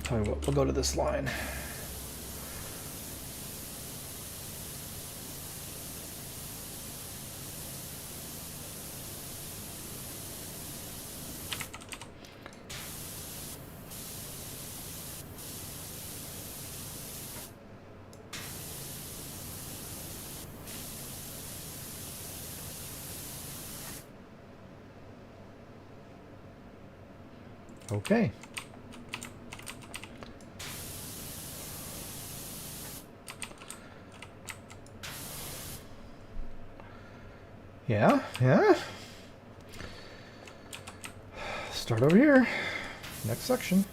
Tell you what, we'll go to this line. Okay. Yeah. Start over here. Next section.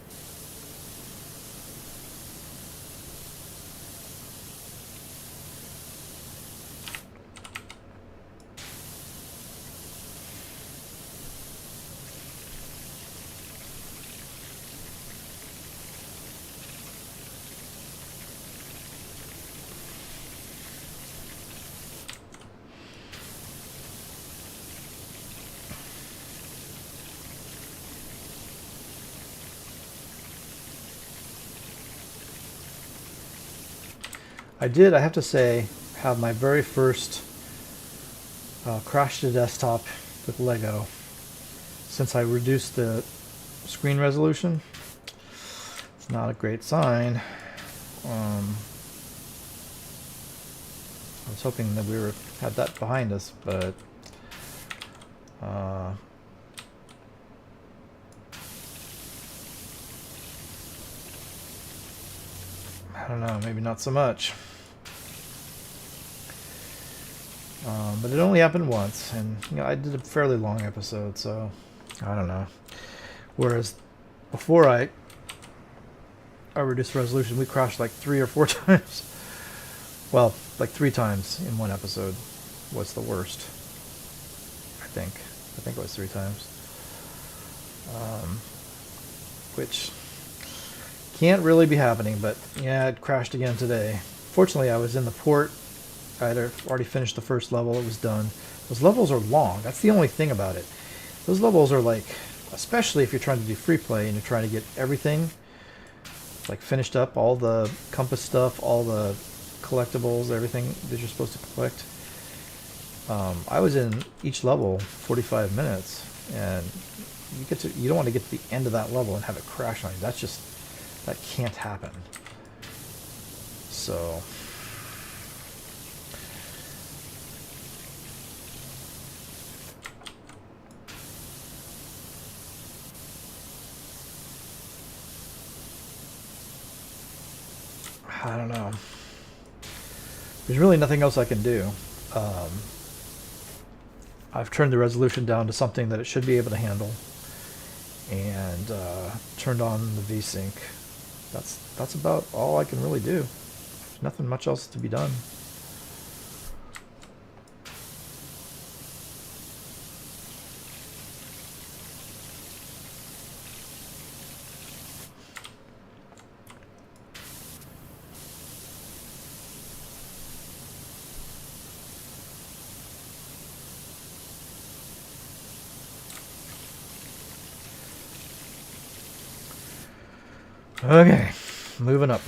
I have to say, have my very first crash to desktop with Lego since I reduced the screen resolution. It's not a great sign. I was hoping that we had that behind us, but I don't know, maybe not so much. But it only happened once, and I did a fairly long episode, so I don't know. Whereas before I reduced resolution, we crashed like 3 or 4 times. Well, like 3 times in one episode was the worst. I think it was 3 times. Which can't really be happening, but yeah, it crashed again today. Fortunately, I was in the port. I had already finished the first level. It was done. Those levels are long. That's the only thing about it. Those levels are like, especially if you're trying to do free play and you're trying to get everything like finished up, all the compass stuff, all the collectibles, everything that you're supposed to collect. I was in each level 45 minutes, and you don't want to get to the end of that level and have it crash on you. That can't happen. So I don't know. There's really nothing else I can do. I've turned the resolution down to something that it should be able to handle, and turned on the VSync. That's about all I can really do. There's nothing much else to be done. Okay, moving up.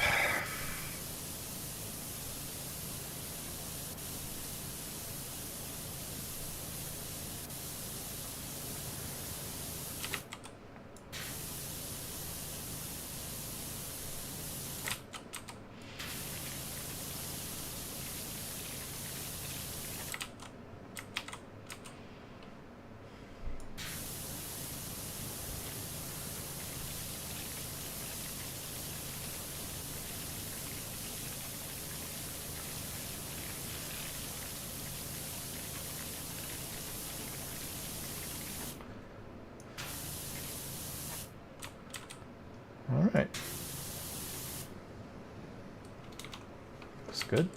All right. That's good.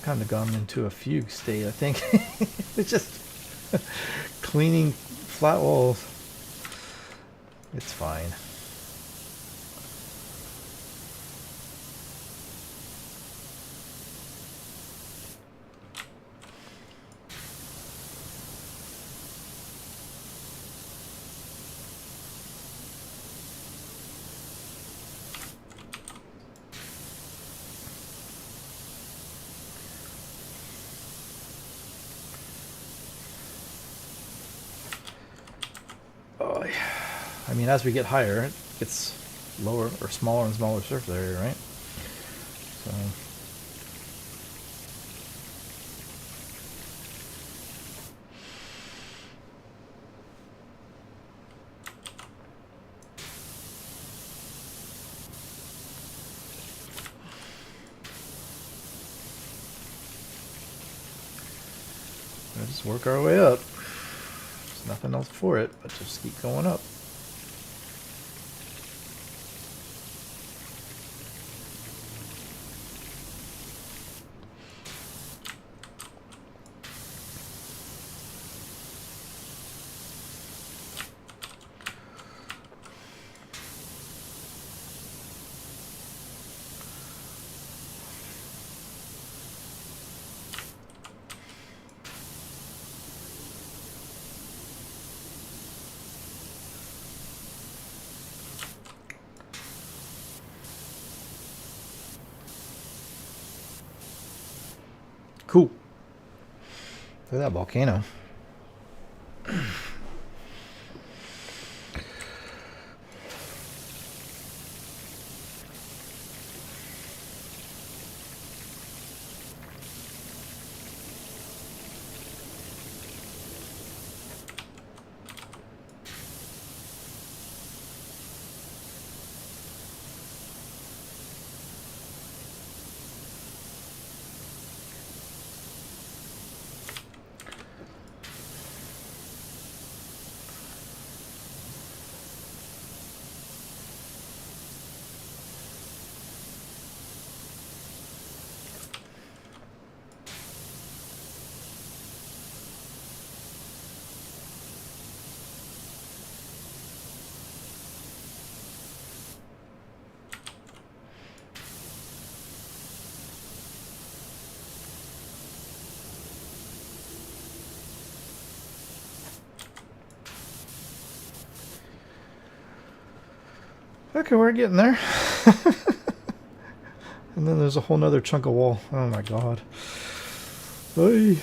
kind of gone into a fugue state, I think. It's just cleaning flat walls. It's fine. Oh, I mean, as we get higher, it gets lower or smaller and smaller surface area, right? So. We'll just work our way up. There's nothing else for it, but just keep going up. Cool. Look at that volcano. Okay, we're getting there. And then there's a whole nother chunk of wall. Oh my god. Hey.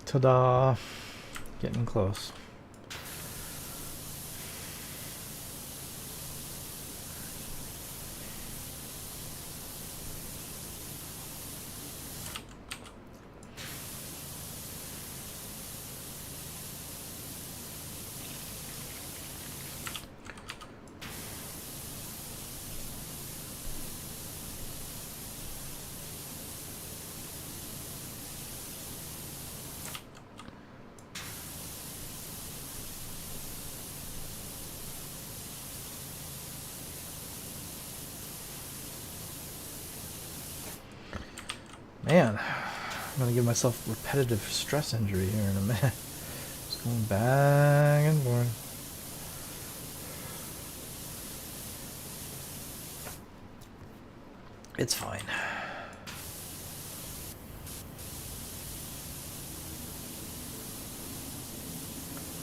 Ta-da! Getting close. Man, I'm gonna give myself repetitive stress injury here in a minute. Just going back and forth. It's fine.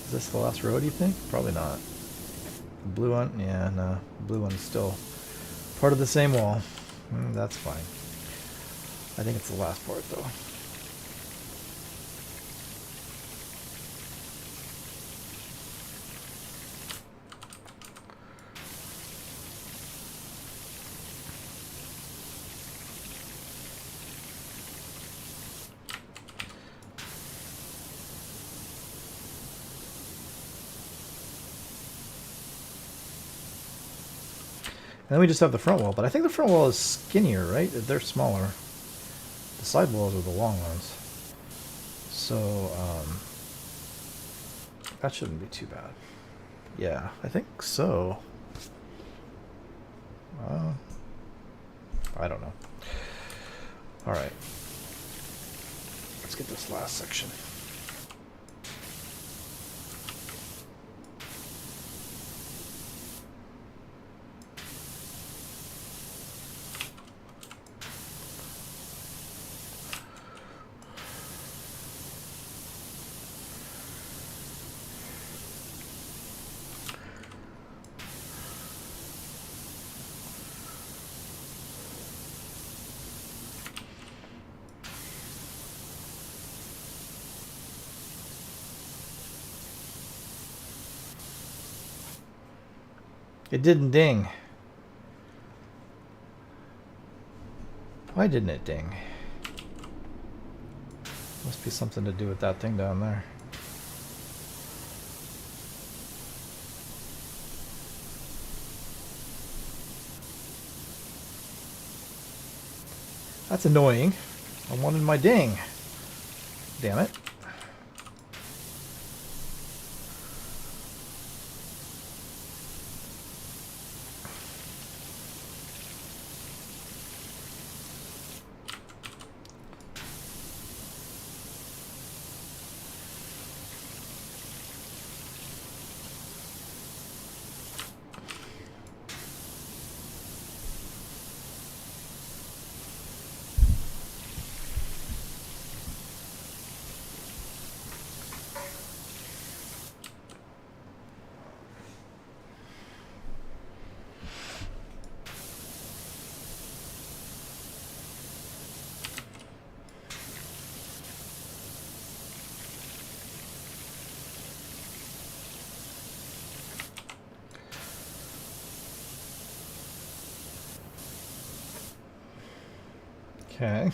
Is this the last row, do you think? Probably not. The blue one? Yeah, no. The blue one's still part of the same wall. That's fine. I think it's the last part though. And then we just have the front wall, but I think the front wall is skinnier, right? They're smaller. The side walls are the long ones. So, that shouldn't be too bad. Yeah, I think so. I don't know. Alright. Let's get this last section. It didn't ding. Why didn't it ding? Must be something to do with that thing down there. That's annoying. I wanted my ding. Damn it. Okay.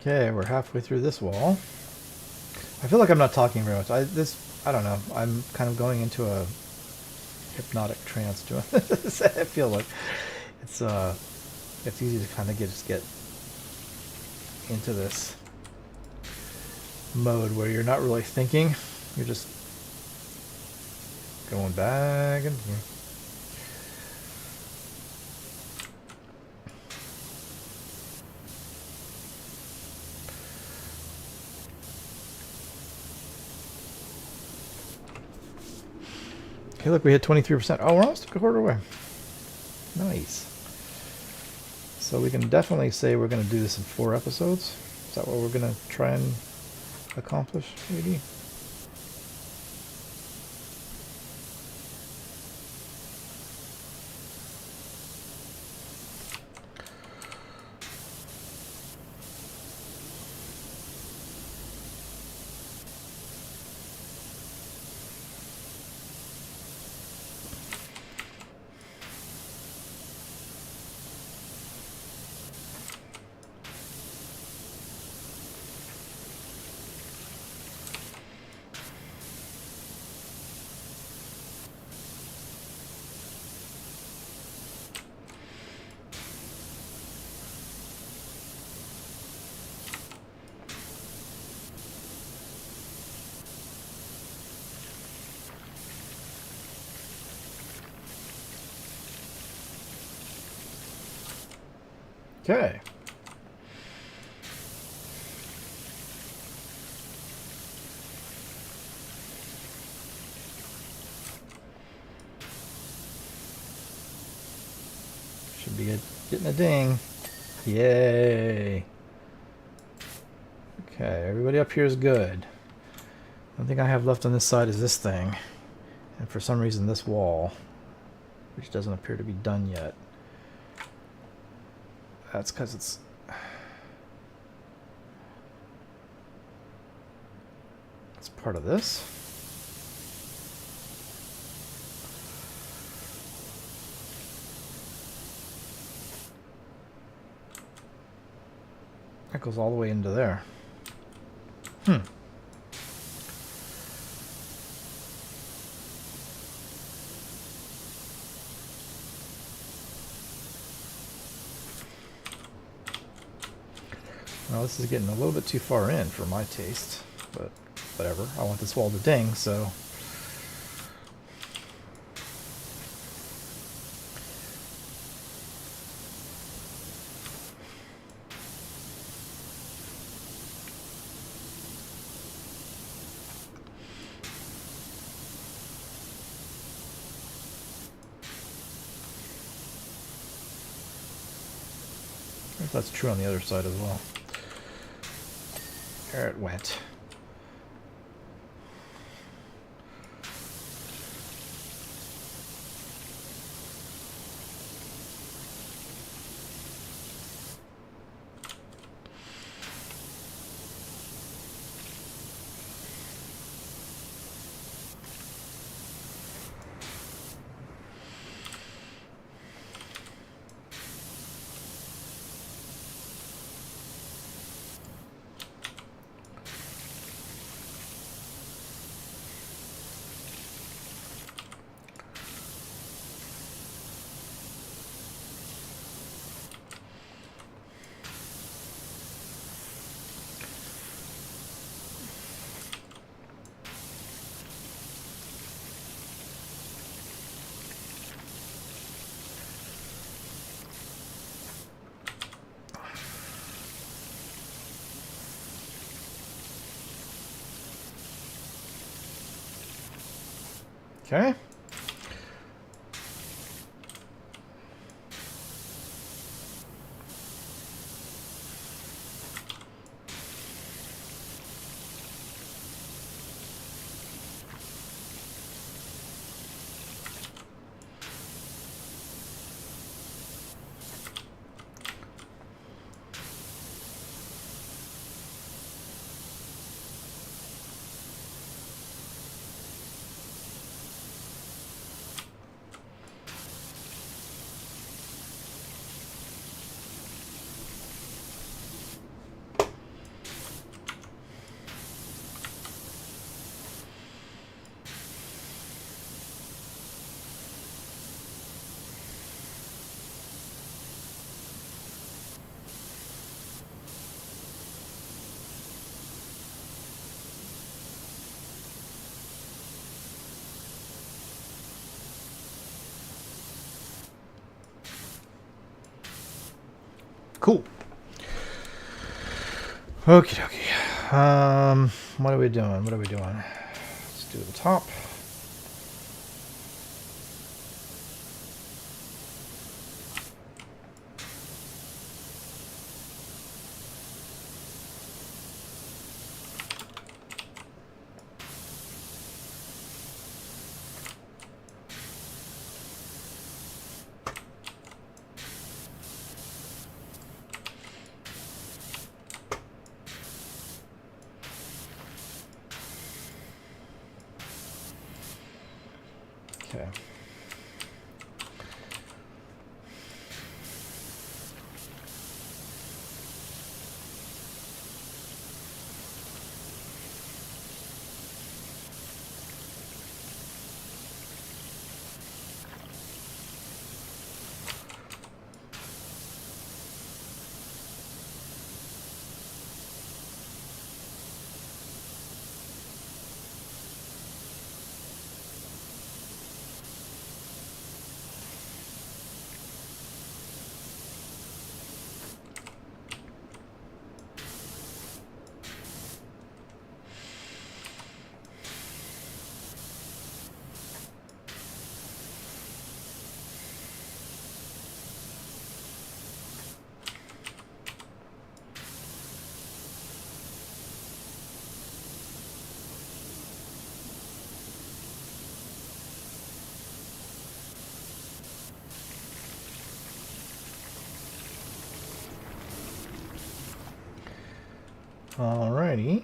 Okay, we're halfway through this wall. I feel like I'm not talking very much. I don't know. I'm kind of going into a hypnotic trance doing this. I feel like it's easy to kind of just get into this mode where you're not really thinking. You're just going back and forth. Okay, look, we hit 23%. Oh, we're almost a quarter away. Nice. So we can definitely say we're going to do this in 4 episodes. Is that what we're going to try and accomplish, maybe? Okay. Should be getting a ding. Yay. Okay, everybody up here is good. The only thing I have left on this side is this thing. And for some reason this wall, which doesn't appear to be done yet. That's because it's part of this. That goes all the way into there. Well, this is getting a little bit too far in for my taste, but whatever. I want this wall to ding, so... I think that's true on the other side as well. There it went. Okay. Cool. Okie dokie. What are we doing? What are we doing? Let's do the top. Okay. Alrighty.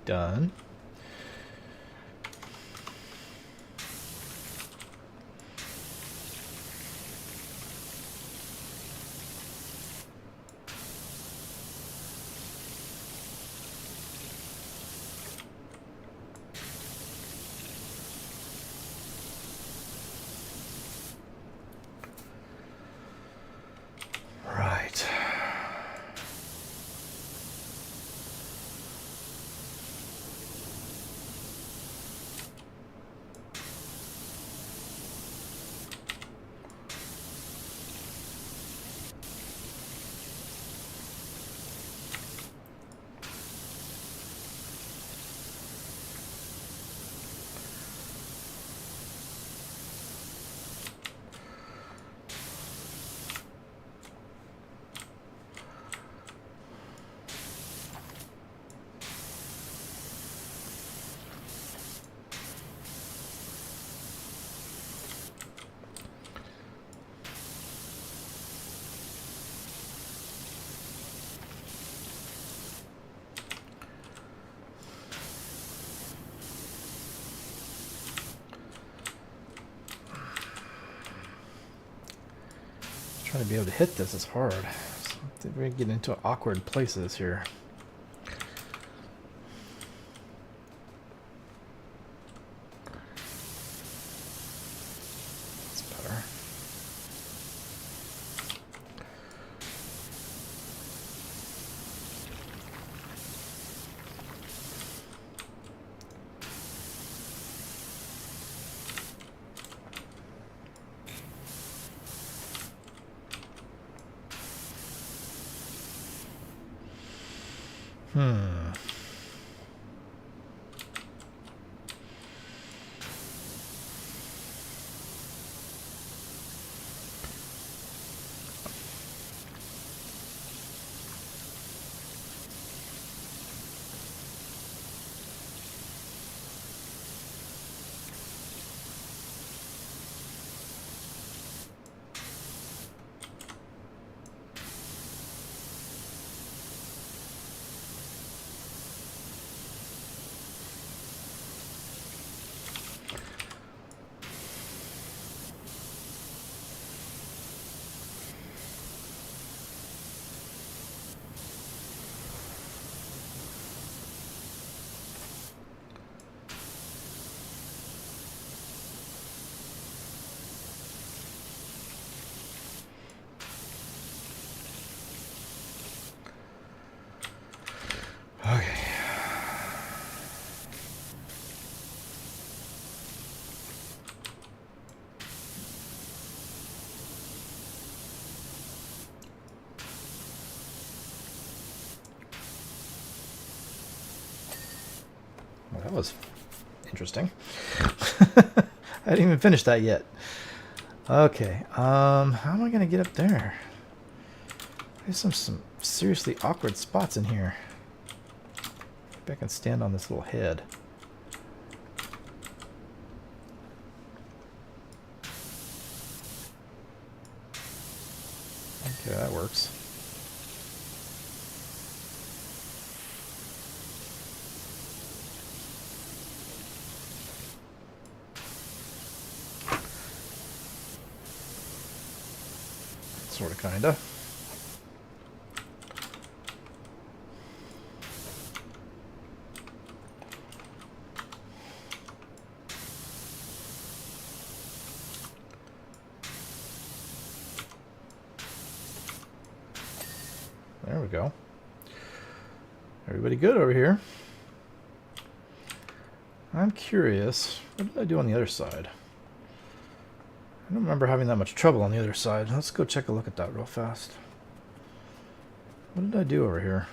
Done. Right. Trying to be able to hit this is hard. So we're getting into awkward places here. That's better. Okay. Well, that was interesting. I didn't even finish that yet. Okay, how am I gonna get up there? There's some seriously awkward spots in here. Maybe I can stand on this little head. Okay, that works. Sort of, kinda. There we go. Everybody good over here? I'm curious. What did I do on the other side? I don't remember having that much trouble on the other side. Let's go check a look at that real fast. What did I do over here?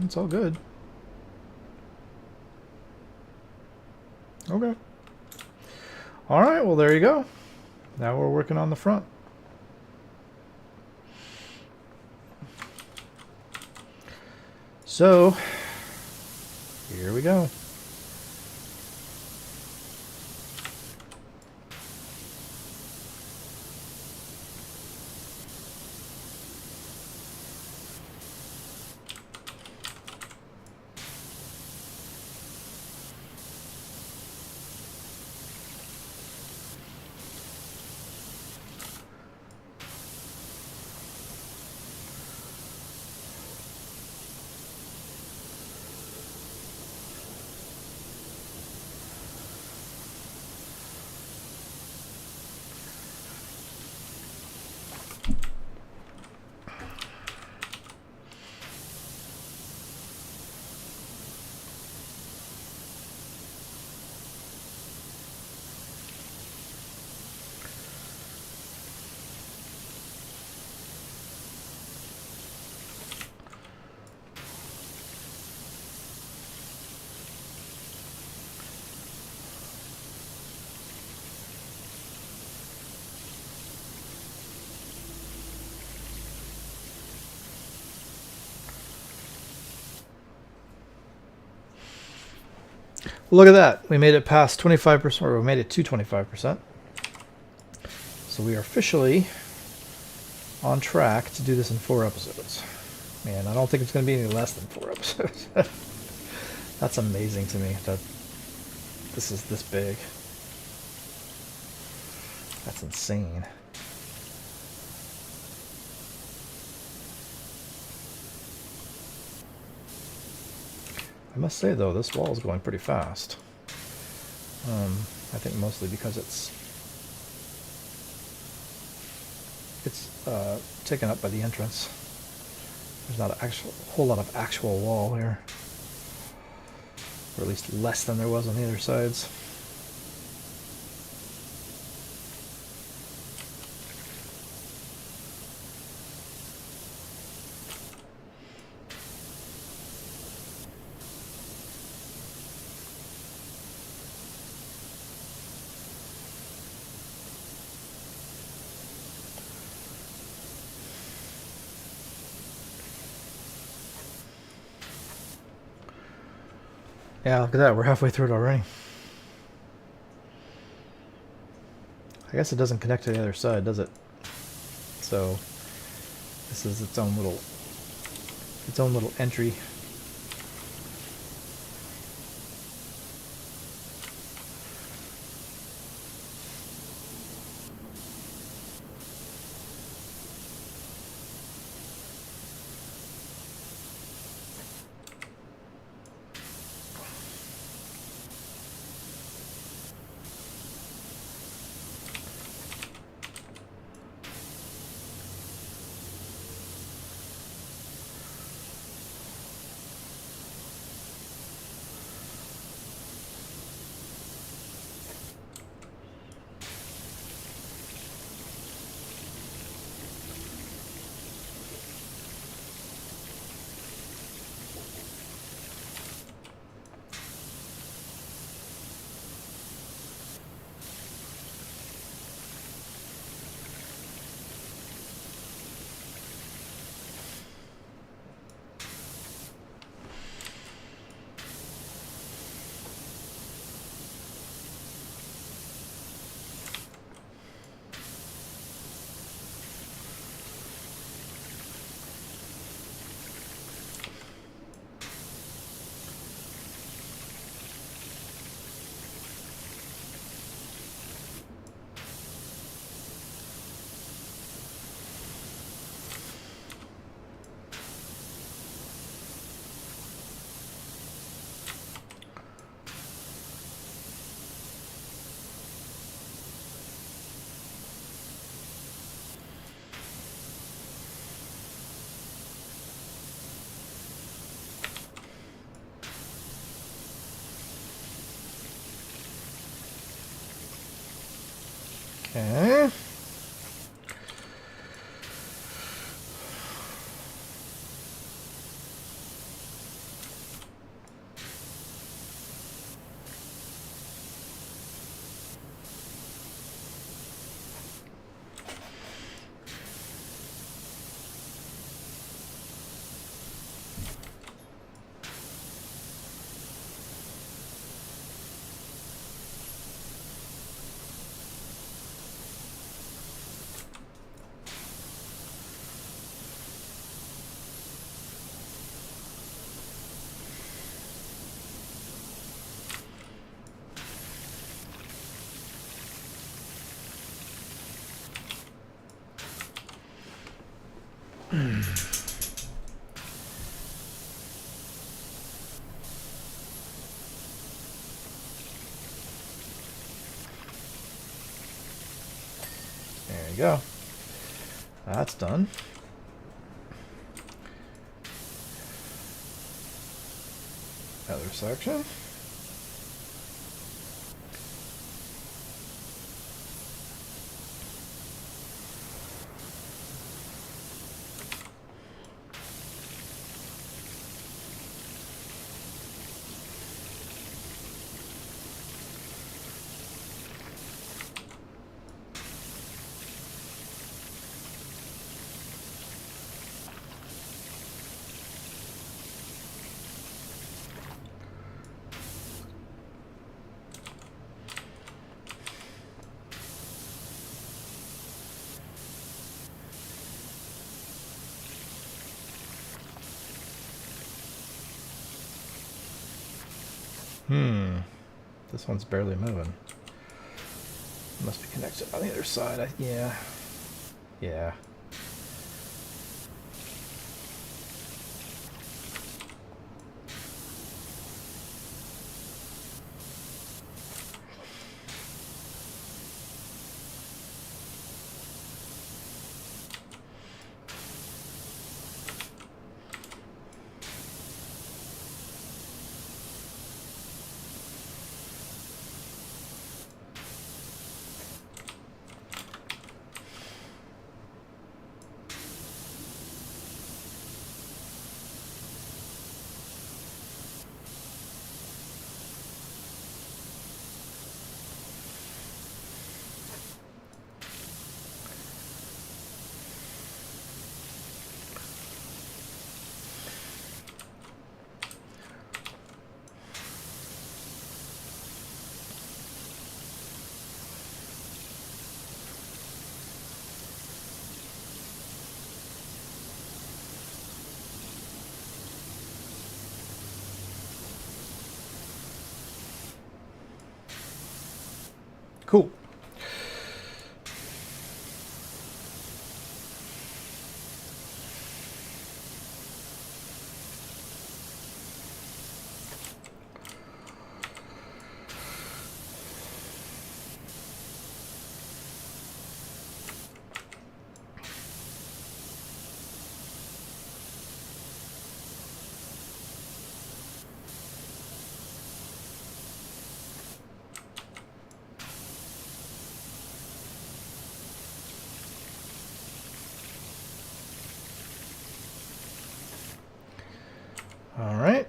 It's all good. Okay. All right, well, there you go. Now we're working on the front. So, here we go. Look at that. We made it past 25%, or we made it to 25%. So we are officially on track to do this in 4 episodes. Man, I don't think it's going to be any less than 4 episodes. That's amazing to me that this is this big. That's insane. I must say, though, this wall is going pretty fast. I think mostly because it's taken up by the entrance. There's not a whole lot of actual wall here. Or at least less than there was on the other sides. Yeah, look at that. We're halfway through it already. I guess it doesn't connect to the other side, does it? So this is its own little entry. Okay. There you go. That's done. Other section. This one's barely moving. Must be connected on the other side. Yeah. Yeah. Cool. All right.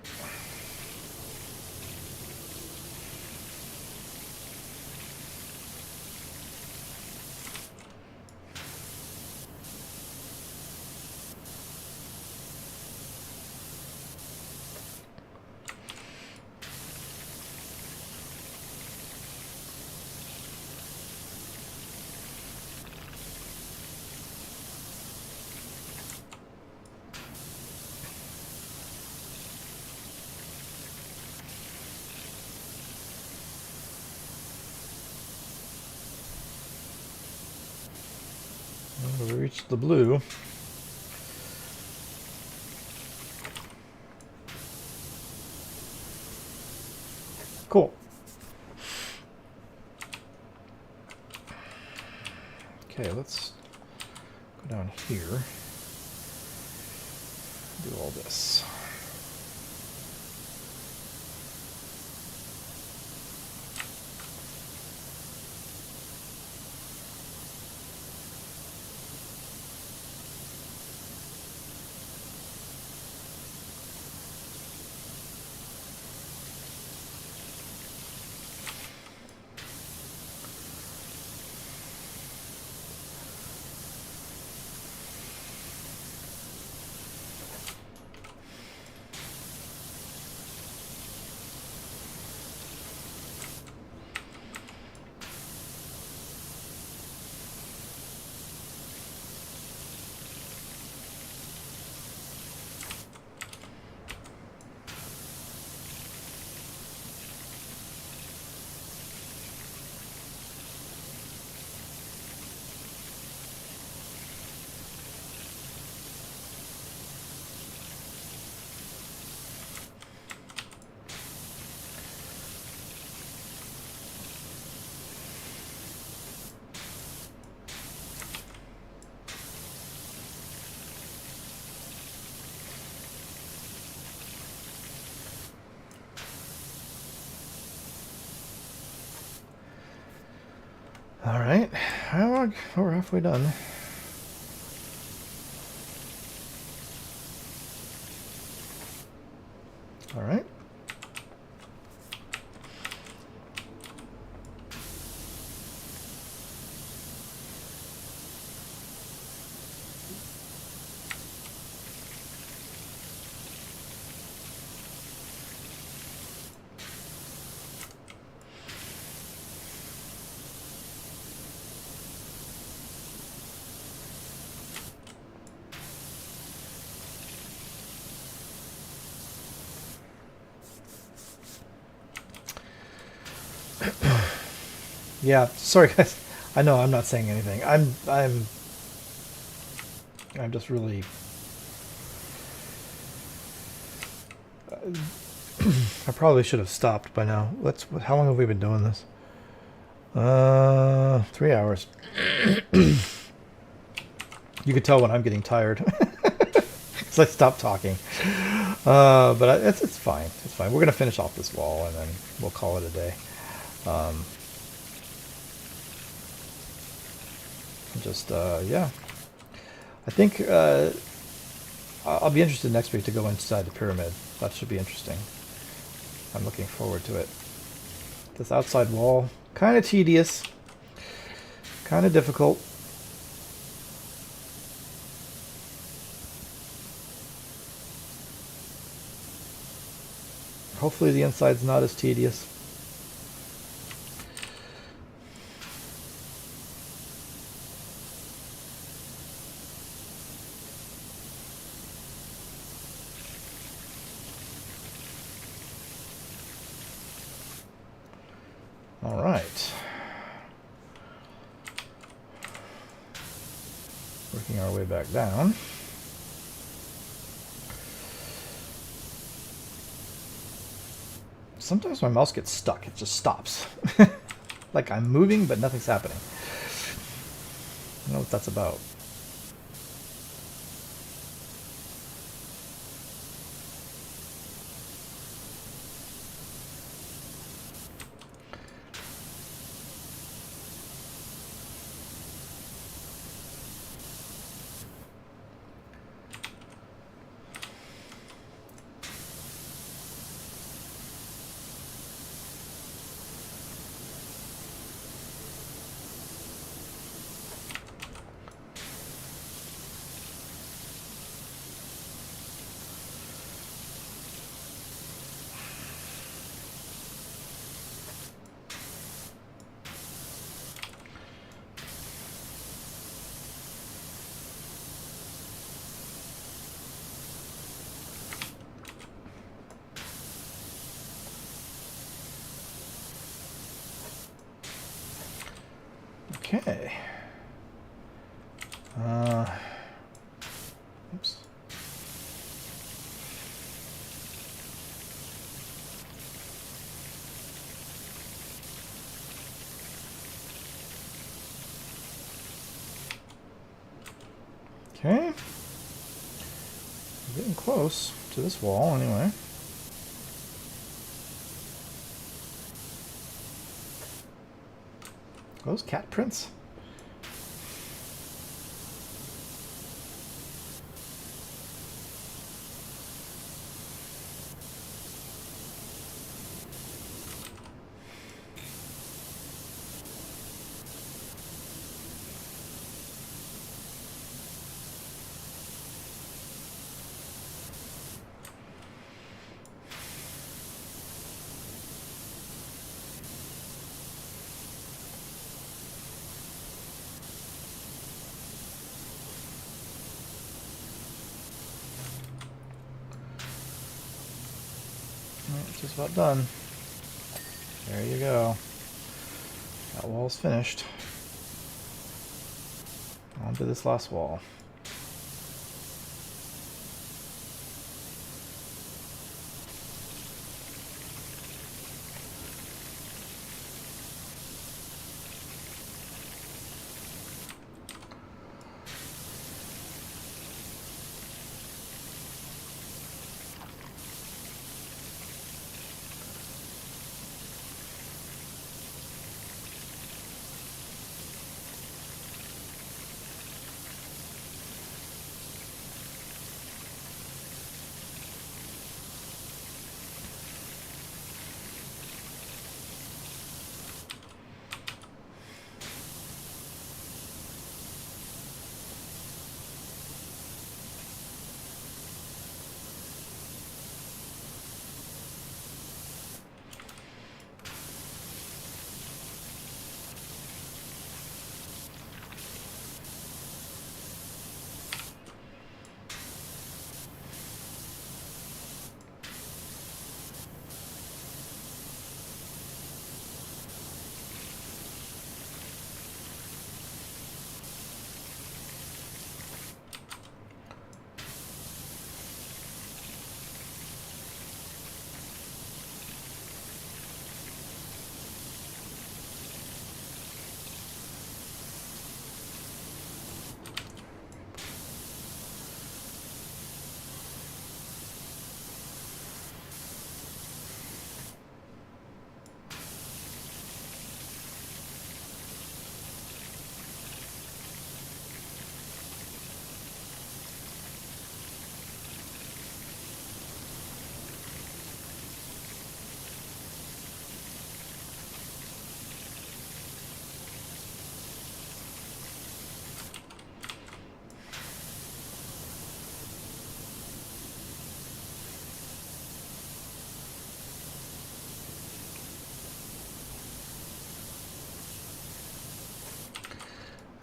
We reached the blue. Cool. Okay, let's go down here. Do all this. All right, well, we're halfway done. All right. Yeah, sorry guys. I know I'm not saying anything. I'm just really I probably should have stopped by now. How long have we been doing this? 3 hours. You could tell when I'm getting tired. Because I stopped talking. But it's fine. It's fine. We're going to finish off this wall and then we'll call it a day. Yeah. I think I'll be interested next week to go inside the pyramid. That should be interesting. I'm looking forward to it. This outside wall, kind of tedious, kind of difficult. Hopefully the inside's not as tedious. All right. Working our way back down. Sometimes my mouse gets stuck. It just stops. Like I'm moving, but nothing's happening. I don't know what that's about. Okay. Oops. Okay. Getting close to this wall anyway. Those cat prints? Just about done. There you go. That wall's finished. On to this last wall.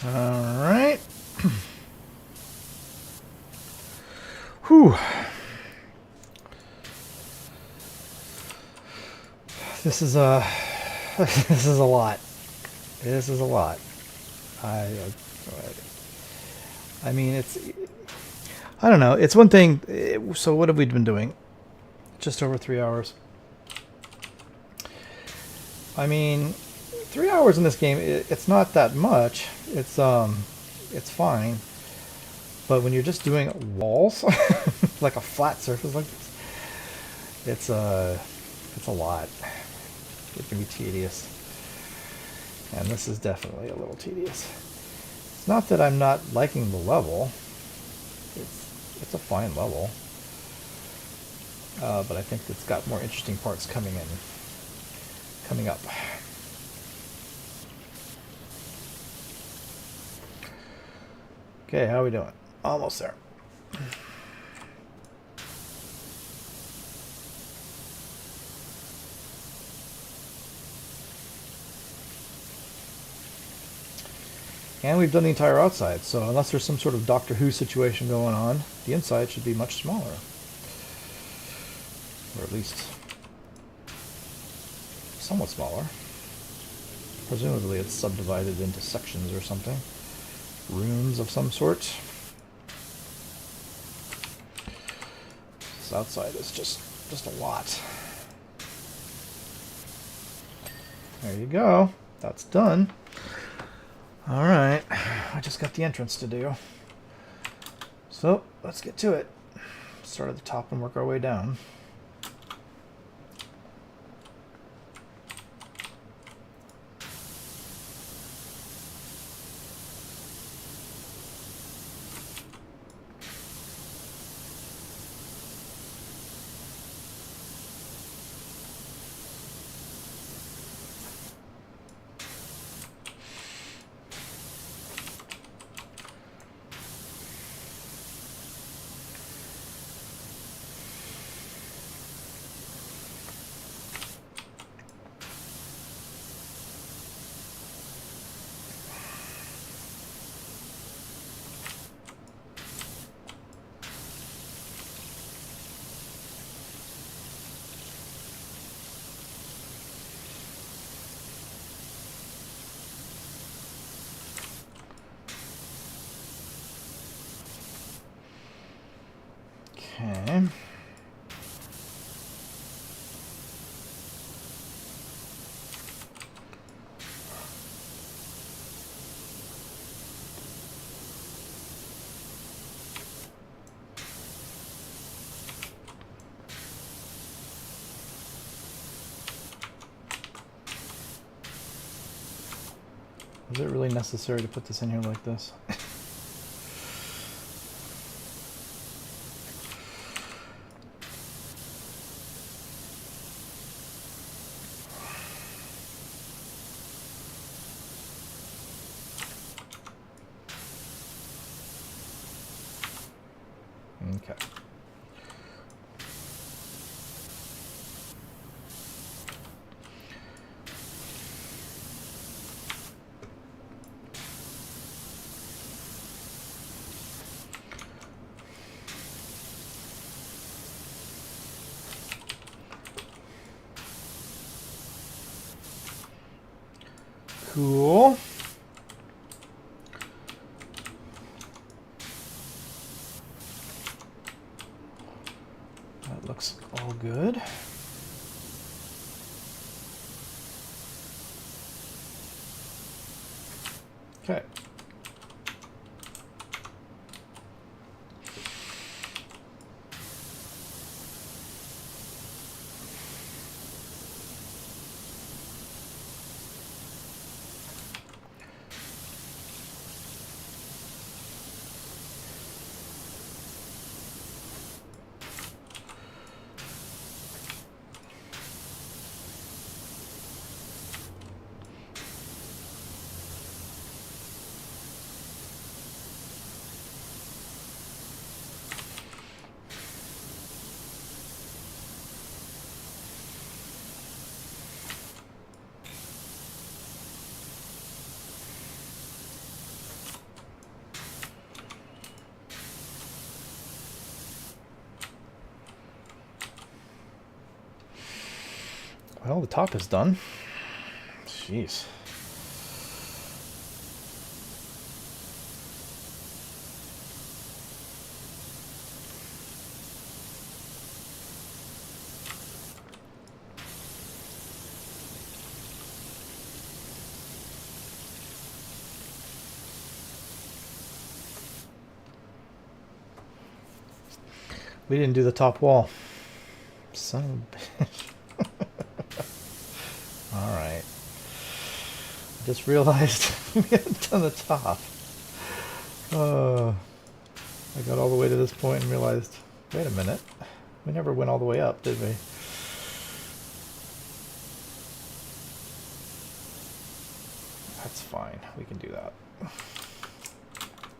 All right. Whew. This is a this is a lot. This is a lot. I mean, I don't know. It's one thing. So what have we been doing? Just over 3 hours. I mean, 3 hours in this game, it's not that much. It's fine. But when you're just doing walls, like a flat surface like this, it's a lot. It can be tedious. And this is definitely a little tedious. It's not that I'm not liking the level. It's a fine level. But I think it's got more interesting parts coming up. Okay, how are we doing? Almost there. And we've done the entire outside, so unless there's some sort of Doctor Who situation going on, the inside should be much smaller. Or at least somewhat smaller. Presumably it's subdivided into sections or something. Rooms of some sort. This outside is just a lot. There you go. That's done. Alright, I just got the entrance to do. So, let's get to it. Start at the top and work our way down. Okay. Is it really necessary to put this in here like this? Okay. Cool. That looks all good. Okay. Well, the top is done. Jeez. We didn't do the top wall. Son of a bitch. Alright. I just realized we haven't done the top. I got all the way to this point and realized, wait a minute. We never went all the way up, did we? That's fine. We can do that.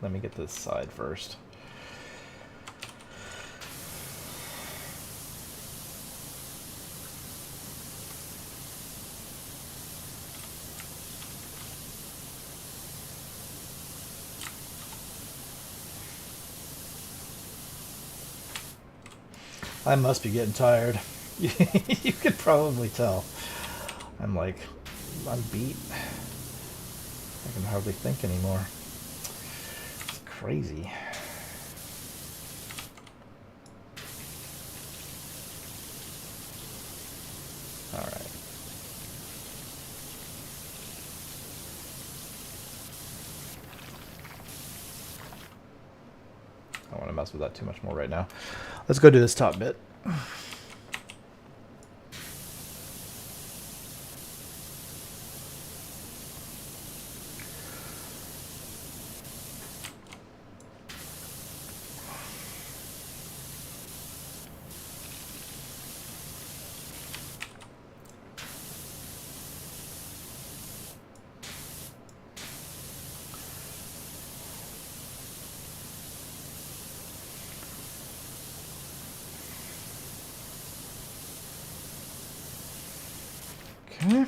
Let me get this side first. I must be getting tired. You could probably tell. I'm beat. I can hardly think anymore. It's crazy. All right. I don't want to mess with that too much more right now. Let's go do this top bit. Okay.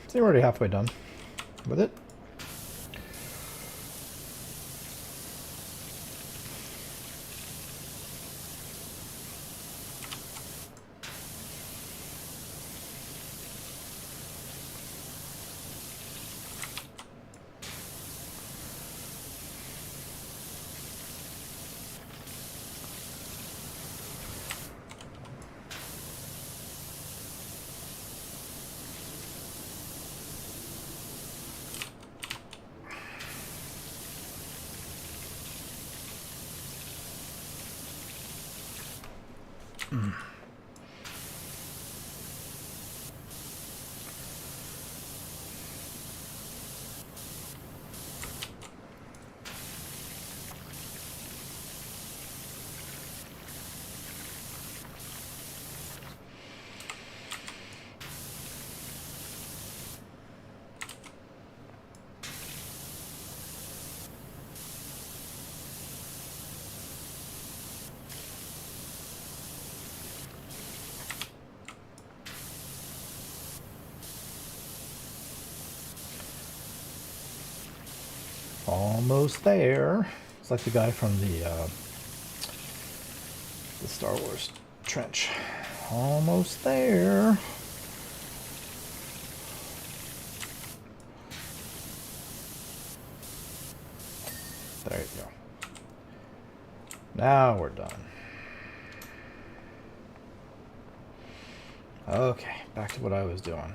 So we're already halfway done with it. Almost there. It's like the guy from the Star Wars trench. Almost there. There you go. Now we're done. Okay, back to what I was doing.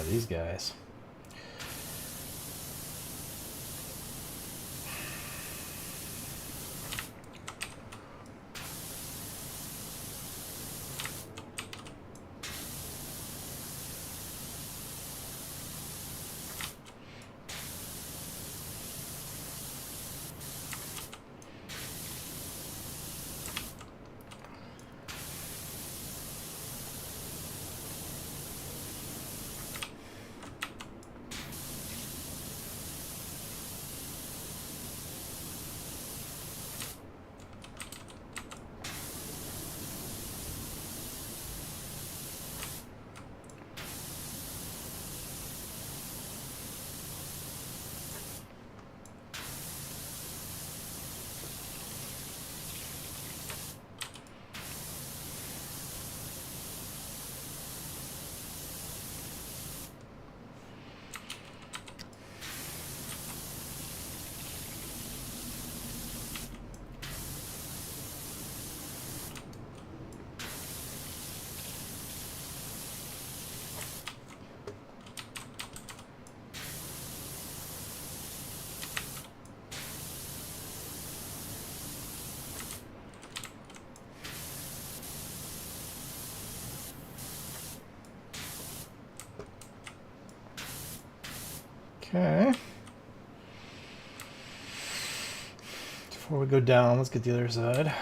these guys. Okay. Before we go down, let's get the other side.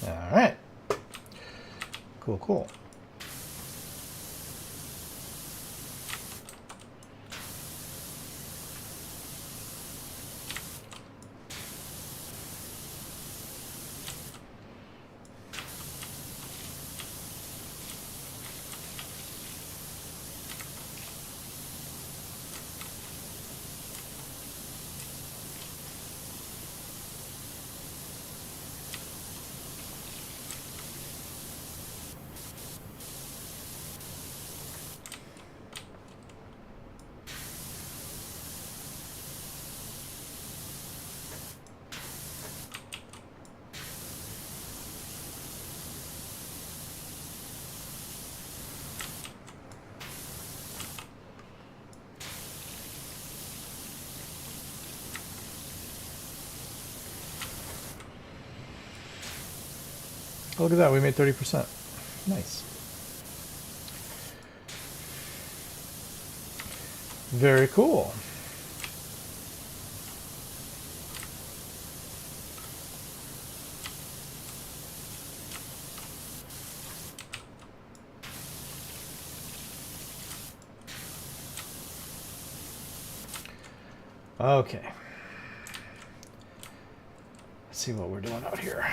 All right. Cool, cool. Look at that, we made 30%. Nice. Very cool. Okay. Let's see what we're doing out here.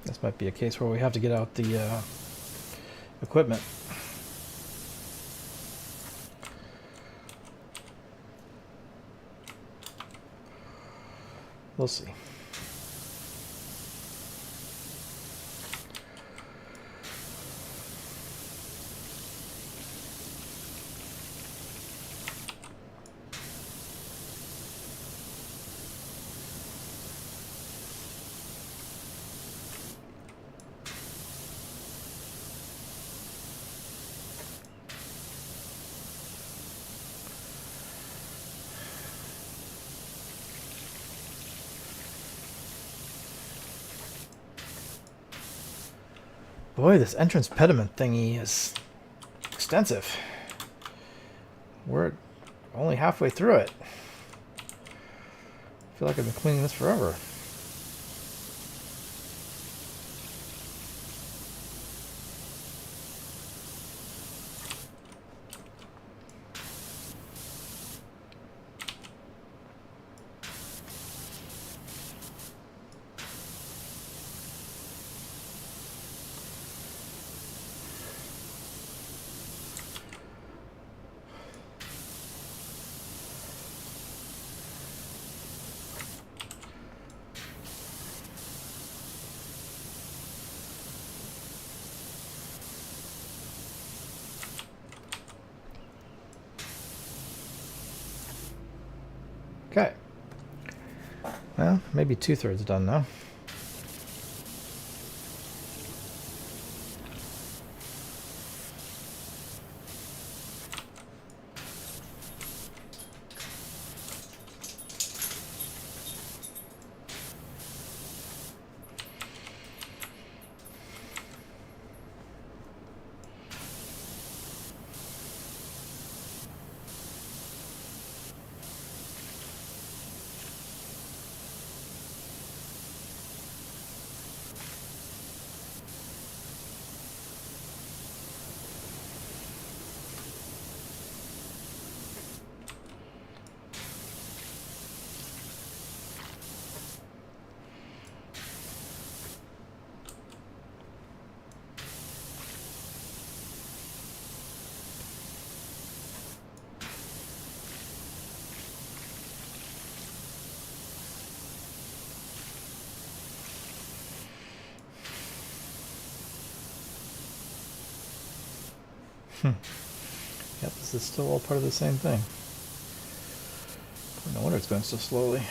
This might be a case where we have to get out the equipment. We'll see. Boy, this entrance pediment thingy is extensive. We're only halfway through it. I feel like I've been cleaning this forever. Okay. Well, maybe 2/3 done now. Yep, this is still all part of the same thing. No wonder it's going so slowly.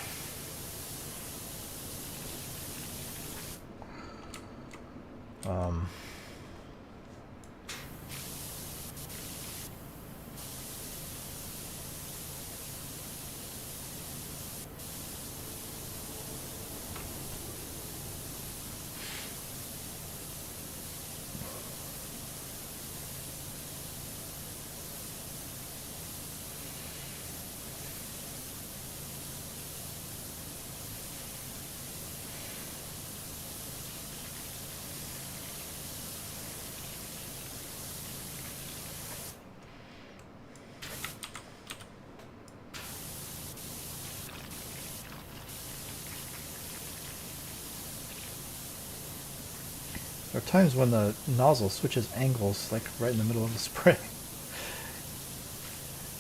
There are times when the nozzle switches angles, like right in the middle of the spray.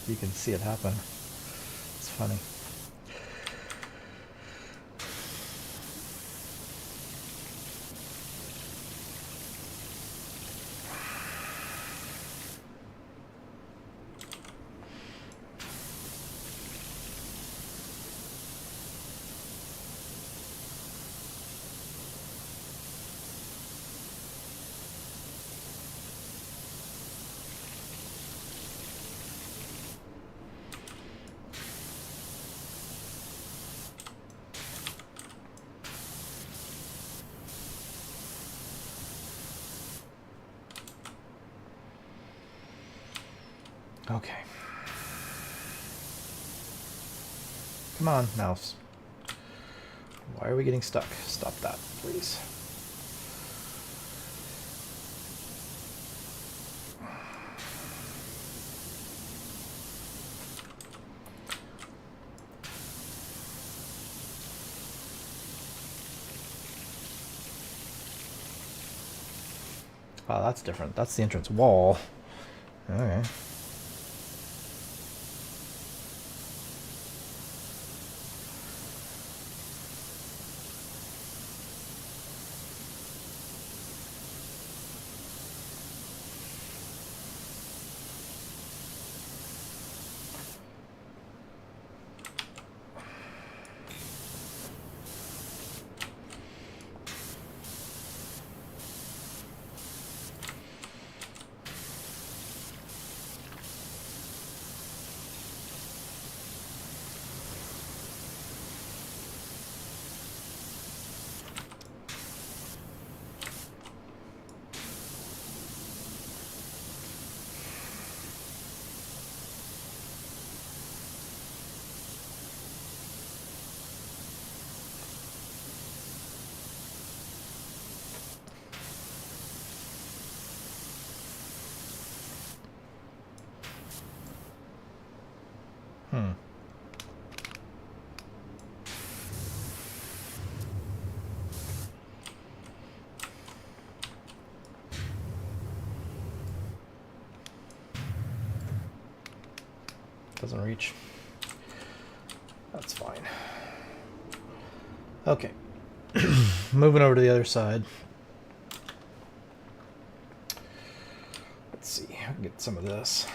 You can see it happen. It's funny. Okay. Come on, mouse. Why are we getting stuck? Stop that, please. Oh, that's different. That's the entrance wall. Okay. doesn't reach. That's fine. Okay. Moving over to the other side. Let's see. I can get some of this.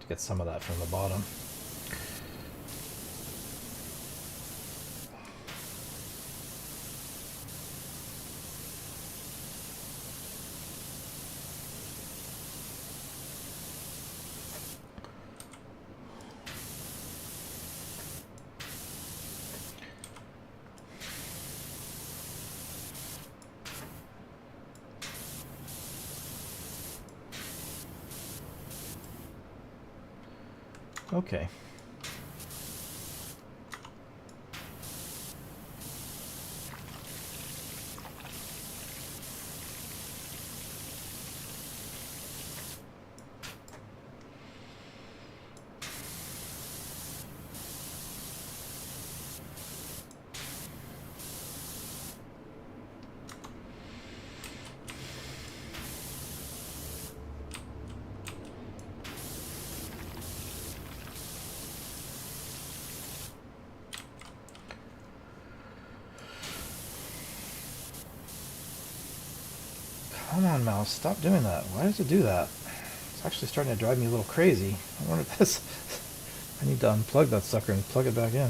Get some of that from the bottom. Okay. Come on, mouse, stop doing that. Why does it do that? It's actually starting to drive me a little crazy. I wonder if this... I need to unplug that sucker and plug it back in.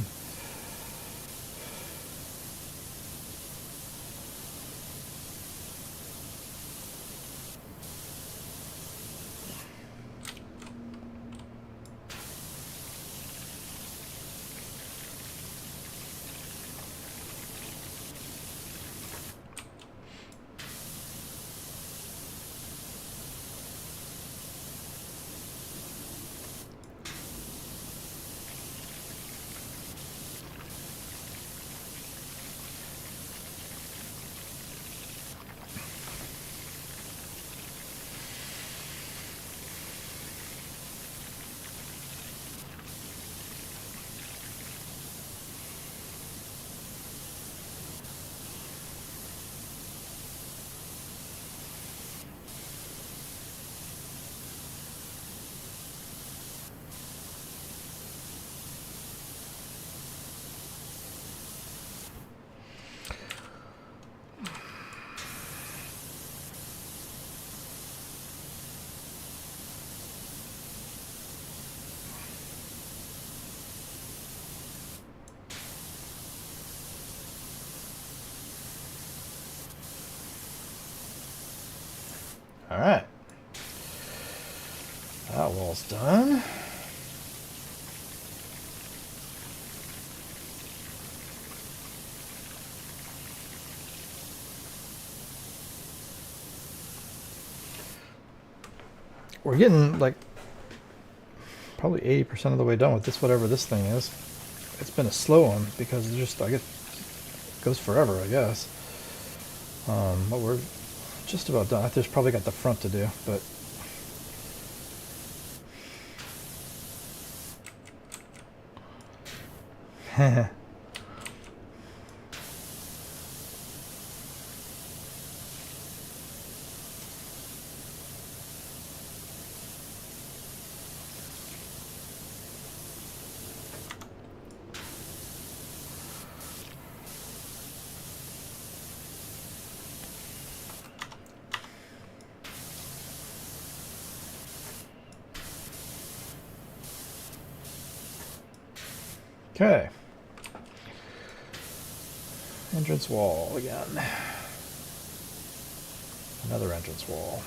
All right. That wall's done. We're getting like probably 80% of the way done with this, whatever this thing is. It's been a slow one because it just, I guess, it goes forever, I guess. But we're just about done. There's probably got the front to do, but okay. Entrance wall again. Another entrance wall.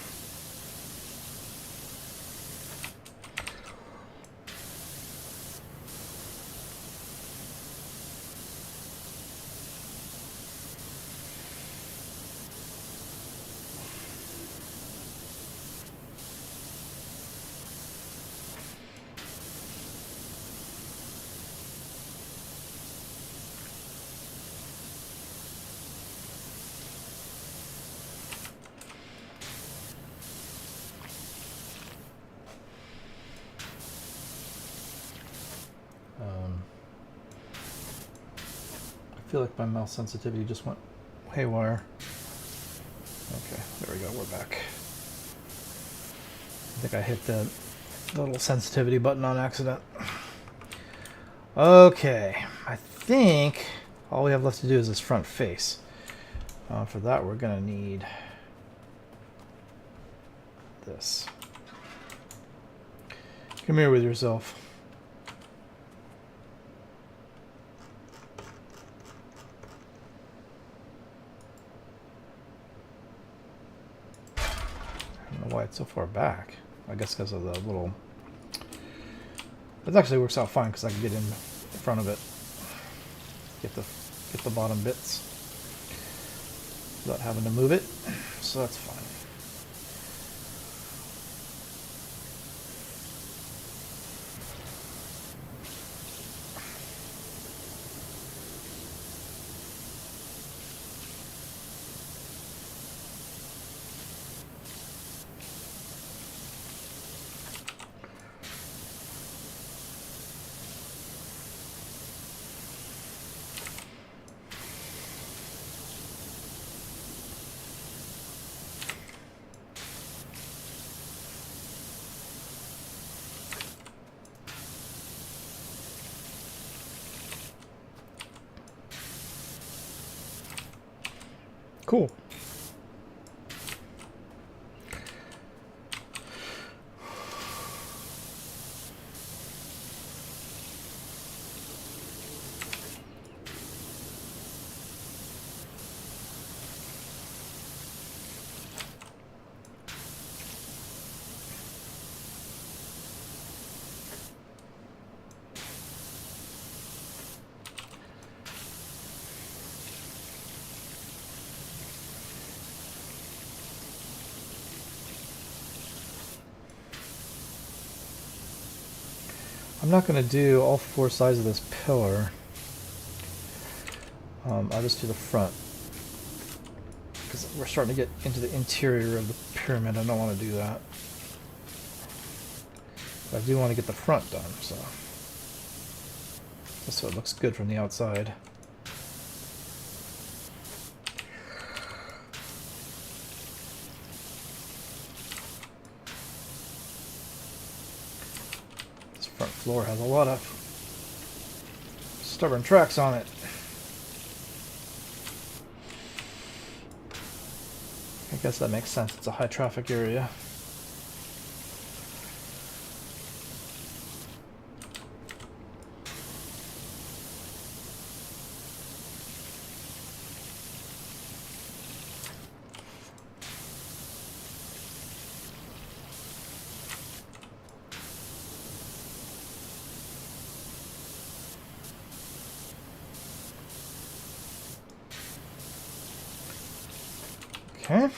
feel like my mouse sensitivity just went haywire. Okay, there we go, we're back. I think I hit the little sensitivity button on accident. Okay, I think all we have left to do is this front face. For that, we're going to need this. Come here with yourself. I don't know why it's so far back. I guess because of the little... It actually works out fine because I can get in front of it. Get the bottom bits without having to move it. So that's fine. Cool. I'm not going to do all four sides of this pillar. I'll just do the front. Because we're starting to get into the interior of the pyramid. I don't want to do that. But I do want to get the front done, so. Just so it looks good from the outside. Front floor has a lot of stubborn tracks on it. I guess that makes sense. It's a high traffic area. Okay.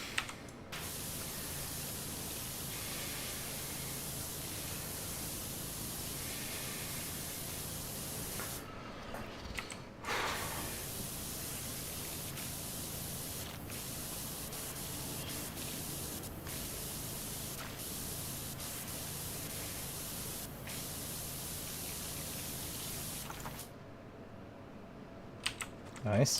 Nice.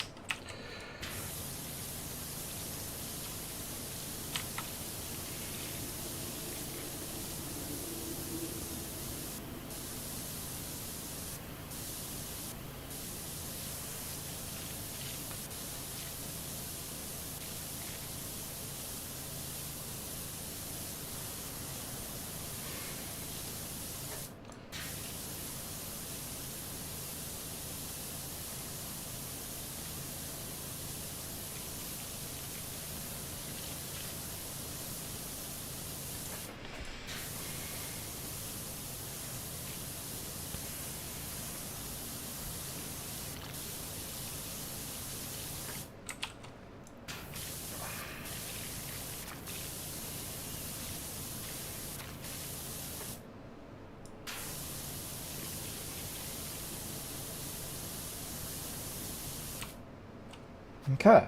Okay.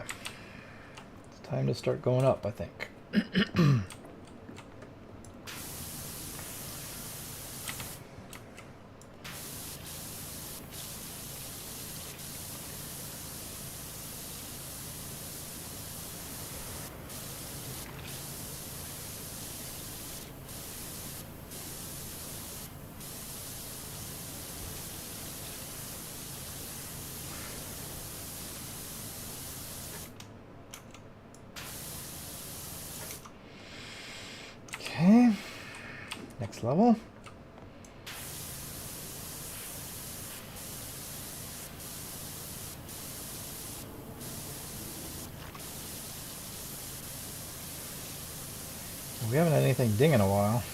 It's time to start going up, I think. Next level. We haven't had anything ding in a while.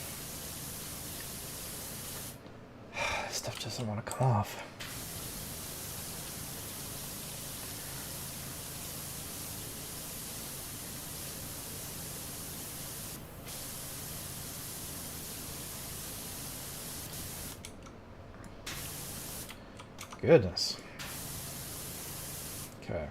This stuff just doesn't want to come off. Goodness. Okay.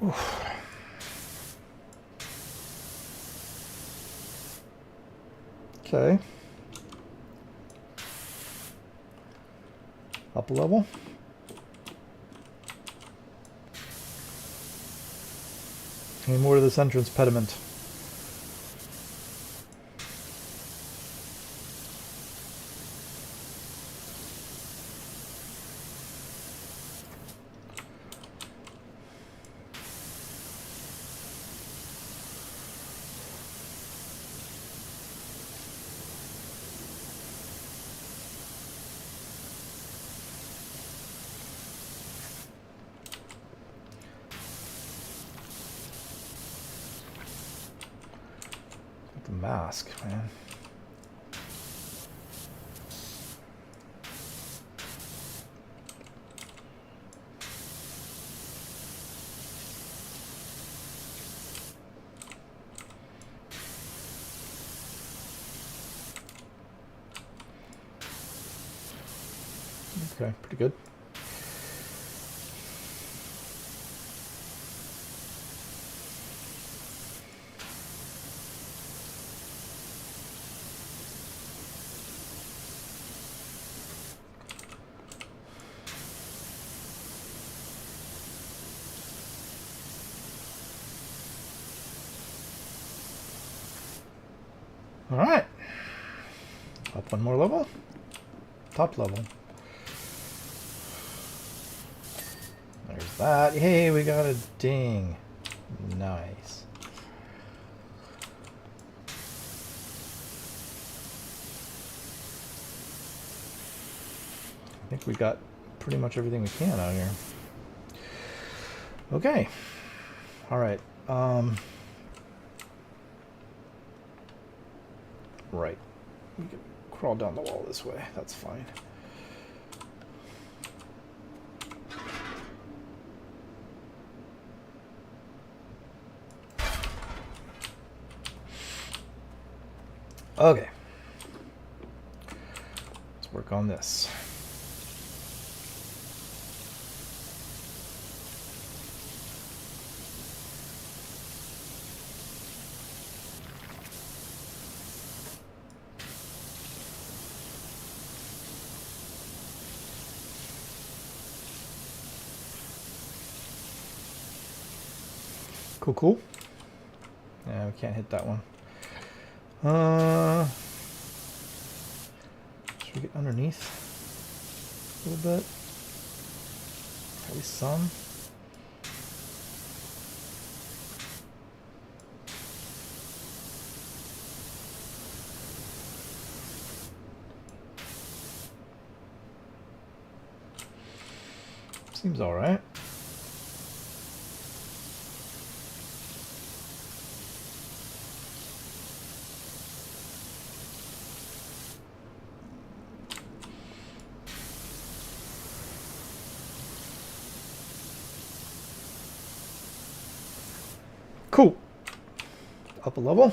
Oof. Okay. Up a level. Any more to this entrance pediment? The mask, man. Okay, pretty good. All right. Up one more level. Top level. There's that. Hey, we got a ding. Nice. I think we got pretty much everything we can out here. Okay. All right. Right. We can crawl down the wall this way. That's fine. Okay. Let's work on this. Cool, cool. Yeah, we can't hit that one. Should we get underneath a little bit? At least some. Seems all right. Cool. Up a level.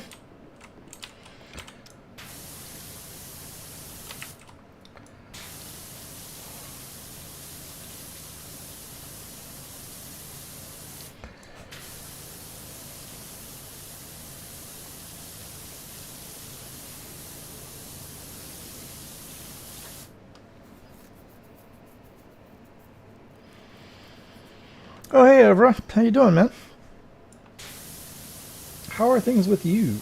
Oh, hey, Evra. How you doing, man? How are things with you?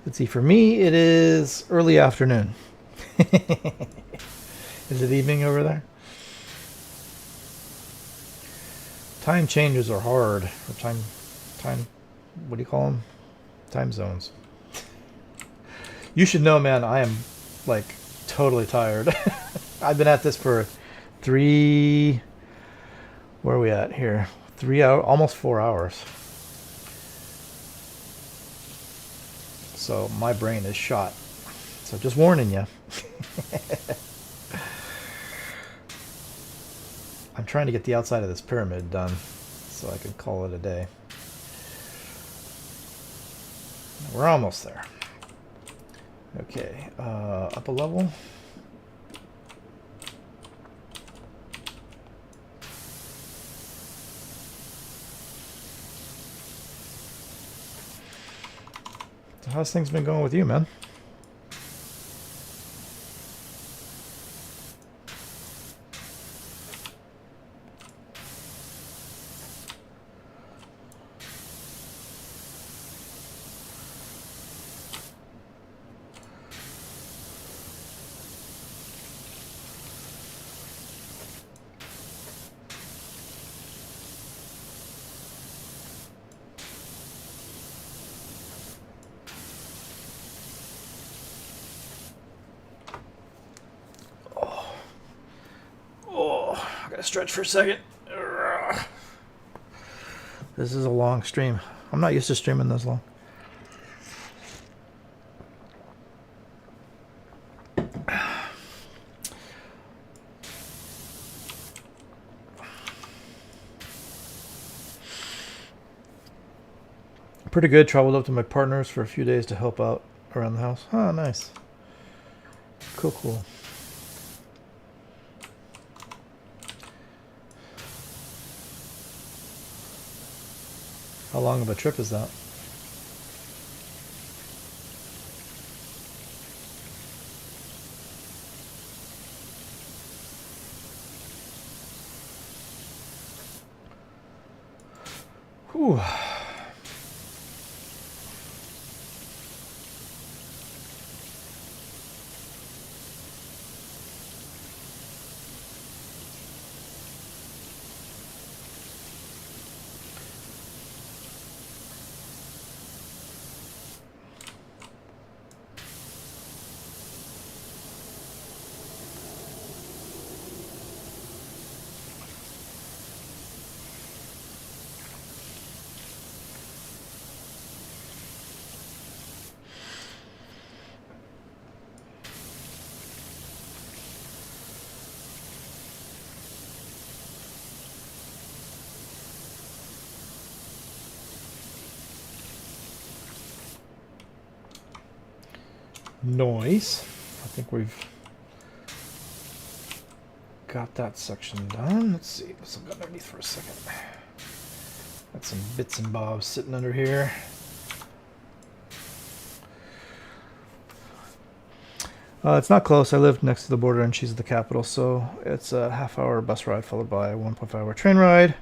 Let's see. For me, it is early afternoon. Is it evening over there? Time changes are hard. Or time. What do you call them? Time zones. You should know, man. I am like totally tired. I've been at this for 3. Where are we at here? 3 hours, almost 4 hours. So my brain is shot. So just warning you. I'm trying to get the outside of this pyramid done so I can call it a day. We're almost there. Okay, up a level. So how's things been going with you, man? I gotta stretch for a second. This is a long stream. I'm not used to streaming this long. Pretty good. Traveled up to my partner's for a few days to help out around the house. Oh, nice. Cool, cool. How long of a trip is that? Whew. Noise. I think we've got that section done. Let's see. Let's look underneath for a second. Got some bits and bobs sitting under here. It's not close. I live next to the border and she's the capital, so it's a half-hour bus ride followed by a 1.5-hour train ride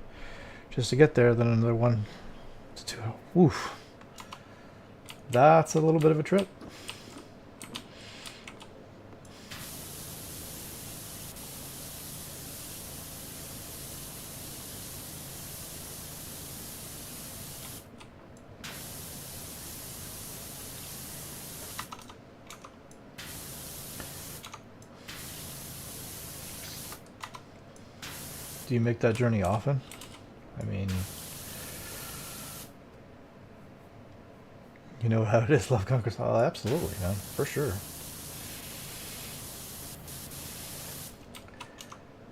just to get there. Then another 1 to 2. Oof. That's a little bit of a trip. Do you make that journey often? I mean, you know how it is, love conquers all. Absolutely, man, for sure.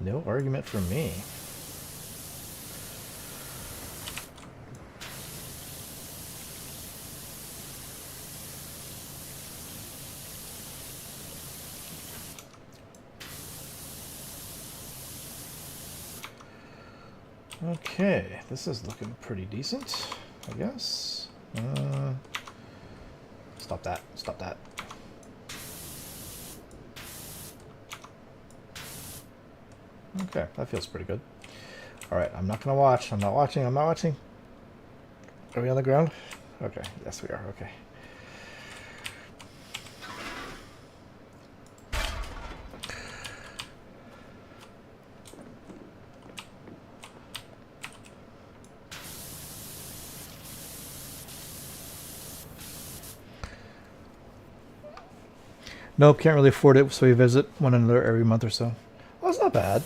No argument from me. Okay, this is looking pretty decent, I guess. Stop that. Stop that. Okay, that feels pretty good. Alright, I'm not gonna watch. I'm not watching. I'm not watching. Are we on the ground? Okay. Yes, we are. Okay. Nope, can't really afford it, so we visit one another every month or so. Well, that's not bad.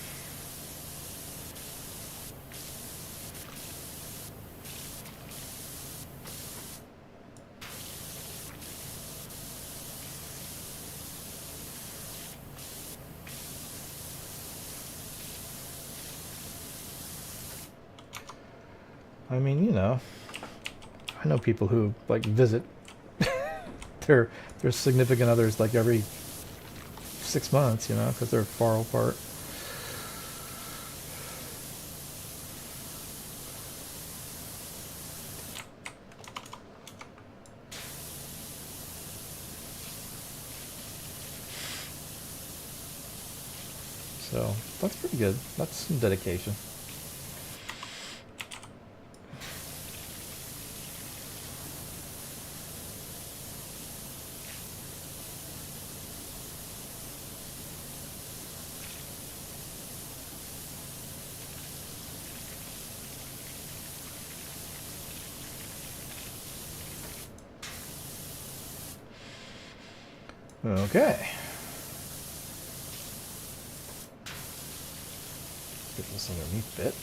I mean, you know, I know people who like visit their significant others like every 6 months, you know, because they're far apart. So that's pretty good. That's some dedication. Okay. Get this underneath bit.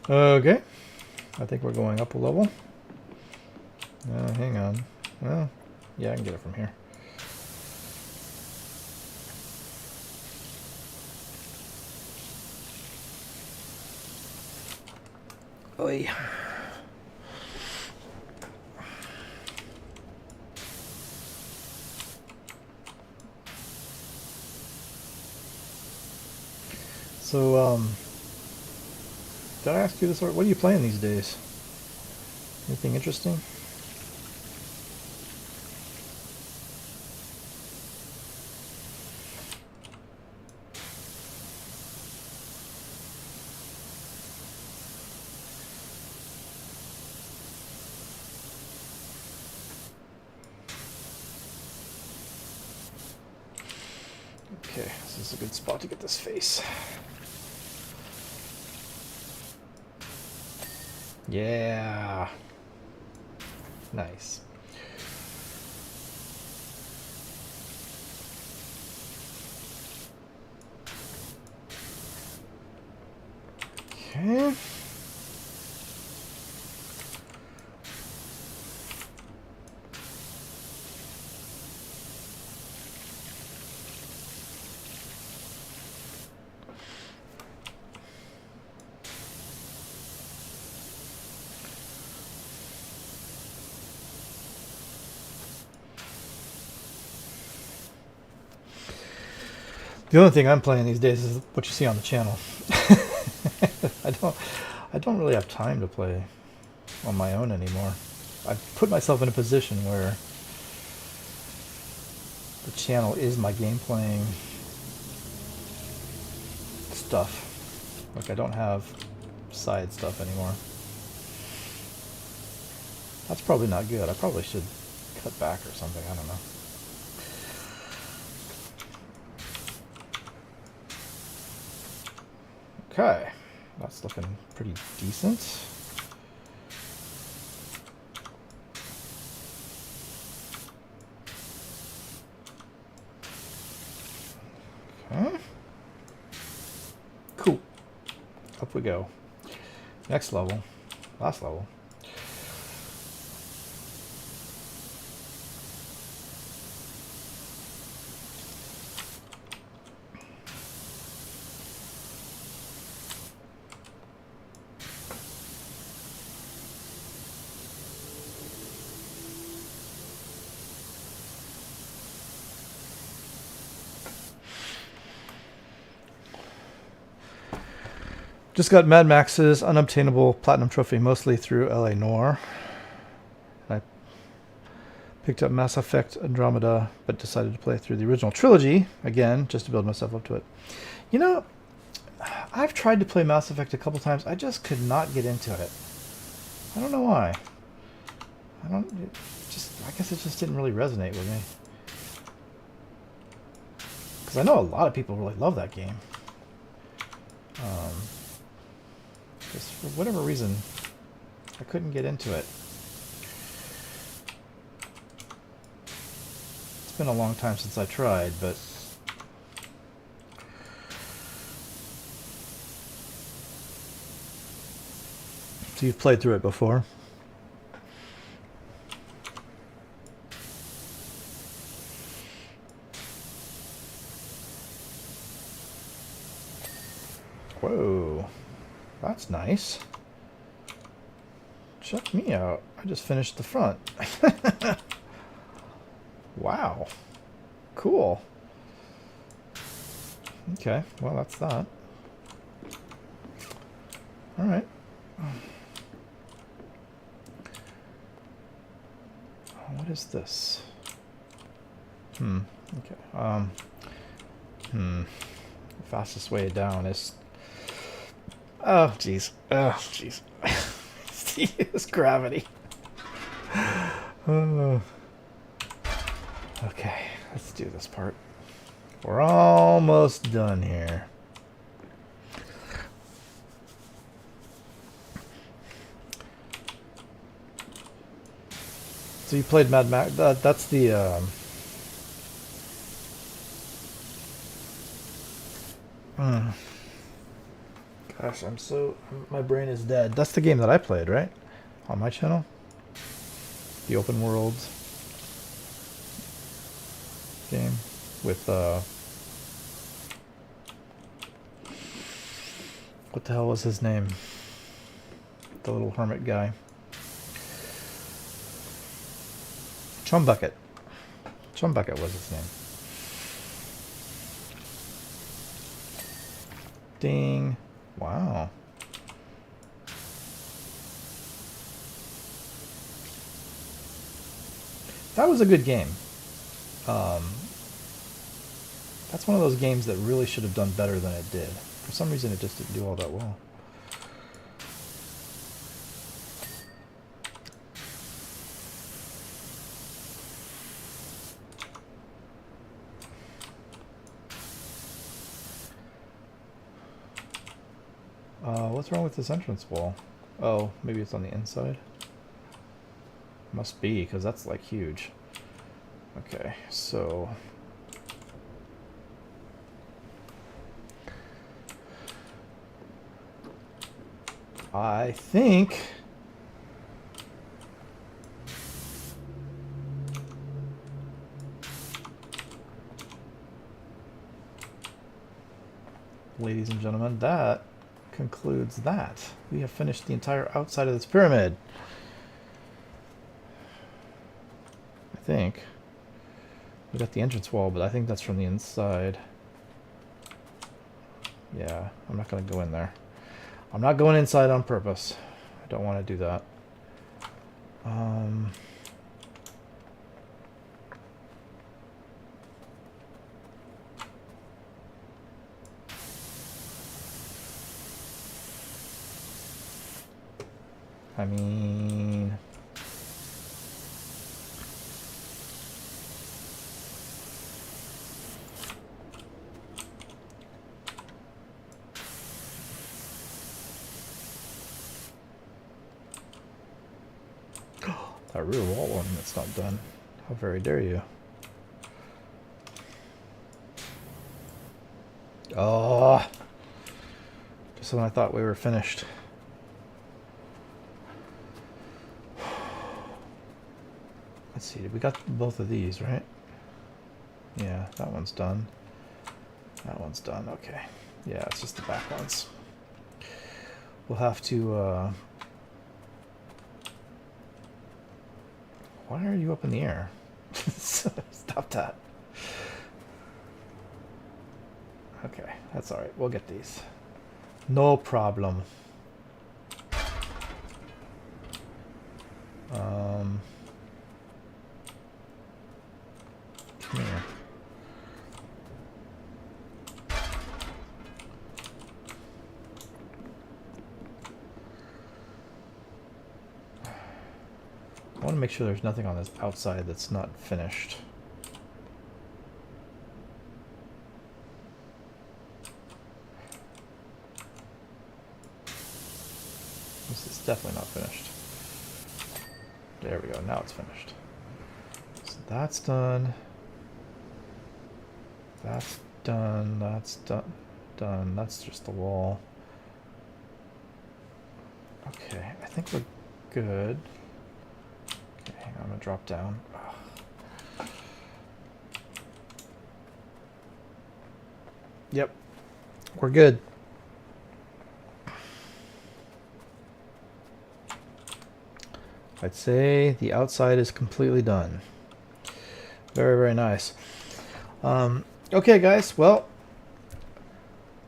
Okay. I think we're going up a level. Hang on. Well, yeah, I can get it from here. Oi. So, did I ask you this? What are you playing these days? Anything interesting? Okay, this is a good spot to get this face. Yeah. Nice. Okay. The only thing I'm playing these days is what you see on the channel. I don't really have time to play on my own anymore. I've put myself in a position where the channel is my game playing stuff. Like, I don't have side stuff anymore. That's probably not good. I probably should cut back or something. I don't know. Okay, that's looking pretty decent. Up we go. Next level. Last level. Just got Mad Max's unobtainable platinum trophy, mostly through LA Noire. I picked up Mass Effect Andromeda, but decided to play through the original trilogy again, just to build myself up to it. You know, I've tried to play Mass Effect a couple times. I just could not get into it. I don't know why. I guess it just didn't really resonate with me. Because I know a lot of people really love that game. Just for whatever reason, I couldn't get into it. It's been a long time since I tried, but so you've played through it before? Whoa. That's nice. Check me out. I just finished the front. Wow. Cool. Okay, well that's that. Alright. What is this? Okay. The fastest way down is... Oh, jeez. Oh, jeez. It's gravity. Okay, let's do this part. We're almost done here. So you played Mad Max. That's the... Gosh, my brain is dead. That's the game that I played, right? On my channel? The open world game with, what the hell was his name? The little hermit guy. Chumbucket. Chumbucket was his name. Ding. Wow. That was a good game. That's one of those games that really should have done better than it did. For some reason, it just didn't do all that well. What's wrong with this entrance wall? Oh, maybe it's on the inside? Must be, because that's like huge. Okay, so... I think... Ladies and gentlemen, that concludes that. We have finished the entire outside of this pyramid. I think. We got the entrance wall, but I think that's from the inside. Yeah, I'm not going to go in there. I'm not going inside on purpose. I don't want to do that. I mean... That rear wall one that's not done. How very dare you. Oh, Just when I thought we were finished. Let's see, we got both of these, right? Yeah, that one's done. That one's done, okay. Yeah, it's just the back ones. We'll have to, why are you up in the air? Stop that. Okay, that's alright. We'll get these. No problem. Come here. I want to make sure there's nothing on this outside that's not finished. This is definitely not finished. There we go, now it's finished. So that's done. That's done, that's done. That's just the wall. Okay, I think we're good. Okay, hang on, I'm gonna drop down. Ugh. Yep, we're good. I'd say the outside is completely done. Very, very nice. Okay, guys, well,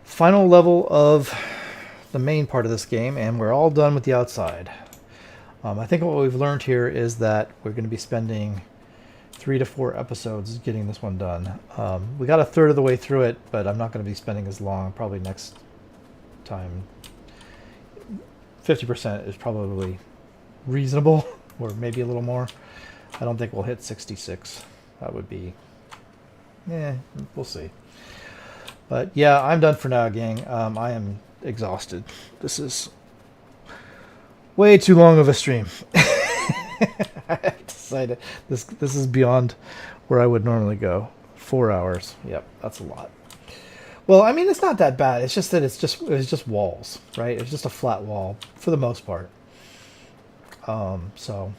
final level of the main part of this game, and we're all done with the outside. I think what we've learned here is that we're going to be spending 3 to 4 episodes getting this one done. We got a third of the way through it, but I'm not going to be spending as long. Probably next time, 50% is probably reasonable, or maybe a little more. I don't think we'll hit 66. That would be, we'll see. But yeah, I'm done for now, gang. I am exhausted. This is way too long of a stream. I decided this is beyond where I would normally go. 4 hours. Yep, that's a lot. Well, I mean, it's not that bad. It's just that it's just walls, right? It's just a flat wall for the most part. So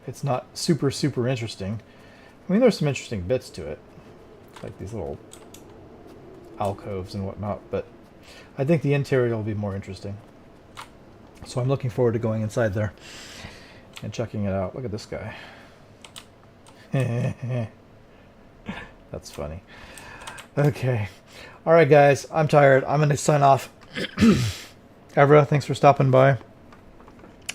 it's not super interesting. I mean, there's some interesting bits to it, like these little alcoves and whatnot, but I think the interior will be more interesting. So I'm looking forward to going inside there and checking it out. Look at this guy. That's funny. Okay. All right, guys. I'm tired. I'm going to sign off. Evra, thanks for stopping by.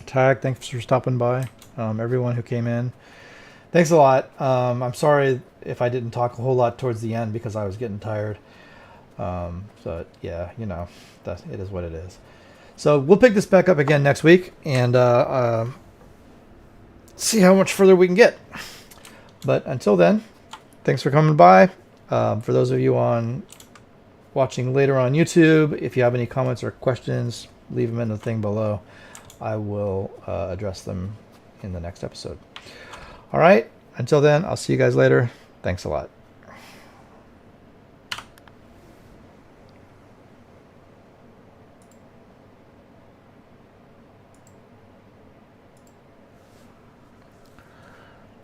Tag, thanks for stopping by. Everyone who came in, thanks a lot. I'm sorry if I didn't talk a whole lot towards the end because I was getting tired. So yeah, you know, it is what it is. So we'll pick this back up again next week and see how much further we can get. But until then, thanks for coming by. For those of you watching later on YouTube, if you have any comments or questions, leave them in the thing below. I will address them in the next episode. All right. Until then, I'll see you guys later. Thanks a lot.